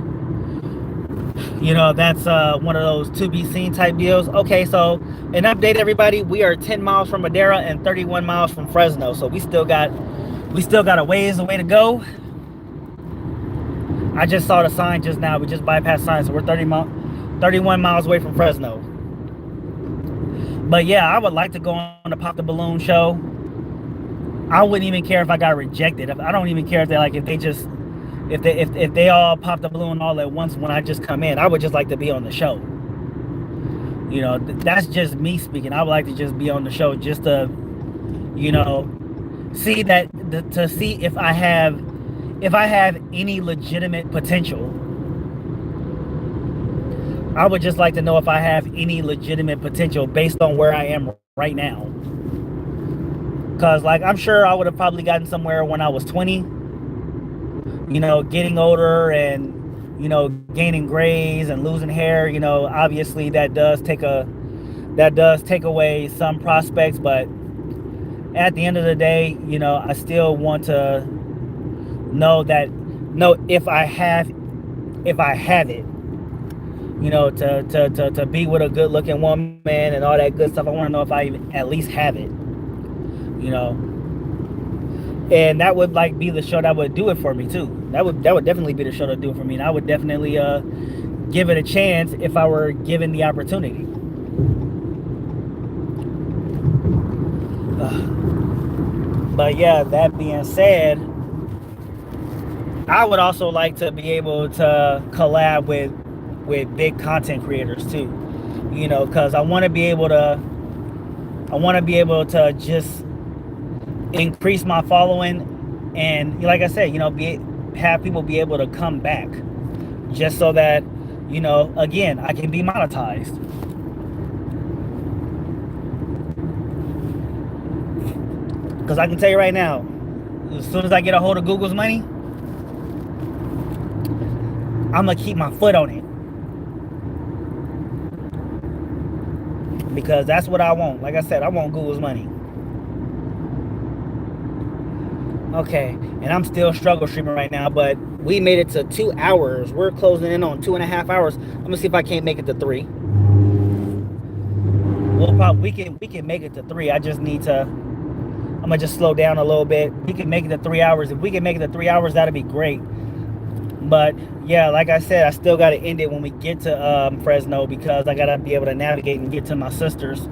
You know, that's one of those to be seen type deals. Okay, so an update, everybody. We are 10 miles from Madera and 31 miles from Fresno. So we still got a ways away to go. I just saw the sign just now. We just bypassed sign, so we're 31 miles away from Fresno. But yeah, I would like to go on the Pop the Balloon show. I wouldn't even care if I got rejected. I don't even care if they like if they just if they all pop the balloon all at once when I just come in. I would just like to be on the show. You know, that's just me speaking. I would like to just be on the show just to, you know, see that to see if I have any legitimate potential. I would just like to know if I have any legitimate potential based on where I am right now. Cause like I'm sure I would have probably gotten somewhere when I was 20. You know, getting older and gaining grays and losing hair. You know, obviously that does take away some prospects, but at the end of the day, I still want to know if I have it, to be with a good looking woman and all that good stuff. I want to know if I even at least have it, you know. And that would like be the show that would do it for me too. That would definitely be the show to do it for me, and I would definitely give it a chance if I were given the opportunity. But yeah, that being said, I would also like to be able to collab with big content creators too. Because I want to be able to just increase my following, and like I said, have people be able to come back, just so that again, I can be monetized. Because I can tell you right now, as soon as I get a hold of Google's money, I'm gonna keep my foot on it, because that's what I want. Like I said, I want Google's money. Okay, and I'm still struggle streaming right now, but we made it to 2 hours. We're closing in on 2.5 hours. I'm gonna see if I can't make it to 3. We can make it to 3. I just need to. I'm gonna just slow down a little bit. We can make it to 3 hours. If we can make it to 3 hours, that'd be great. But yeah, like I said, I still gotta end it when we get to Fresno, because I gotta be able to navigate and get to my sister's,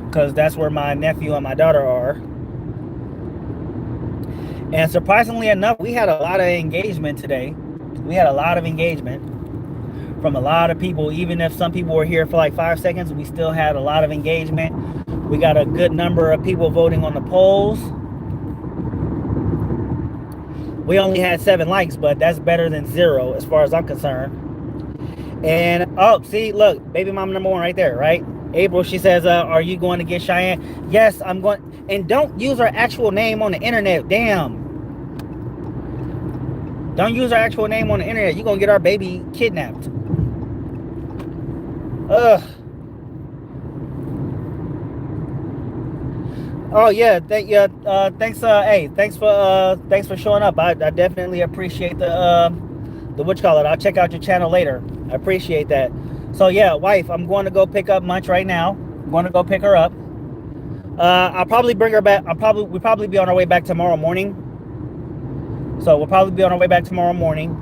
because that's where my nephew and my daughter are. And surprisingly enough, we had a lot of engagement today. We had a lot of engagement from a lot of people. Even if some people were here for like 5 seconds, we still had a lot of engagement. We got a good number of people voting on the polls. We only had 7 likes, but that's better than 0 as far as I'm concerned. And oh, see, look, baby mama number 1 right there, right? April, she says, are you going to get Cheyenne? Yes, I'm going. And don't use her actual name on the internet. Damn. Don't use her actual name on the internet. You're going to get our baby kidnapped. Ugh. Oh yeah, thanks. Hey, thanks for showing up. I definitely appreciate the what you call it. I'll check out your channel later. I appreciate that. So yeah, wife, I'm going to go pick up Munch right now. I'm going to go pick her up. I'll probably bring her back. We'll probably be on our way back tomorrow morning. So we'll probably be on our way back tomorrow morning.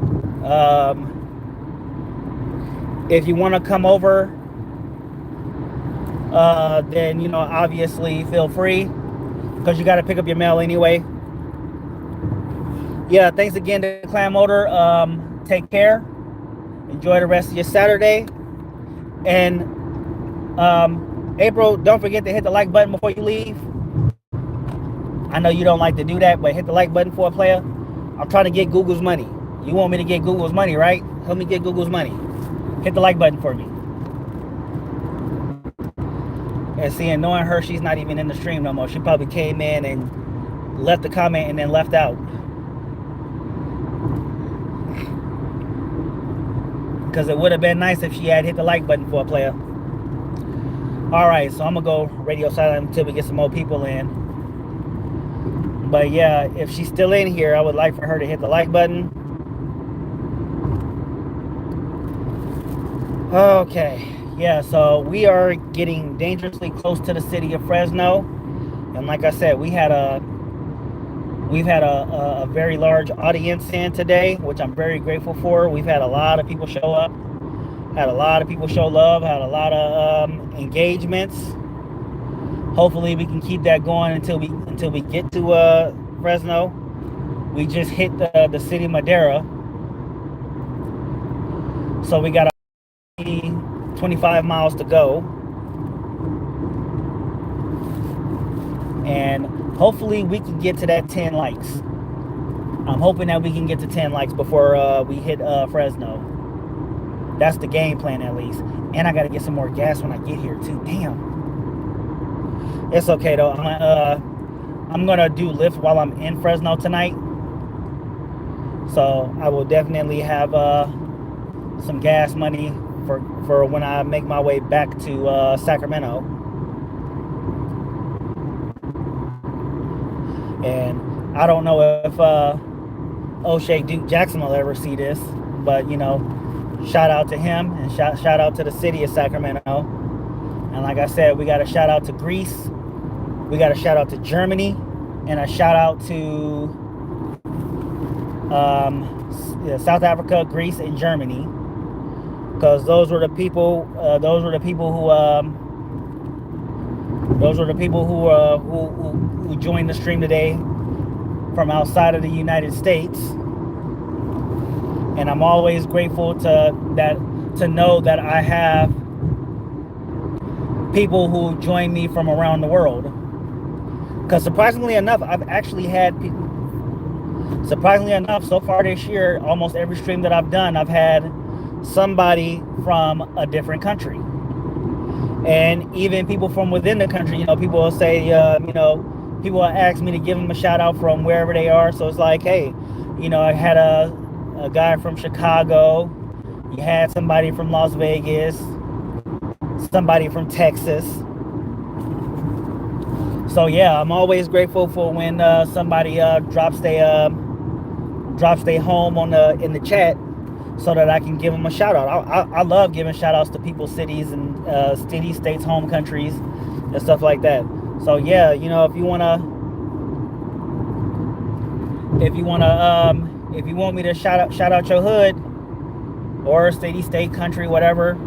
If you want to come over, then obviously feel free, because you got to pick up your mail anyway. Yeah, thanks again to Clan Motor. Take care. Enjoy the rest of your Saturday. And April, don't forget to hit the like button before you leave. I know you don't like to do that, but hit the like button for a player. I'm trying to get Google's money. You want me to get Google's money, right? Help me get Google's money. Hit the like button for me. And seeing, knowing her, she's not even in the stream no more. She probably came in and left a comment and then left out. Because it would have been nice if she had hit the like button for a player. Alright, so I'm going to go radio silent until we get some more people in. But yeah, if she's still in here, I would like for her to hit the like button. Okay, yeah, so we are getting dangerously close to the city of Fresno. And like I said, we've had a very large audience in today, which I'm very grateful for. We've had a lot of people show up, had a lot of people show love, had a lot of engagements. Hopefully we can keep that going until we get to Fresno. We just hit the city of Madera, so we got 25 miles to go, and hopefully we can get to that 10 likes. I'm hoping that we can get to 10 likes before we hit Fresno. That's the game plan, at least. And I got to get some more gas when I get here too. Damn. It's okay though. I'm gonna do Lyft while I'm in Fresno tonight, so I will definitely have some gas money for when I make my way back to Sacramento. And I don't know if O'Shea Duke Jackson will ever see this, but you know, shout out to him, and shout out to the city of Sacramento. And like I said, we got a shout out to Greece, we got a shout out to Germany, and a shout out to South Africa, Greece, and Germany, because those were the people. Those were the people who joined the stream today from outside of the United States. And I'm always grateful to know that I have people who join me from around the world. Because surprisingly enough, so far this year, almost every stream that I've done, I've had somebody from a different country. And even people from within the country, you know, people will say, people will ask me to give them a shout out from wherever they are. So it's like, hey, you know, I had a guy from Chicago, you had somebody from Las Vegas, somebody from Texas. So yeah, I'm always grateful for when somebody drops their home in the chat, so that I can give them a shout out. I love giving shout outs to people's cities and cities, states, home countries, and stuff like that. So yeah, you know, if you want me to shout out your hood or city, state, country, whatever,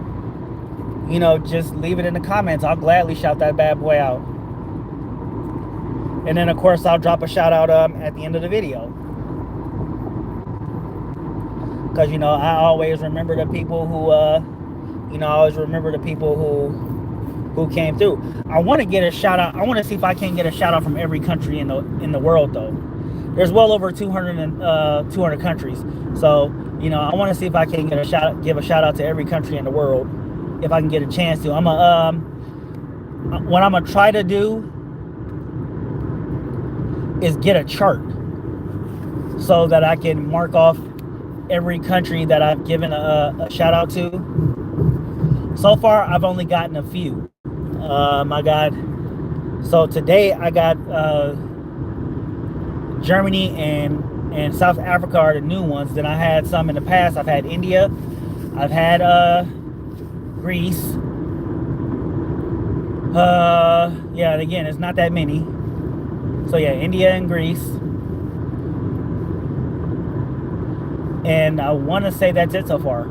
you know, just leave it in the comments. I'll gladly shout that bad boy out. And then of course I'll drop a shout out at the end of the video. Because, you know, I always remember the people who came through. I want to get a shout out. I want to see if I can get a shout out from every country in the world though. There's well over 200 countries. So, you know, I want to see if I can give a shout out to every country in the world, if I can get a chance to. What I'm gonna try to do is get a chart so that I can mark off every country that I've given a shout out to. So far, I've only gotten a few. Today I got Germany and South Africa are the new ones. Then I had some in the past. I've had India, I've had Greece. Yeah, and again, it's not that many. So yeah, India and Greece. And I want to say that's it so far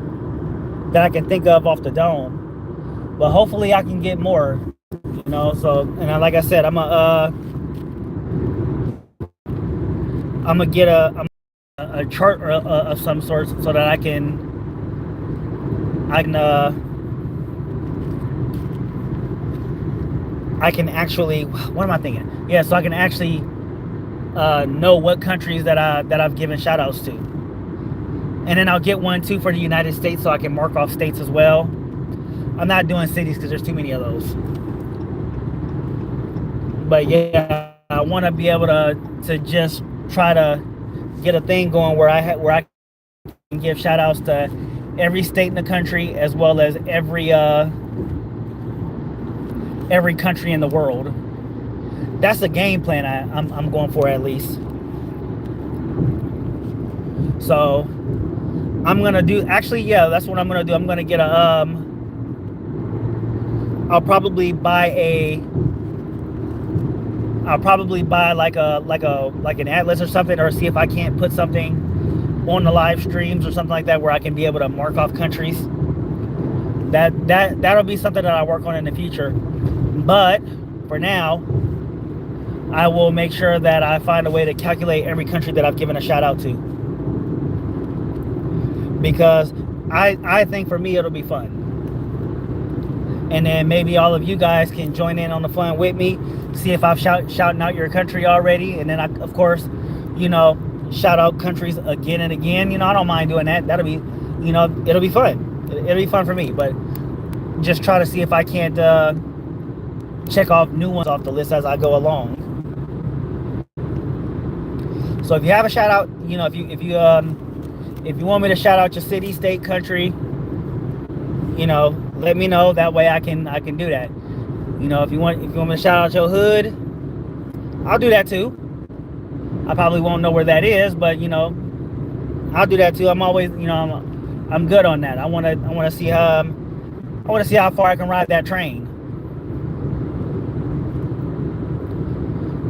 that I can think of off the dome. But hopefully I can get more, you know. So, and like I said, I'm gonna get a chart of some sort so that I can actually, what am I thinking? Yeah, so I can actually know what countries that I've given shout outs to. And then I'll get one too for the United States, so I can mark off states as well. I'm not doing cities because there's too many of those. But yeah, I want to be able to just try to get a thing going where I can give shout outs to every state in the country, as well as every country in the world. That's the game plan I'm going for, at least. So I'm gonna do, actually, yeah, that's what I'm gonna do. I'm gonna get a I'll probably buy a I'll probably buy like an atlas or something, or see if I can't put something on the live streams or something like that where I can be able to mark off countries. That'll be something that I work on in the future. But for now, I will make sure that I find a way to calculate every country that I've given a shout out to, because I think for me it'll be fun. And then maybe all of you guys can join in on the fun with me. See if I've shouting out your country already, and then I, of course, shout out countries again and again. I don't mind doing that. That'll be, it'll be fun. It'll be fun for me. But just try to see if I can't check off new ones off the list as I go along. So if you have a shout out, if you want me to shout out your city, state, country, let me know. That way I can do that. If you want me to shout out your hood, I'll do that too. I probably won't know where that is, but I'll do that too. I'm always, I'm good on that. I want to see how far I can ride that train.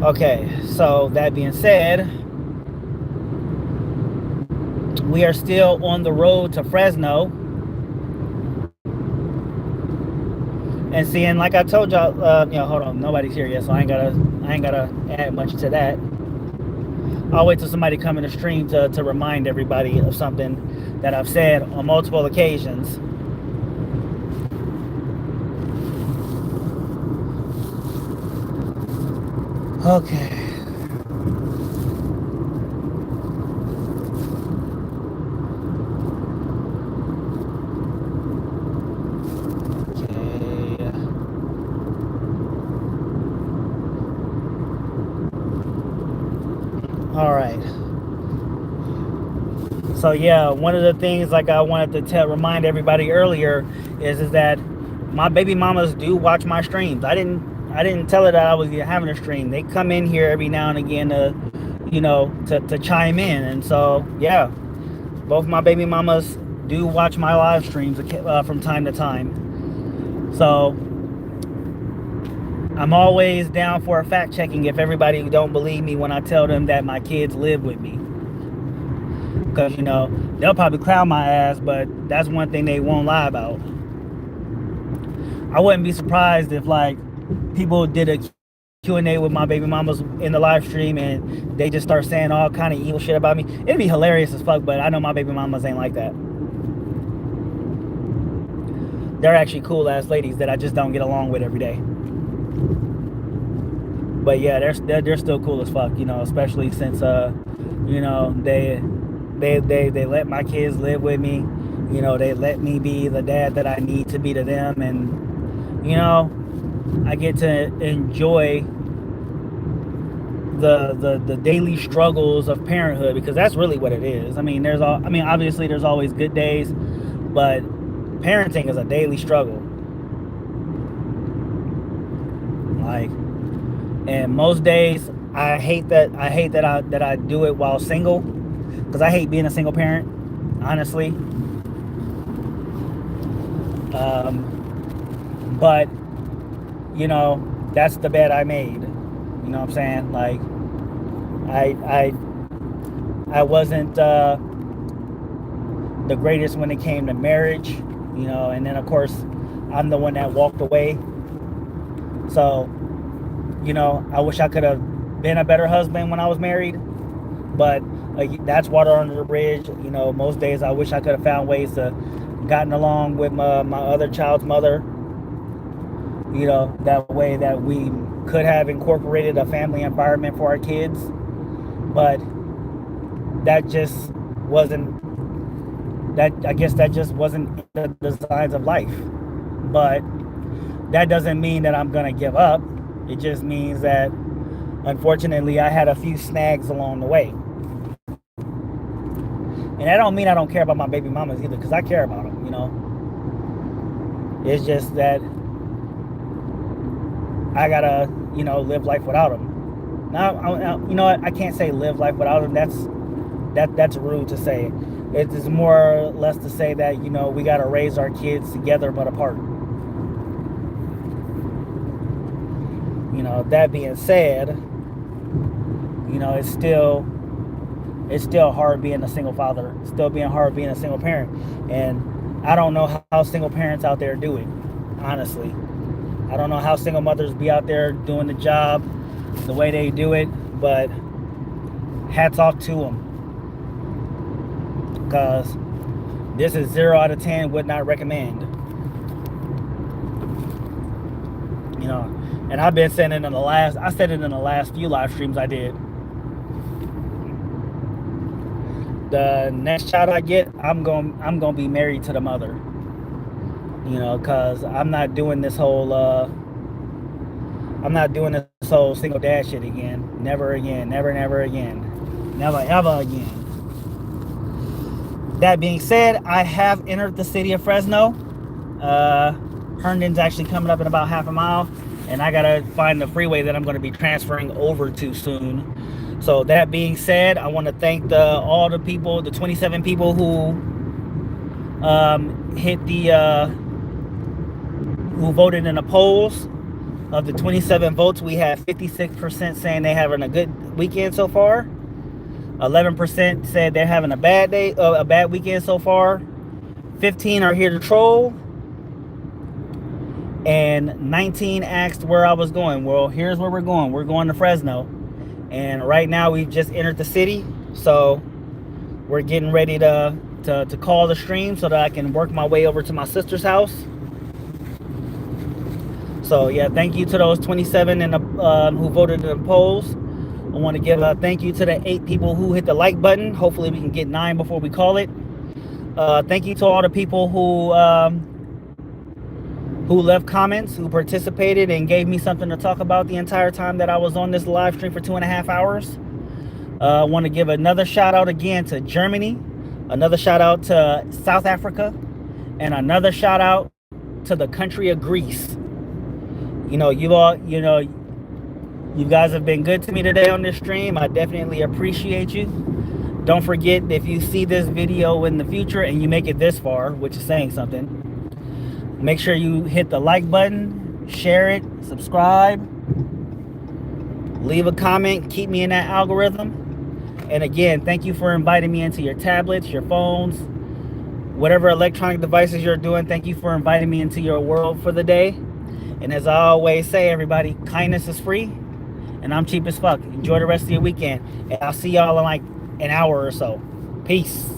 Okay, so that being said, we are still on the road to Fresno. And seeing, like I told y'all, hold on, nobody's here yet, so I ain't gotta add much to that. I'll wait till somebody come in the stream to remind everybody of something that I've said on multiple occasions. Okay. All right. So yeah, one of the things like I wanted to remind everybody earlier is that my baby mamas do watch my streams. I didn't tell her that I was having a stream. They come in here every now and again to chime in, and so yeah, both my baby mamas do watch my live streams from time to time. So I'm always down for a fact checking if everybody don't believe me when I tell them that my kids live with me. Because, they'll probably clown my ass, but that's one thing they won't lie about. I wouldn't be surprised if, people did a Q&A with my baby mamas in the live stream and they just start saying all kind of evil shit about me. It'd be hilarious as fuck, but I know my baby mamas ain't like that. They're actually cool ass ladies that I just don't get along with every day. But yeah, they're still cool as fuck, especially since they let my kids live with me. They let me be the dad that I need to be to them, and I get to enjoy the daily struggles of parenthood, because that's really what it is. Obviously there's always good days, but parenting is a daily struggle. And most days I hate that I do it while single, because I hate being a single parent, honestly. But that's the bed I made. You know what I'm saying? I wasn't the greatest when it came to marriage, and then of course I'm the one that walked away. So I wish I could have been a better husband when I was married, but that's water under the bridge. Most days I wish I could have found ways to gotten along with my other child's mother, that way that we could have incorporated a family environment for our kids. But that just wasn't, I guess that just wasn't the designs of life. But that doesn't mean that I'm gonna give up. It just means that, unfortunately, I had a few snags along the way. And that don't mean I don't care about my baby mamas either, because I care about them, It's just that I gotta, live life without them. Now, you know what? I can't say live life without them. That's rude to say. It's more or less to say that, we gotta raise our kids together but apart. That being said, it's still hard being a single father. It's still being hard being a single parent. And I don't know how single parents out there do it, honestly. I don't know how single mothers be out there doing the job the way they do it, but hats off to them. Because this is 0 out of 10, would not recommend. And I've been saying it I said it in the last few live streams I did. The next child I get, I'm gonna be married to the mother. Cause I'm not doing this whole single dad shit again. Never again. Never again. Never ever again. That being said, I have entered the city of Fresno. Herndon's actually coming up in about half a mile, and I gotta find the freeway that I'm going to be transferring over to soon. So that being said, I want to thank all the people, the 27 people who who voted in the polls. Of the 27 votes, we have 56% saying they're having a good weekend so far. 11% said they're having a bad weekend so far. 15 are here to troll. And 19 asked where I was going. Well, here's where we're going. We're going to Fresno. And right now we've just entered the city. So we're getting ready to call the stream so that I can work my way over to my sister's house. So yeah, thank you to those 27 who voted in the polls. I want to give a thank you to the 8 people who hit the like button. Hopefully we can get 9 before we call it. Thank you to all the people who left comments, who participated and gave me something to talk about the entire time that I was on this live stream for 2.5 hours. I want to give another shout out again to Germany, another shout out to South Africa, and another shout out to the country of Greece. You guys have been good to me today on this stream. I definitely appreciate you. Don't forget, if you see this video in the future and you make it this far, which is saying something, make sure you hit the like button, share it, subscribe, leave a comment, keep me in that algorithm. And again, thank you for inviting me into your tablets, your phones, whatever electronic devices you're doing. Thank you for inviting me into your world for the day. And as I always say, everybody, kindness is free, and I'm cheap as fuck. Enjoy the rest of your weekend, and I'll see y'all in like an hour or so. Peace.